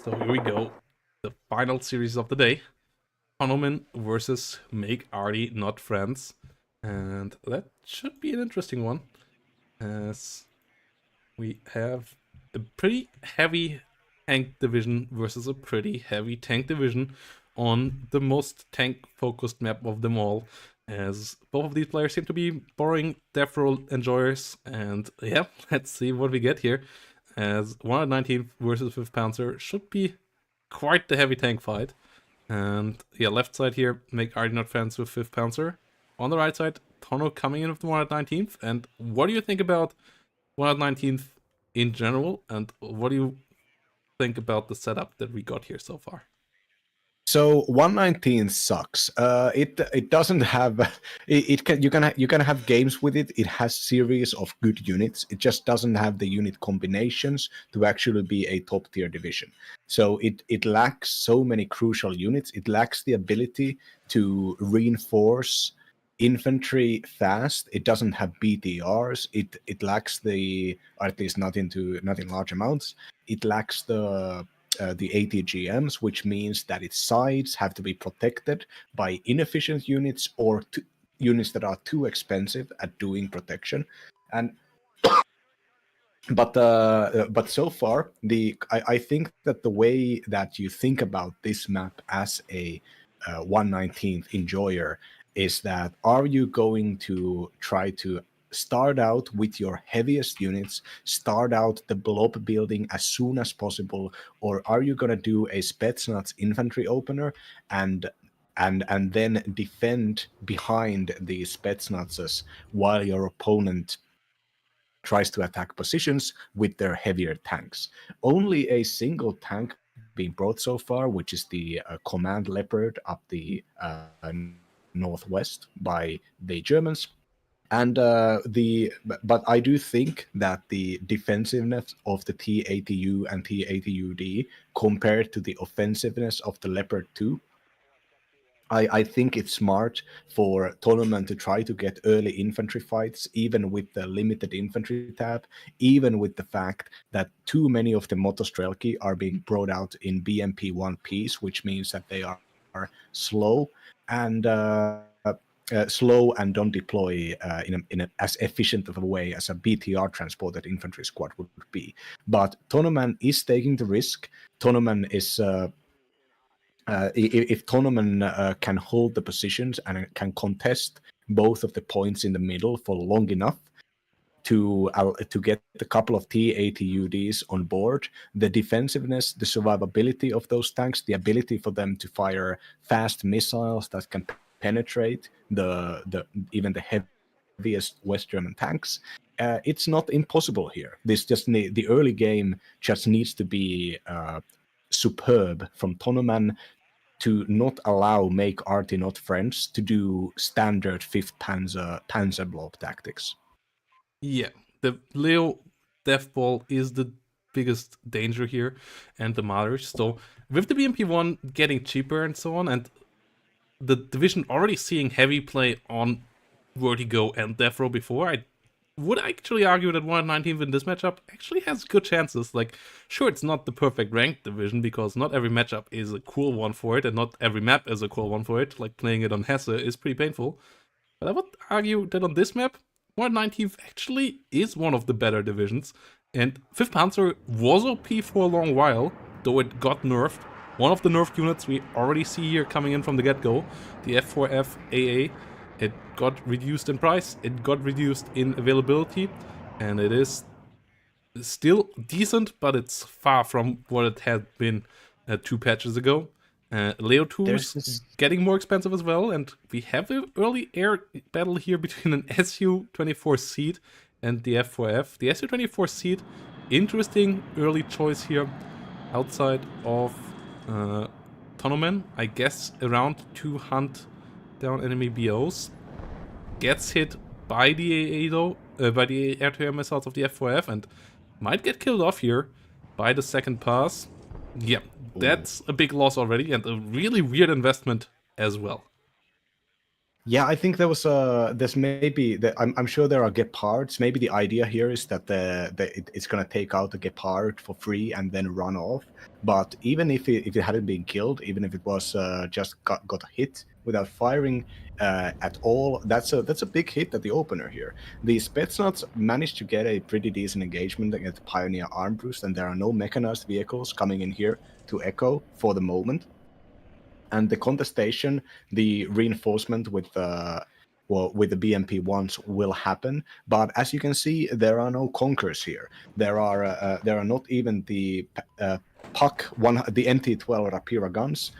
B: So here we go. The final series of the day. Hanuman versus Make Arty Not Friends. And that should be an interesting one, as we have a pretty heavy tank division versus a pretty heavy tank division on the most tank-focused map of them all, as both of these players seem to be boring death roll enjoyers. And yeah, let's see what we get here, as 119th versus 5th Panzer should be quite the heavy tank fight. And yeah, left side here, Make Arty Not Friends with 5th Panzer. On the right side, Tono coming in with the 119th. And what do you think about 119th in general? And what do you think about the setup that we got here so far?
C: So 119 sucks. It doesn't have it can you can have games with it. It has series of good units. It just doesn't have the unit combinations to actually be a top tier division. So it lacks so many crucial units. It lacks the ability to reinforce infantry fast. It doesn't have BTRs. It lacks the, or at least not in large amounts. It lacks the ATGMs, which means that its sides have to be protected by inefficient units or units that are too expensive at doing protection. And but so far, I think that the way that you think about this map as a 119th enjoyer is that, are you going to try to start out with your heaviest units, start out the blob building as soon as possible, or are you going to do a Spetsnaz infantry opener and then defend behind the Spetsnazes while your opponent tries to attack positions with their heavier tanks? Only a single tank being brought so far, which is the Command Leopard up the northwest by the Germans. And but I do think that the defensiveness of the T-80U and T-80UD compared to the offensiveness of the Leopard 2, I think it's smart for Tonoman to try to get early infantry fights, even with the limited infantry tab, even with the fact that too many of the Motostrelki are being brought out in BMP-1 piece, which means that they are slow and slow and don't deploy in a as efficient of a way as a BTR transported infantry squad would be. But Tonoman is taking the risk. Tonoman is if Tonoman can hold the positions and can contest both of the points in the middle for long enough to get a couple of T-80UDs on board, the defensiveness, the survivability of those tanks, the ability for them to fire fast missiles that can penetrate even the heaviest West German tanks, it's not impossible here. The early game just needs to be superb from Tonoman to not allow make Arty not friends to do standard 5th Panzer blob tactics.
B: Yeah, the Leo Death Ball is the biggest danger here, and the Martyrs. So with the BMP-1 getting cheaper and so on, and the division already seeing heavy play on Vertigo and Death Row before, I would actually argue that 119th in this matchup actually has good chances. Like, sure, it's not the perfect ranked division, because not every matchup is a cool one for it, and not every map is a cool one for it. Like, playing it on Hesse is pretty painful. But I would argue that on this map, 119th actually is one of the better divisions, and 5th Panzer was OP for a long while, though it got nerfed. One of the nerfed units we already see here coming in from the get-go, the F4F AA, it got reduced in price, it got reduced in availability, and it is still decent, but it's far from what it had been 2 patches ago. Leo 2 is getting more expensive as well, and we have an early air battle here between an Su-24 seed and the F4F. The Su-24 seed, interesting early choice here, outside of Tonoman, I guess around to hunt down enemy BOs. Gets hit by the AA though, by the air-to-air missiles of the F4F, and might get killed off here by the second pass. Yeah, that's a big loss already, and a really weird investment as well.
C: Yeah, I think there's maybe I'm sure there are Gepards. Maybe the idea here is that it's gonna take out the Gepard for free and then run off. But even if it hadn't been killed, even if it was just got hit without firing at all, that's a big hit at the opener here. The Spetsnaz managed to get a pretty decent engagement against Pioneer Arm Boost, and there are no mechanized vehicles coming in here to echo for the moment. And the contestation, the reinforcement with the BMP-1s will happen. But as you can see, there are no Conquerors here. There are not even the the MT-12 Rapira guns.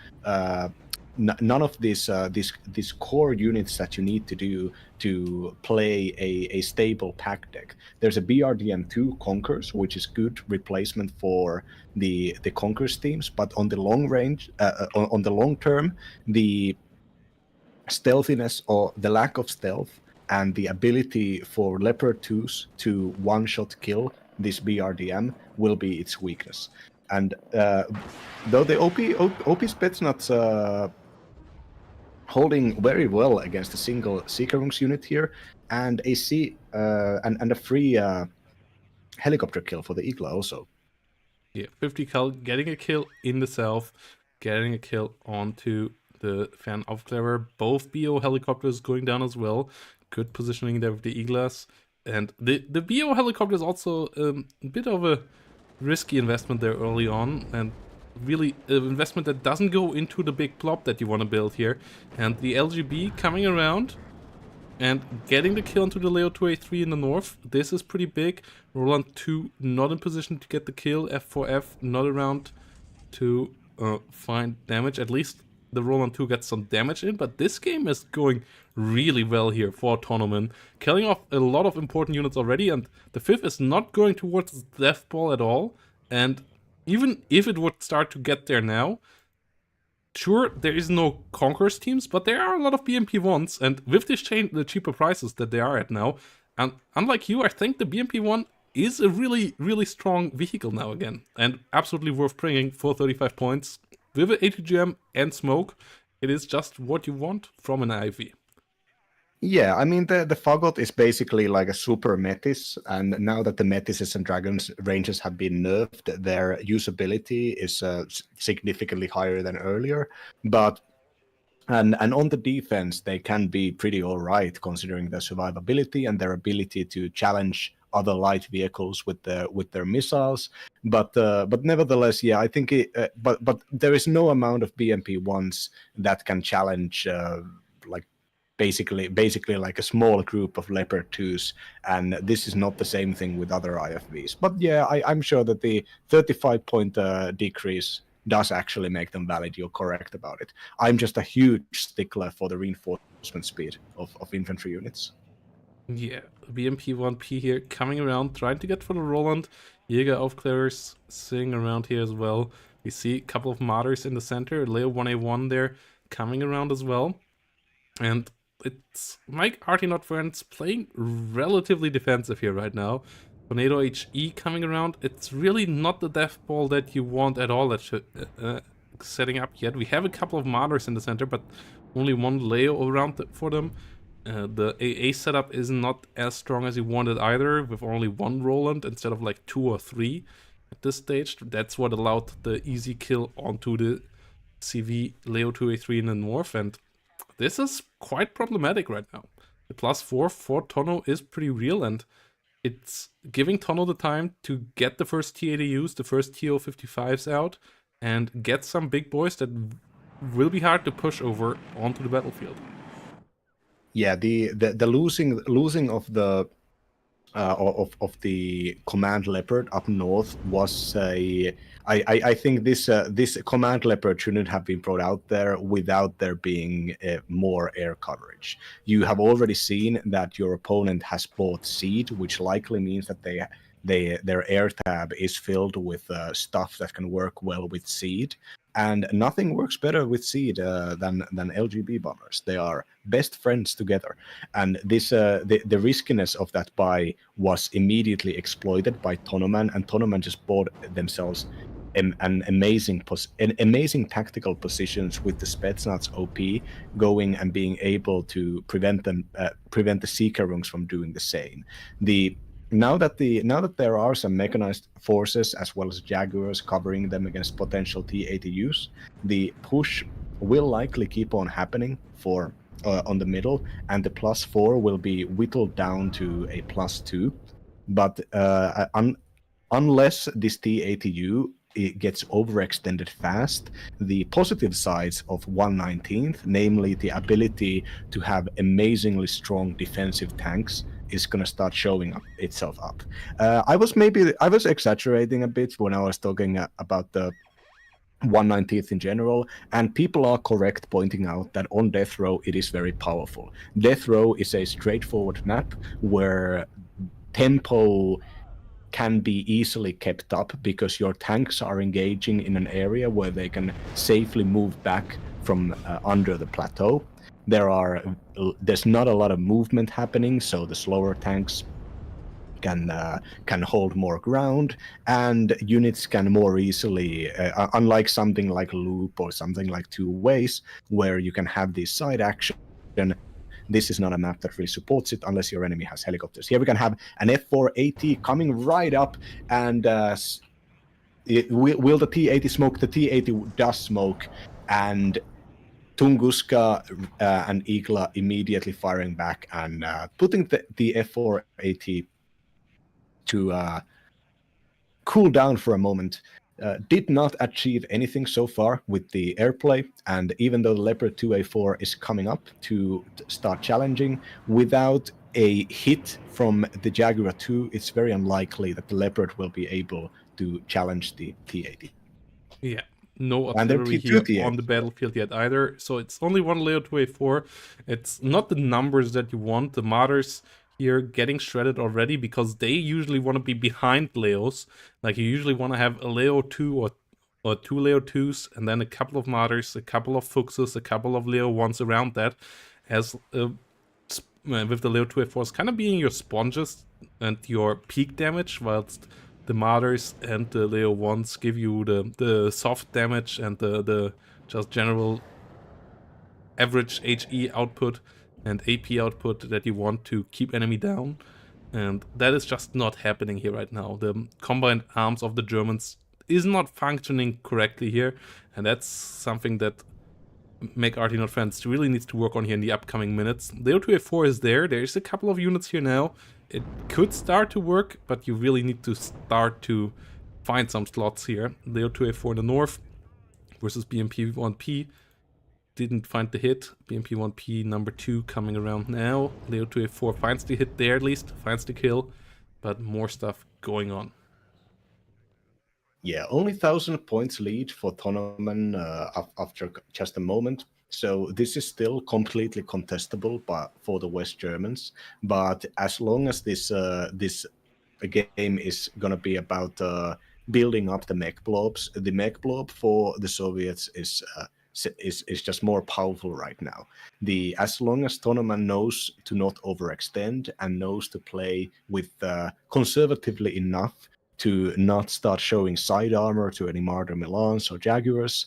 C: None of these core units that you need to do to play a stable pack deck. There's a BRDM2 Conquerors, which is good replacement for the Conquerors teams, but on the long range, on the long term, the stealthiness or the lack of stealth and the ability for Leopard 2s to one-shot kill this BRDM will be its weakness. And though the OP Spetsnaz holding very well against a single Sicherungs unit here, and a free helicopter kill for the Igla also.
B: Yeah, 50 cal, getting a kill in the south, getting a kill onto the Fernaufklärer. Both BO helicopters going down as well. Good positioning there with the Iglas. And the BO helicopter is also a bit of a risky investment there early on, and really an investment that doesn't go into the big plop that you want to build here. And the LGB coming around and getting the kill onto the Leo 2A3 in the north. This is pretty big. Roland 2 not in position to get the kill. F4F not around to find damage. At least the Roland 2 gets some damage in, but this game is going really well here for Tonoman, killing off a lot of important units already, and the 5th is not going towards Death Ball at all. And even if it would start to get there now, sure, there is no Conquerors teams, but there are a lot of BMP-1s, and with this change, the cheaper prices that they are at now, and unlike you, I think the BMP-1 is a really, really strong vehicle now again, and absolutely worth bringing for 35 points. With an ATGM and smoke, it is just what you want from an IV.
C: Yeah, I mean, the Fagot is basically like a super Metis, and now that the Metises and Dragons ranges have been nerfed, their usability is significantly higher than earlier. But and on the defense, they can be pretty all right, considering their survivability and their ability to challenge other light vehicles with their missiles. But nevertheless, yeah, I think but there is no amount of BMP-1s that can challenge like basically like a small group of Leopard 2s, and this is not the same thing with other IFVs. But yeah, I'm sure that the 35-point decrease does actually make them valid. You're correct about it. I'm just a huge stickler for the reinforcement speed of infantry units.
B: Yeah, BMP-1P here coming around, trying to get for the Roland. Jäger Aufklärers sitting around here as well. We see a couple of Martyrs in the center. Leo 1A1 there coming around as well. And it's Mike Arty not friends playing relatively defensive here right now. Tornado HE coming around. It's really not the death ball that you want at all that setting up yet. We have a couple of Martyrs in the center, but only one Leo around for them. The AA setup is not as strong as you wanted either, with only one Roland instead of like 2 or 3 at this stage. That's what allowed the easy kill onto the CV Leo 2A3 in the north, and this is quite problematic right now. The +4 for Tono is pretty real, and it's giving Tono the time to get the first T-80Us, the first TO-55s out, and get some big boys that will be hard to push over onto the battlefield.
C: Yeah, the losing of the of the Command Leopard up north was I think this Command Leopard shouldn't have been brought out there without there being more air coverage. You have already seen that your opponent has bought Seed, which likely means that their air tab is filled with stuff that can work well with Seed. And nothing works better with Seed than LGB bombers. They are best friends together. And this the riskiness of that buy was immediately exploited by Tonoman, and Tonoman just bought themselves an amazing tactical positions with the Spetsnaz OP going and being able to prevent the Seeker rungs from doing the same. Now that there are some mechanized forces as well as Jaguars covering them against potential T-80Us, the push will likely keep on happening for on the middle, and the +4 will be whittled down to a +2. But unless this T-80U it gets overextended fast, the positive sides of 119th, namely the ability to have amazingly strong defensive tanks, is going to start showing itself up. I was exaggerating a bit when I was talking about the 119th in general, and people are correct pointing out that on Death Row it is very powerful. Death Row is a straightforward map where tempo can be easily kept up because your tanks are engaging in an area where they can safely move back from under the plateau. There's not a lot of movement happening, so the slower tanks can hold more ground, and units can more easily, unlike something like Loop or something like Two Ways, where you can have this side action. This is not a map that really supports it unless your enemy has helicopters. Here we can have an F4AT coming right up, and will the T-80 smoke? The T-80 does smoke, and Tunguska and Igla immediately firing back and putting the F4AT to cool down for a moment. Did not achieve anything so far with the airplay, and even though the Leopard 2A4 is coming up to start challenging, without a hit from the Jaguar 2, it's very unlikely that the Leopard will be able to challenge the T-80.
B: Yeah, no artillery here on the battlefield yet either, so it's only one Leo 2A4. It's not the numbers that you want. The Martyrs here getting shredded already because they usually want to be behind Leos. Like, you usually want to have a Leo 2 or 2 Leo 2s, and then a couple of Martyrs, a couple of Fuchses, a couple of Leo 1s around that, as with the Leo 2A4s kind of being your sponges and your peak damage, whilst the Martyrs and the Leo 1s give you the soft damage and the just general average HE output and AP output that you want to keep enemy down. And that is just not happening here right now. The combined arms of the Germans is not functioning correctly here, and that's something that Make Arty Not Friends really needs to work on here in the upcoming minutes. The O2A4 is there. There's a couple of units here now it could start to work, but you really need to start to find some slots here. Leo 2A4 in the north versus BMP 1P. Didn't find the hit. BMP 1P number 2 coming around now. Leo 2A4 finds the hit there at least, finds the kill, but more stuff going on.
C: Yeah, only 1,000 points lead for Tonoman after just a moment. So this is still completely contestable for the West Germans. But as long as this game is going to be about building up the mech blobs, the mech blob for the Soviets is just more powerful right now. As long as Tonoman knows to not overextend and knows to play with conservatively enough to not start showing side armor to any Marder Milans or Jaguars,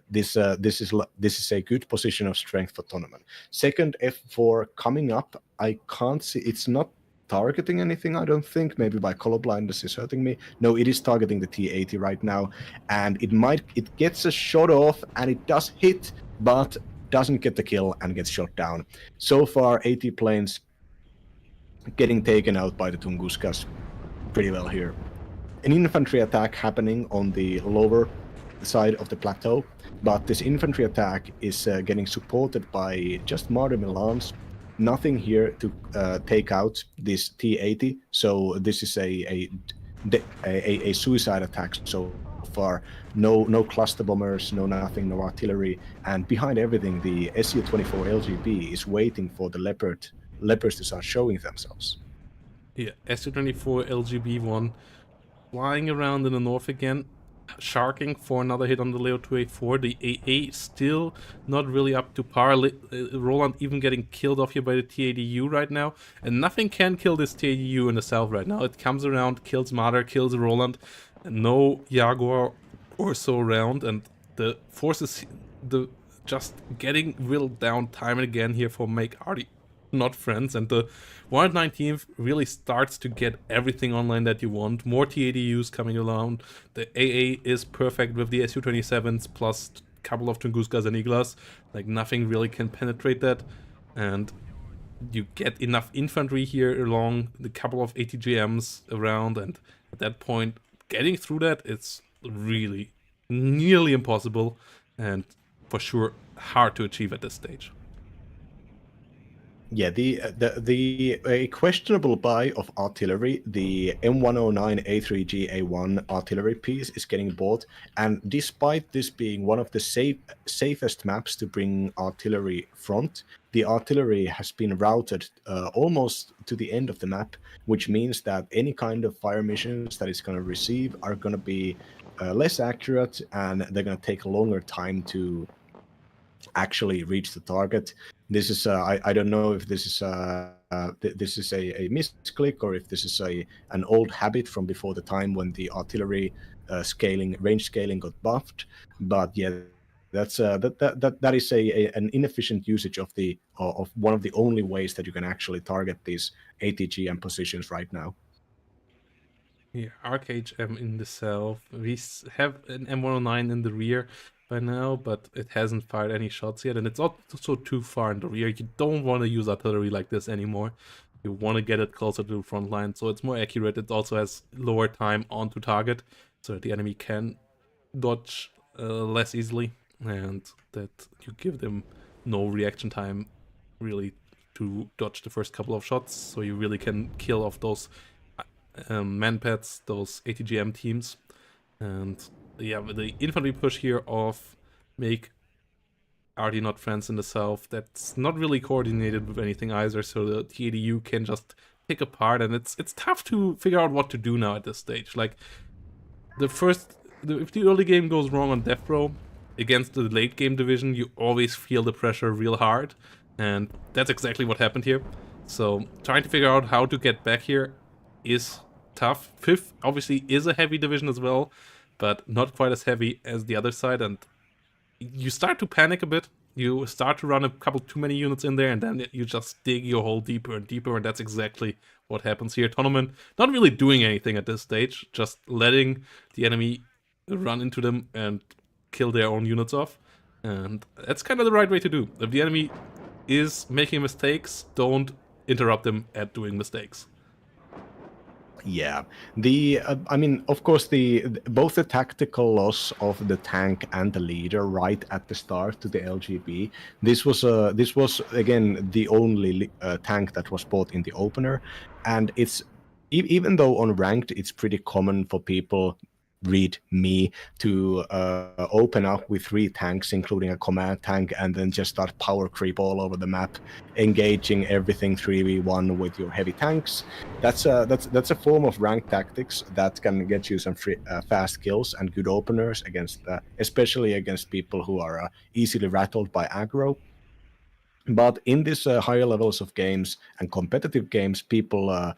C: this is a good position of strength for Tonoman. Second F4 coming up, I can't see, it's not targeting anything, I don't think. Maybe by colorblindness is hurting me. No, it is targeting the T-80 right now, and it gets a shot off, and it does hit, but doesn't get the kill and gets shot down. So far, 80 planes getting taken out by the Tunguskas pretty well here. An infantry attack happening on the lower side of the plateau, but this infantry attack is getting supported by just Marder Milans. Nothing here to take out this T-80, so this is a suicide attack so far. No cluster bombers, no nothing, no artillery, and behind everything, the Su-24 LGB is waiting for the leopards to start showing themselves.
B: Yeah, Su-24 LGB-1 flying around in the north again, sharking for another hit on the Leo 2A4. The AA still not really up to par. Roland even getting killed off here by the TADU right now, and nothing can kill this TADU in the south right now. It comes around, kills Marder, kills Roland, no Jaguar or so around, and the forces just getting whittled down time and again here for Make Arty not friends, and the 119th really starts to get everything online that you want. More TADUs coming around. The AA is perfect with the Su-27s plus a couple of Tunguskas and Iglas. Like, nothing really can penetrate that, and you get enough infantry here along, the couple of ATGMs around, and at that point, getting through that, it's really nearly impossible, and for sure hard to achieve at this stage.
C: Yeah, a questionable buy of artillery, the M109 A3G A1 artillery piece is getting bought, and despite this being one of the safest maps to bring artillery front, the artillery has been routed almost to the end of the map, which means that any kind of fire missions that it's going to receive are going to be less accurate, and they're going to take a longer time to actually reach the target. This is I don't know if this is a misclick or if this is an old habit from before the time when the artillery range scaling got buffed. But yeah, that is an inefficient usage of of one of the only ways that you can actually target these ATGM positions right now.
B: Yeah, ArcHM in the south. We have an M109 in the rear by now, but it hasn't fired any shots yet, and it's also too far in the rear. You don't want to use artillery like this anymore. You want to get it closer to the front line, so it's more accurate. It also has lower time onto target, so that the enemy can dodge less easily, and that you give them no reaction time really to dodge the first couple of shots, so you really can kill off those manpads, those ATGM teams. And yeah, with the infantry push here of Make Arty not friends in the south, that's not really coordinated with anything either, so the TADU can just pick apart, and it's tough to figure out what to do now at this stage. Like, if the early game goes wrong on Death Row against the late game division, you always feel the pressure real hard, and that's exactly what happened here. So trying to figure out how to get back here is tough. 5th obviously is a heavy division as well, but not quite as heavy as the other side, and you start to panic a bit. You start to run a couple too many units in there, and then you just dig your hole deeper and deeper, and that's exactly what happens here. Tonoman not really doing anything at this stage, just letting the enemy run into them and kill their own units off, and that's kind of the right way to do. If the enemy is making mistakes, don't interrupt them at doing mistakes.
C: Yeah, I mean, of course, both the tactical loss of the tank and the leader right at the start to the LGB. This was again the only tank that was bought in the opener, and it's even though on ranked it's pretty common for people, read me, to open up with 3 tanks, including a command tank, and then just start power creep all over the map, engaging everything 3v1 with your heavy tanks. That's a form of ranked tactics that can get you some fast kills and good openers against, especially against people who are easily rattled by aggro. But in these higher levels of games and competitive games, people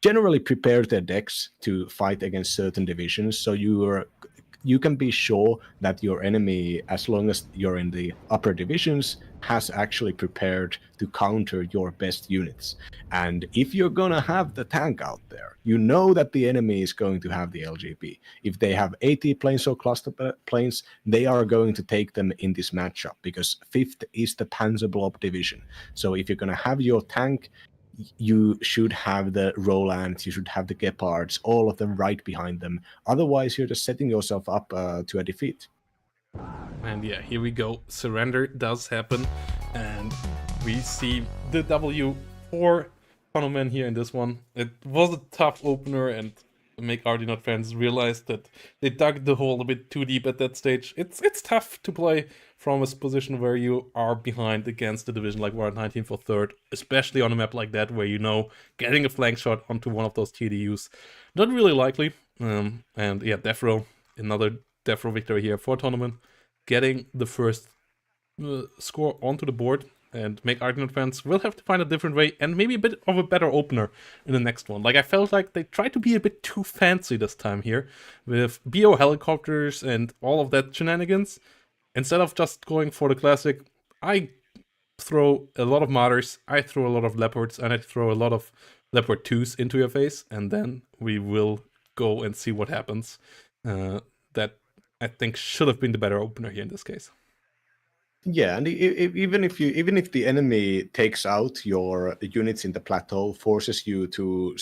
C: generally prepare their decks to fight against certain divisions. So you can be sure that your enemy, as long as you're in the upper divisions, has actually prepared to counter your best units. And if you're gonna have the tank out there, you know that the enemy is going to have the LGB. If they have AT planes or cluster planes, they are going to take them in this matchup, because 5th is the Panzerblob division. So if you're gonna have your tank, you should have the Rolands, you should have the Gepards, all of them right behind them. Otherwise, you're just setting yourself up to a defeat.
B: And yeah, here we go. Surrender does happen, and we see the W for Tonoman here in this one. It was a tough opener, and make Ardinot fans realize that they dug the hole a bit too deep at that stage. It's tough to play from a position where you are behind against a division like Warren 19 for 3rd, especially on a map like that where you know getting a flank shot onto one of those TDUs not really likely. And yeah, Defro, another Defro victory here for Tonoman, getting the first score onto the board, and make Ardinot fans will have to find a different way and maybe a bit of a better opener in the next one. Like, I felt like they tried to be a bit too fancy this time here with BO helicopters and all of that shenanigans. Instead of just going for the classic, I throw a lot of Martyrs, I throw a lot of Leopards, and I throw a lot of Leopard 2s into your face, and then we will go and see what happens. That I think should have been the better opener here in this case.
C: Yeah, and even if the enemy takes out your units in the plateau, forces you to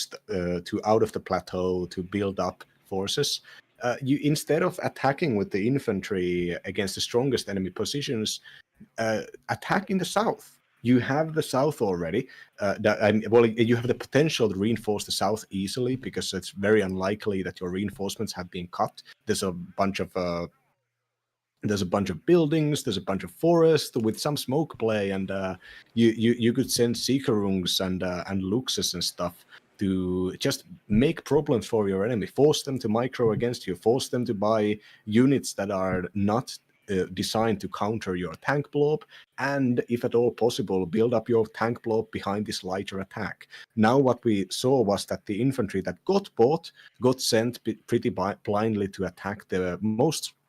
C: out of the plateau to build up forces, you, instead of attacking with the infantry against the strongest enemy positions, attack in the south. You have the south already. Well, you have the potential to reinforce the south easily, because it's very unlikely that your reinforcements have been cut. There's a bunch of buildings, there's a bunch of forest with some smoke play, and you could send Sikarungs and Luxes and stuff to just make problems for your enemy, force them to micro against you, force them to buy units that are not designed to counter your tank blob, and if at all possible, build up your tank blob behind this lighter attack. Now what we saw was that the infantry that got bought got sent pretty blindly to attack the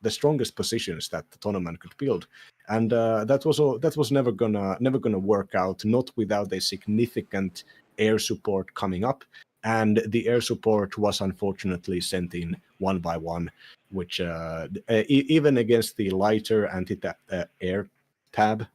C: strongest positions that the tournament could build, and that was never gonna work out, not without a significant air support coming up. And the air support was unfortunately sent in one by one, which even against the lighter anti-air tab,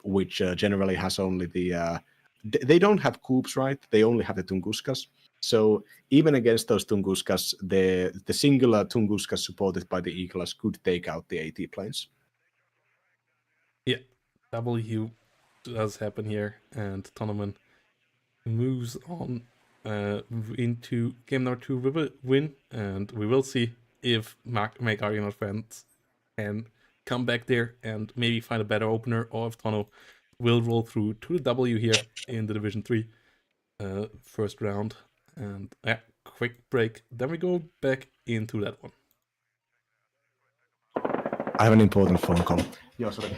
C: which generally has only the they don't have coops, right? They only have the Tunguskas. So even against those Tunguskas, the singular Tunguska supported by the Eagles could take out the AT planes.
B: Yeah, W does happen here, and Tonoman moves on into game number 2 with a win, and we will see if make Argonaut fans can come back there and maybe find a better opener, or if Tono will roll through to the W here in the Division 3 first round. And yeah, quick break, then we go back into that one.
C: I have an important phone call. Yeah, sorry.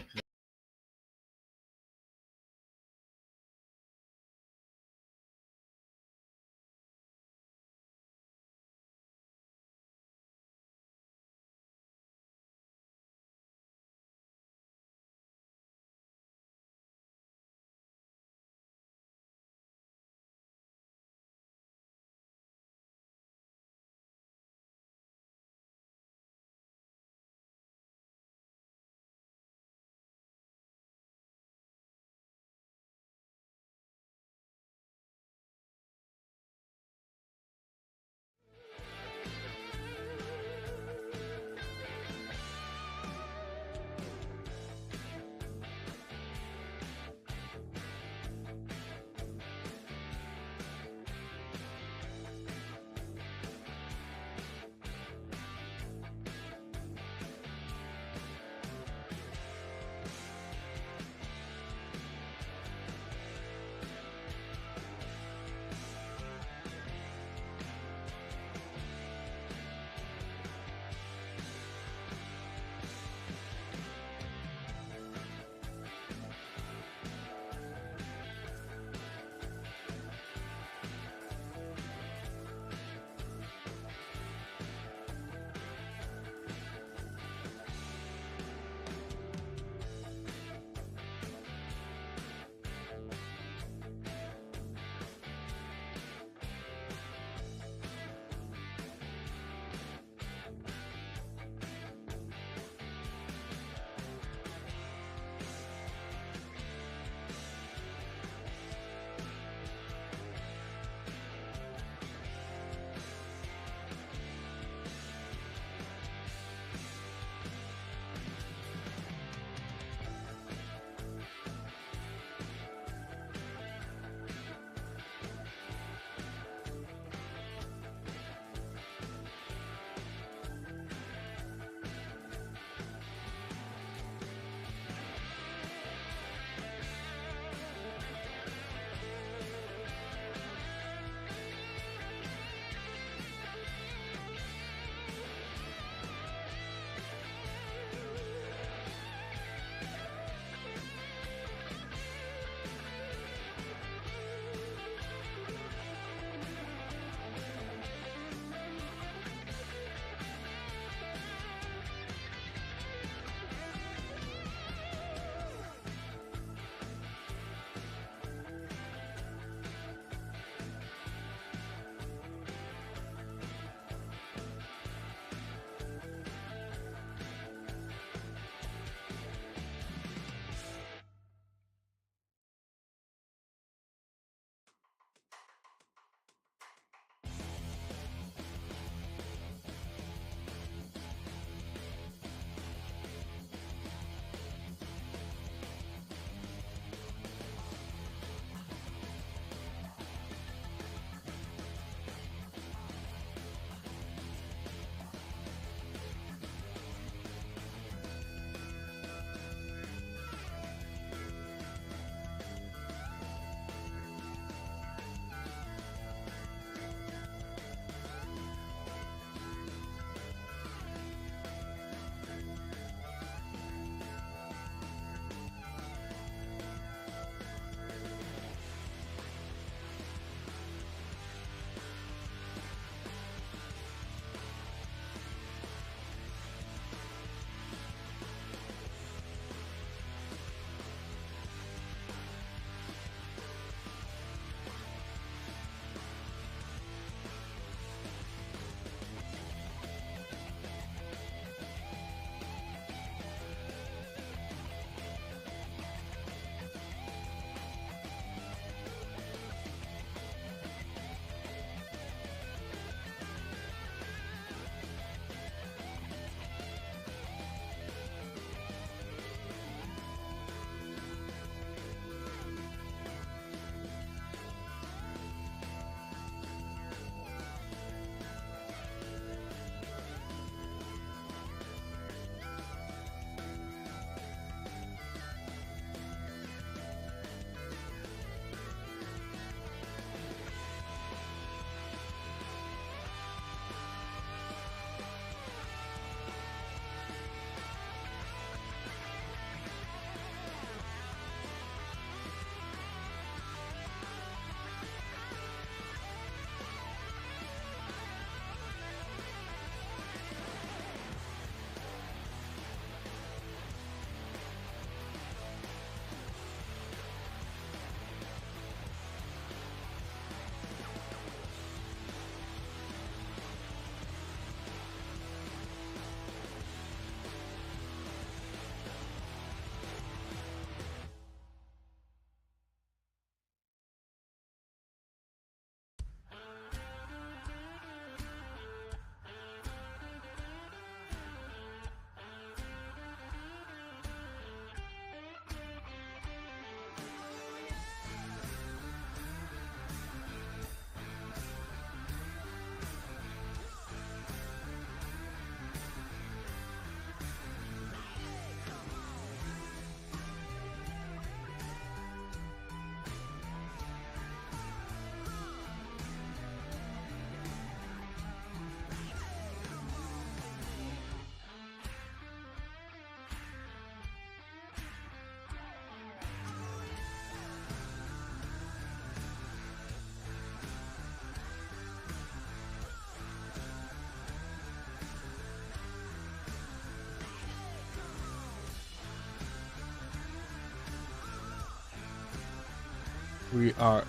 B: we are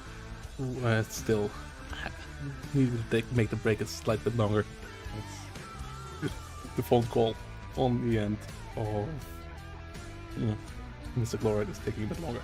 B: still need to make the break a slight bit longer. It's the phone call on the end of Mr. Chloride is taking a bit longer.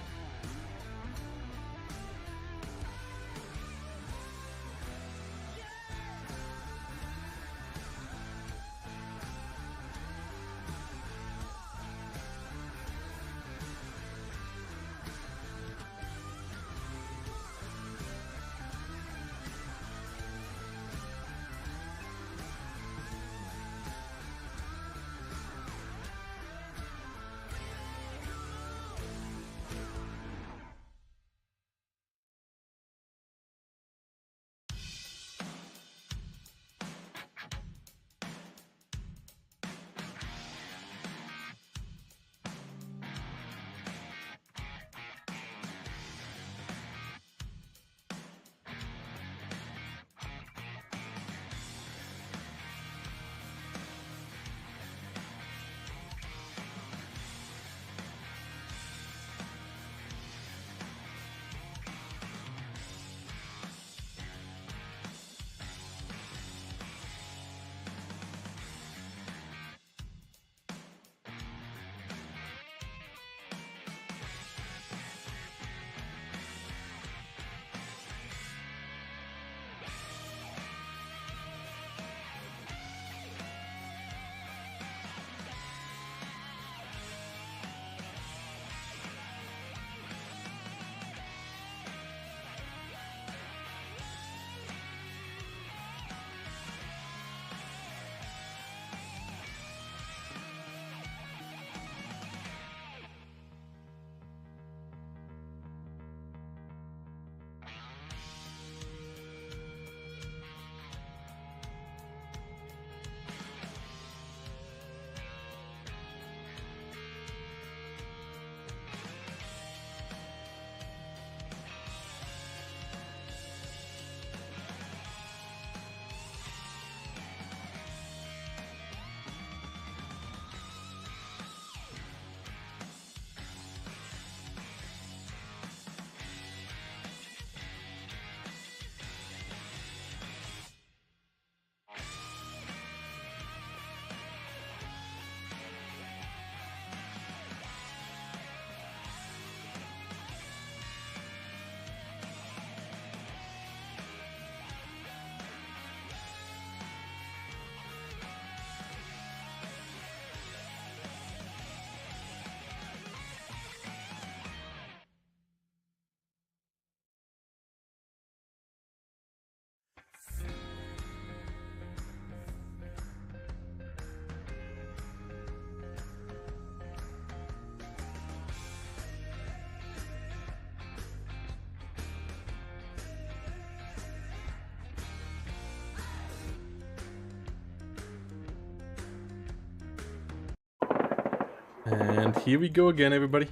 B: And here we go again, everybody.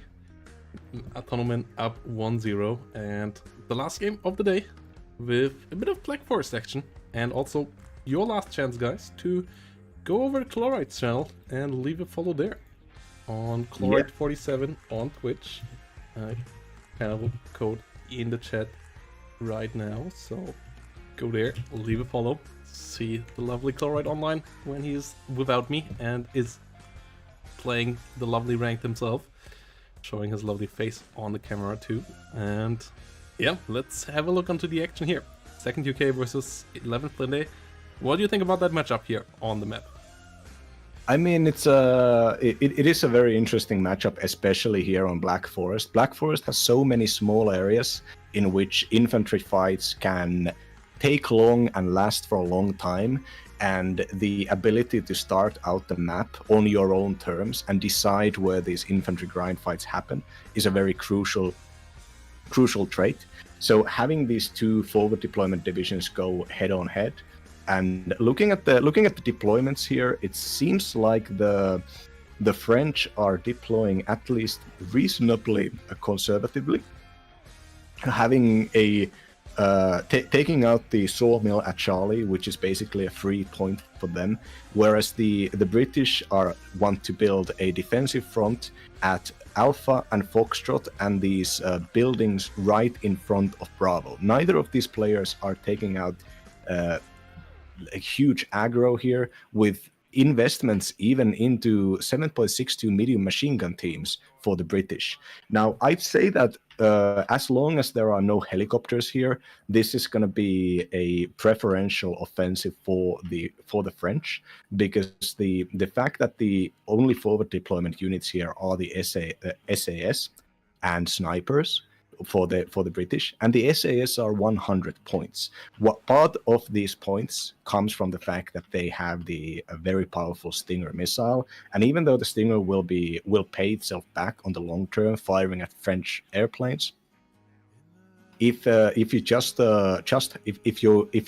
B: Autonoman up 1-0, and the last game of the day with a bit of Black Forest action, and also your last chance, guys, to go over to Chloride's channel and leave a follow there on Chloride47 on Twitch. I have a code in the chat right now, so go there, leave a follow, see the lovely Chloride online when he's without me and is playing the lovely ranked himself, showing his lovely face on the camera too. And yeah, let's have a look onto the action here. 2nd UK versus 11th Linde. What do you think about that matchup here on the map?
C: I mean, it is a very interesting matchup, especially here on Black Forest. Black Forest has so many small areas in which infantry fights can take long and last for a long time, and the ability to start out the map on your own terms and decide where these infantry grind fights happen is a very crucial trait. So having these two forward deployment divisions go head on head, and looking at the deployments here, it seems like the French are deploying at least reasonably conservatively, having a taking out the sawmill at Charlie, which is basically a free point for them, whereas the British want to build a defensive front at Alpha and Foxtrot and these buildings right in front of Bravo. Neither of these players are taking out a huge aggro here with investments even into 7.62 medium machine gun teams for the British. Now, I'd say that as long as there are no helicopters here, this is going to be a preferential offensive for the French, because the fact that the only forward deployment units here are the SAS and snipers for the British, and the SAS are 100 points. What part of these points comes from the fact that they have the very powerful Stinger missile, and even though the Stinger will pay itself back on the long term, firing at French airplanes, if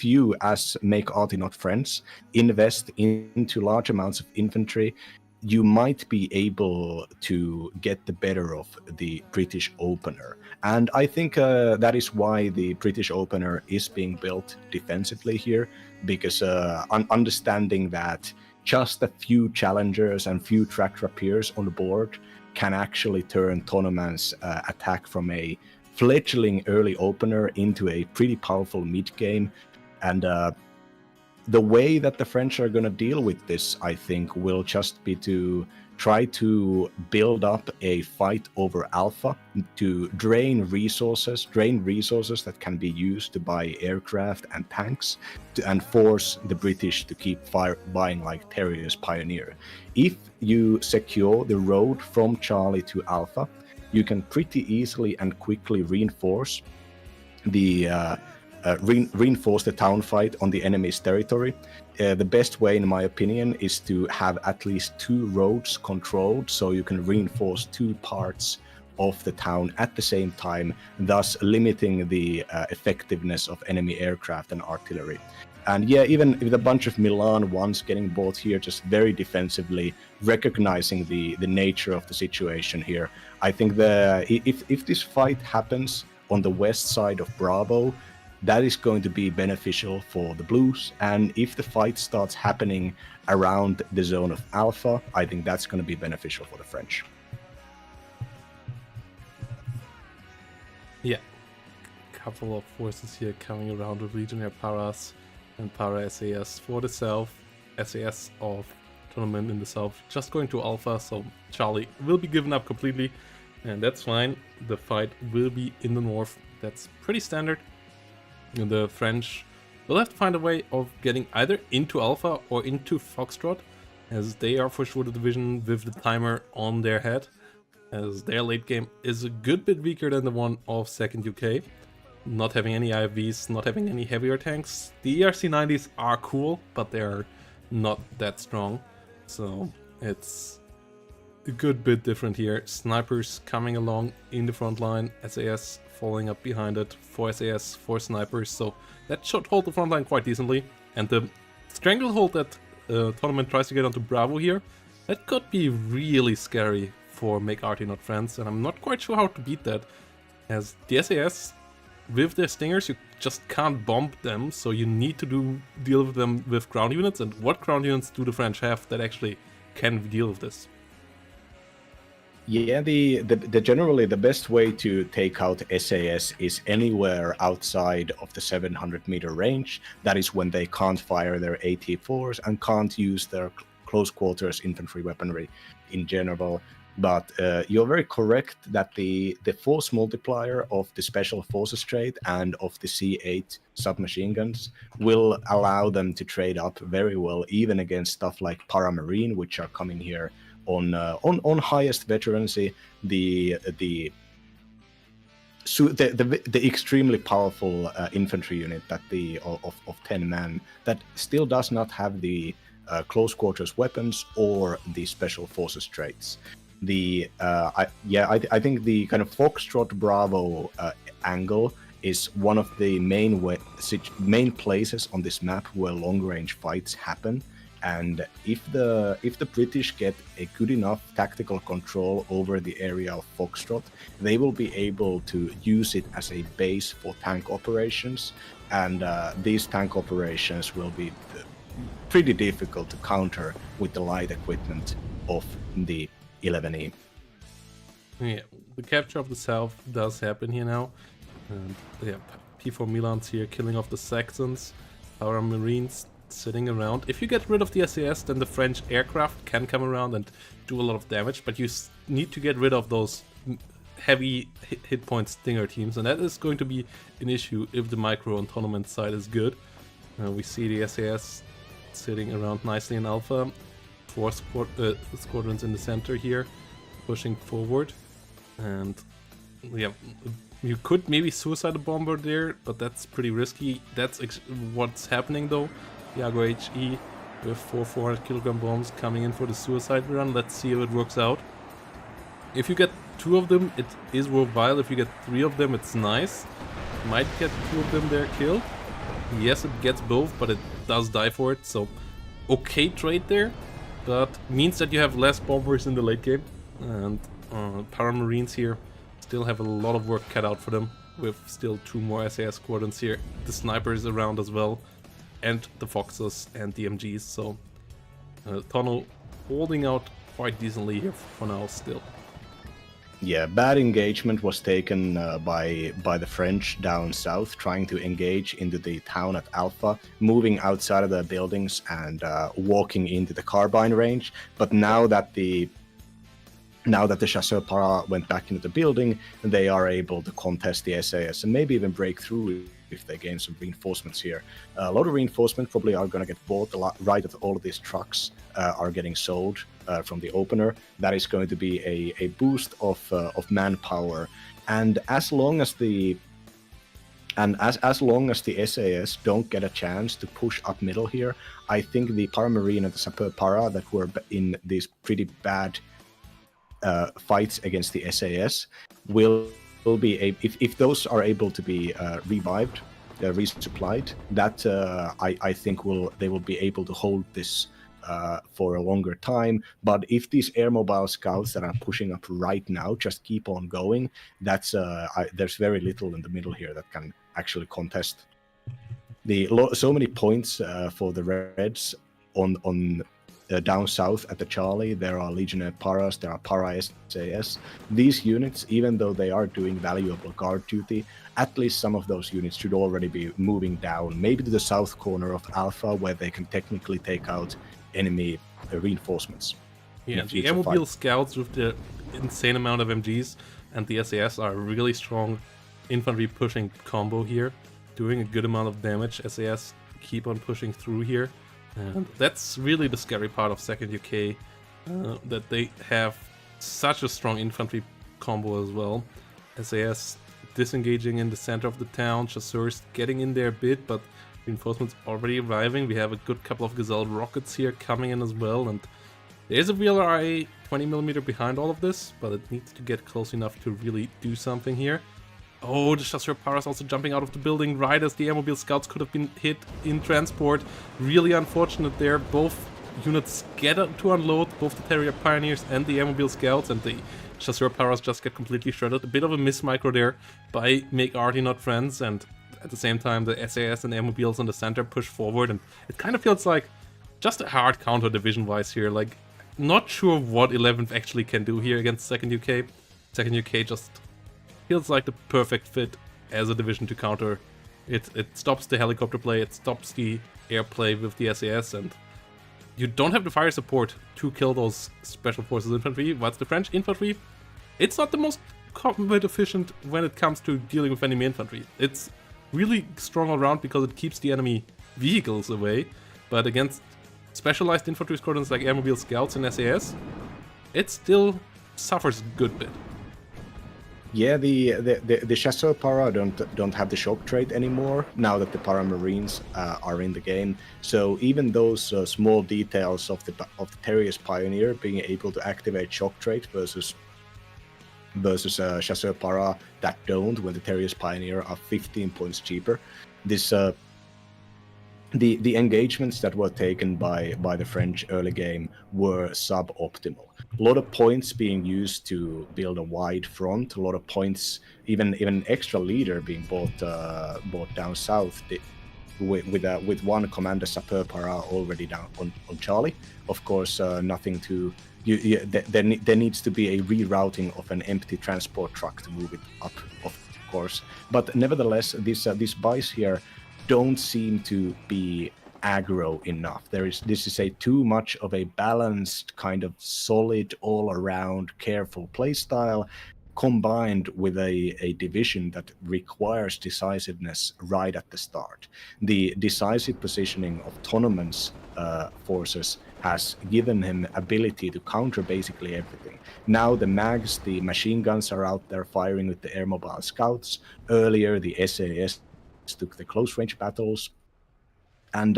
C: you as Make Arty Not Friends invest into large amounts of infantry, you might be able to get the better of the British opener. And I think that is why the British opener is being built defensively here, because understanding that just a few challengers and few track rapiers on the board can actually turn Tonoman's attack from a fledgling early opener into a pretty powerful mid game. And the way that the French are going to deal with this, I think, will just be to try to build up a fight over Alpha, to drain resources that can be used to buy aircraft and tanks, and force the British to keep buying like Terrier's Pioneer. If you secure the road from Charlie to Alpha, you can pretty easily and quickly reinforce the town fight on the enemy's territory. The best way, in my opinion, is to have at least 2 roads controlled, so you can reinforce 2 parts of the town at the same time, thus limiting the effectiveness of enemy aircraft and artillery. And yeah, even with a bunch of Milan ones getting bought here, just very defensively, recognizing the nature of the situation here, I think if this fight happens on the west side of Bravo, that is going to be beneficial for the Blues. And if the fight starts happening around the zone of Alpha, I think that's going to be beneficial for the French.
B: Yeah, couple of forces here coming around with Legionnaire Paras and Para SAS for the south, SAS of Tournament in the south, just going to Alpha, so Charlie will be given up completely, and that's fine. The fight will be in the north, that's pretty standard. And the French will have to find a way of getting either into Alpha or into Foxtrot, as they are for sure the division with the timer on their head, as their late game is a good bit weaker than the one of 2nd UK. Not having any IFVs, not having any heavier tanks. The ERC-90s are cool, but they're not that strong, so it's a good bit different here. Snipers coming along in the front line, SAS following up behind it, 4 SAS, 4 snipers, so that should hold the front line quite decently. And the stranglehold that Tournament tries to get onto Bravo here, that could be really scary for Make Arty Not Friends, and I'm not quite sure how to beat that, as the SAS, with their Stingers, you just can't bomb them, so you need to deal with them with ground units, and what ground units do the French have that actually can deal with this?
C: Yeah, the generally the best way to take out SAS is anywhere outside of the 700 meter range. That is when they can't fire their AT4s and can't use their close quarters infantry weaponry in general. But you're very correct that the force multiplier of the Special Forces trait and of the C8 submachine guns will allow them to trade up very well, even against stuff like Paramarine, which are coming here on highest veterancy, the extremely powerful infantry unit that of 10 men that still does not have the close quarters weapons or the special forces traits. I think the kind of Foxtrot Bravo angle is one of the main places on this map where long range fights happen. And if the British get a good enough tactical control over the area of Foxtrot, they will be able to use it as a base for tank operations. And these tank operations will be pretty difficult to counter with the light equipment of the 11E.
B: Yeah, the capture of the south does happen here now. And yeah, P4 Milans here killing off the Saxons. Our Marines sitting around. If you get rid of the SAS, then the French aircraft can come around and do a lot of damage, but you need to get rid of those heavy hit point stinger teams, and that is going to be an issue if the micro and tournament side is good. We see the SAS sitting around nicely in alpha. 4 squadrons in the center here, pushing forward. And yeah, you could maybe suicide a bomber there, but that's pretty risky. That's what's happening though. Iago HE with 400 kilogram bombs coming in for the suicide run. Let's see if it works out. If you get 2 of them, it is worthwhile. If you get 3 of them, it's nice. Might get 2 of them there killed. Yes, it gets both, but it does die for it. So, okay trade there, but means that you have less bombers in the late game. And Paramarines here still have a lot of work cut out for them, with still 2 more SAS squadrons here. The snipers around as well, and the Foxes and the MGs. So, Tono holding out quite decently here for now still.
C: Yeah, bad engagement was taken by the French down south, trying to engage into the town at Alpha, moving outside of the buildings and walking into the carbine range. But now that the Chasseur Para went back into the building, they are able to contest the SAS and maybe even break through if they gain some reinforcements here. A lot of reinforcements probably are going to get bought right as all of these trucks are getting sold from the opener. That is going to be a boost of manpower, and as long as the SAS don't get a chance to push up middle here, I think the Paramarine and the Sapeur Para that were in these pretty bad fights against the SAS will be if those are able to be revived, resupplied, that I think they will be able to hold this for a longer time. But if these air mobile scouts that are pushing up right now just keep on going, that's there's very little in the middle here that can actually contest. So many points for the Reds on down south at the Charlie. There are Legionnaire Paras, there are Para SAS. These units, even though they are doing valuable guard duty, at least some of those units should already be moving down, maybe to the south corner of Alpha, where they can technically take out enemy reinforcements.
B: Yeah, the Airmobile Scouts with the insane amount of MGs and the SAS are a really strong infantry pushing combo here, doing a good amount of damage. SAS keep on pushing through here. And that's really the scary part of 2nd UK, that they have such a strong infantry combo as well. SAS disengaging in the center of the town, Chasseurs getting in there a bit, but reinforcements already arriving. We have a good couple of Gazelle rockets here coming in as well, and there's a VLRA 20mm behind all of this, but it needs to get close enough to really do something here. Oh, the Chasseur Paras also jumping out of the building right as the Airmobile Scouts could have been hit in transport. Really unfortunate there. Both units get to unload, both the Terrier Pioneers and the Airmobile Scouts, and the Chasseur Paras just get completely shredded. A bit of a miss micro there by Make Arty Not Friends, and at the same time the SAS and Airmobiles in the center push forward, and it kind of feels like just a hard counter division-wise here. Like, not sure what 11th actually can do here against 2nd UK. 2nd UK just feels like the perfect fit as a division to counter. It stops the helicopter play, it stops the air play with the SAS, and you don't have the fire support to kill those special forces infantry. Whilst the French infantry, it's not the most combat efficient when it comes to dealing with enemy infantry. It's really strong all around because it keeps the enemy vehicles away, but against specialized infantry squadrons like Airmobile Scouts and SAS, it still suffers a good bit.
C: Yeah, the Chasseur Para don't have the shock trait anymore now that the Paramarines are in the game. So even those small details of the Terrier's Pioneer being able to activate shock trait versus Chasseur Para that don't, when the Terrier's Pioneer are 15 points cheaper. This the engagements that were taken by the French early game were suboptimal. A lot of points being used to build a wide front, a lot of points, even extra leader being bought down south. with one commander sapeur para already down on Charlie. Of course, nothing to there needs to be a rerouting of an empty transport truck to move it up, of course. But nevertheless, these buys here don't seem to be aggro enough. This is a too much of a balanced, kind of solid, all-around, careful playstyle, combined with a division that requires decisiveness right at the start. The decisive positioning of Tonoman's forces has given him ability to counter basically everything. Now the mags, the machine guns are out there firing with the air mobile scouts. Earlier the SAS took the close range battles. And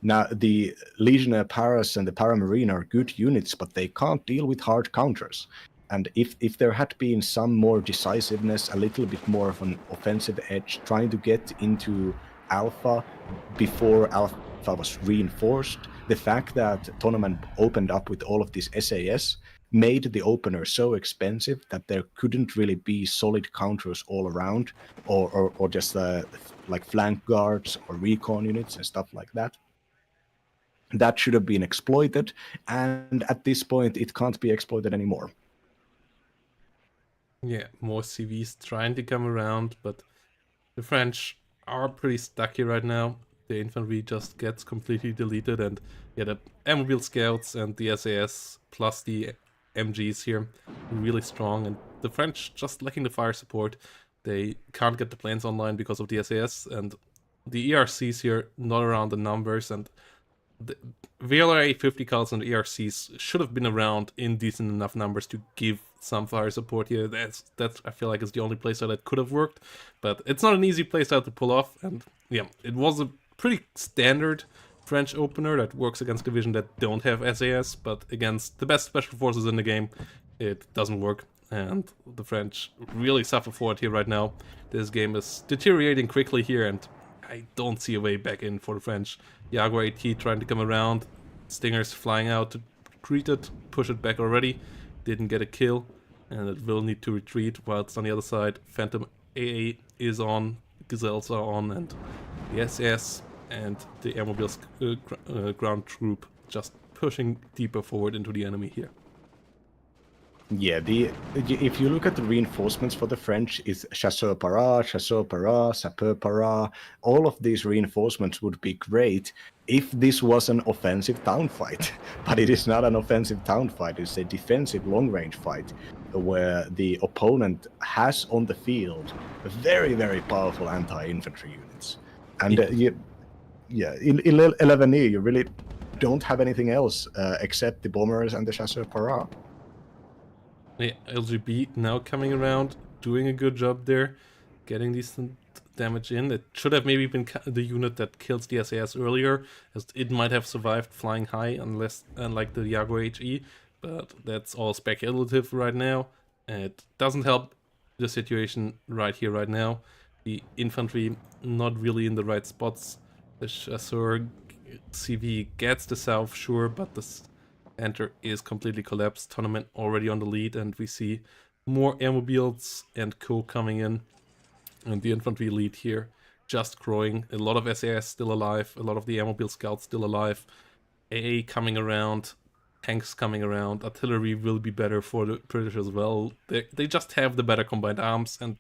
C: now the Legionnaire Paras and the Paramarine are good units, but they can't deal with hard counters. And if there had been some more decisiveness, a little bit more of an offensive edge, trying to get into Alpha before Alpha was reinforced, the fact that Tonoman opened up with all of this SAS made the opener so expensive that there couldn't really be solid counters all around, or just like flank guards or recon units and stuff like that. That should have been exploited, and at this point it can't be exploited anymore.
B: Yeah, more CVs trying to come around, but the French are pretty stuck here right now. The infantry just gets completely deleted, and yeah, the Airmobile Scouts and the SAS plus the MGs here really strong, and the French just lacking the fire support. They can't get the planes online because of the SAS, and the ERCs here not around the numbers, and the VLRA 50 cals and ERCs should have been around in decent enough numbers to give some fire support here. That's I feel like is the only playstyle that could have worked, but it's not an easy playstyle to pull off. And yeah, it was a pretty standard French opener that works against divisions that don't have SAS, but against the best special forces in the game, it doesn't work. And the French really suffer for it here right now. This game is deteriorating quickly here, and I don't see a way back in for the French. Jaguar AT trying to come around, Stingers flying out to greet it, push it back already, didn't get a kill, and it will need to retreat, whilst on the other side, Phantom AA is on, Gazelles are on, and the SS and the Airmobile's ground troop just pushing deeper forward into the enemy here.
C: Yeah, if you look at the reinforcements for the French, is Chasseur Para, Sapeur Para. All of these reinforcements would be great if this was an offensive town fight. But it is not an offensive town fight, it's a defensive long-range fight, where the opponent has on the field very, very powerful anti-infantry units. And in 11E, you really don't have anything else except the bombers and the Chasseur Para.
B: Yeah, LGB now coming around, doing a good job there, getting decent damage in. It should have maybe been the unit that kills the SAS earlier, as it might have survived flying high, unlike the Jaguar HE, but that's all speculative right now. It doesn't help the situation right here, right now. The infantry not really in the right spots. The Chasseur CV gets the south, sure, but the Enter is completely collapsed. Tournament already on the lead, and we see more airmobiles and co coming in. And the infantry lead here just growing. A lot of SAS still alive, a lot of the airmobile scouts still alive. AA coming around, tanks coming around. Artillery will be better for the British as well. They just have the better combined arms, and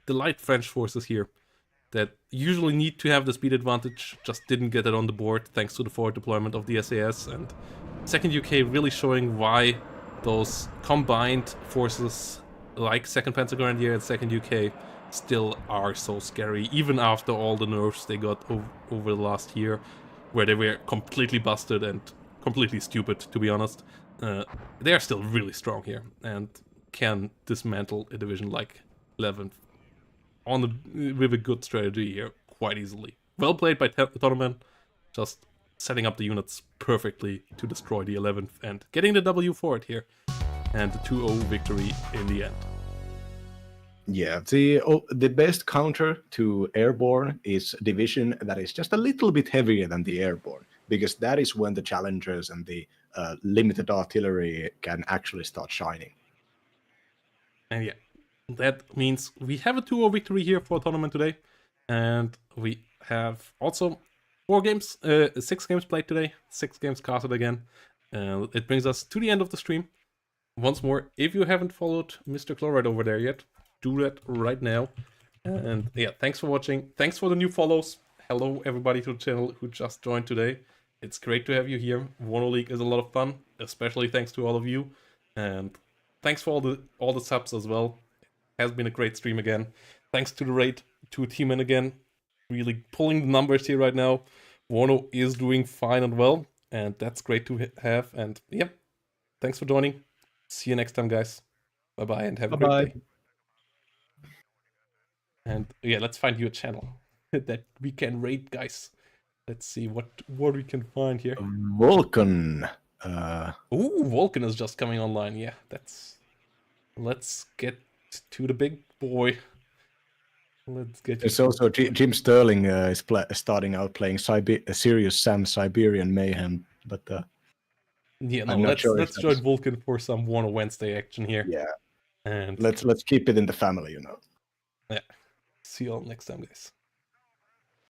B: the light French forces here that usually need to have the speed advantage just didn't get it on the board thanks to the forward deployment of the SAS. And Second UK really showing why those combined forces like 2nd Panzergrenadier and 2nd UK still are so scary, even after all the nerfs they got over the last year, where they were completely busted and completely stupid, to be honest. They are still really strong here and can dismantle a division like 11th with a good strategy here quite easily. Well played by Tonoman, just setting up the units perfectly to destroy the 11th and getting the W for it here. And the 2-0 victory in the end.
C: Yeah, the best counter to airborne is division that is just a little bit heavier than the airborne, because that is when the challengers and the limited artillery can actually start shining.
B: And yeah, that means we have a 2-0 victory here for a tournament today, and we have also 6 games played today, 6 games casted again. It brings us to the end of the stream. Once more, if you haven't followed Mr. Chloride over there yet, do that right now. And yeah, thanks for watching. Thanks for the new follows. Hello everybody to the channel who just joined today. It's great to have you here. WARNO League is a lot of fun, especially thanks to all of you. And thanks for all the subs as well. It has been a great stream again. Thanks to the raid, to Teaman again. Really pulling the numbers here right now. WARNO is doing fine and well, and that's great to have. And yeah, thanks for joining. See you next time, guys. Bye-bye, and have a great day. And yeah, let's find you a channel that we can raid, guys. Let's see what we can find here.
C: Vulcan.
B: Ooh, Vulcan is just coming online. Yeah, let's get to the big boy. Let's get.
C: It's also Jim Sterling is starting out playing Serious Sam Siberian Mayhem, but
B: yeah, no, let's join Vulcan for some WARNO Wednesday action here.
C: Yeah,
B: and
C: let's keep it in the family, you know.
B: Yeah. See you all next time, guys.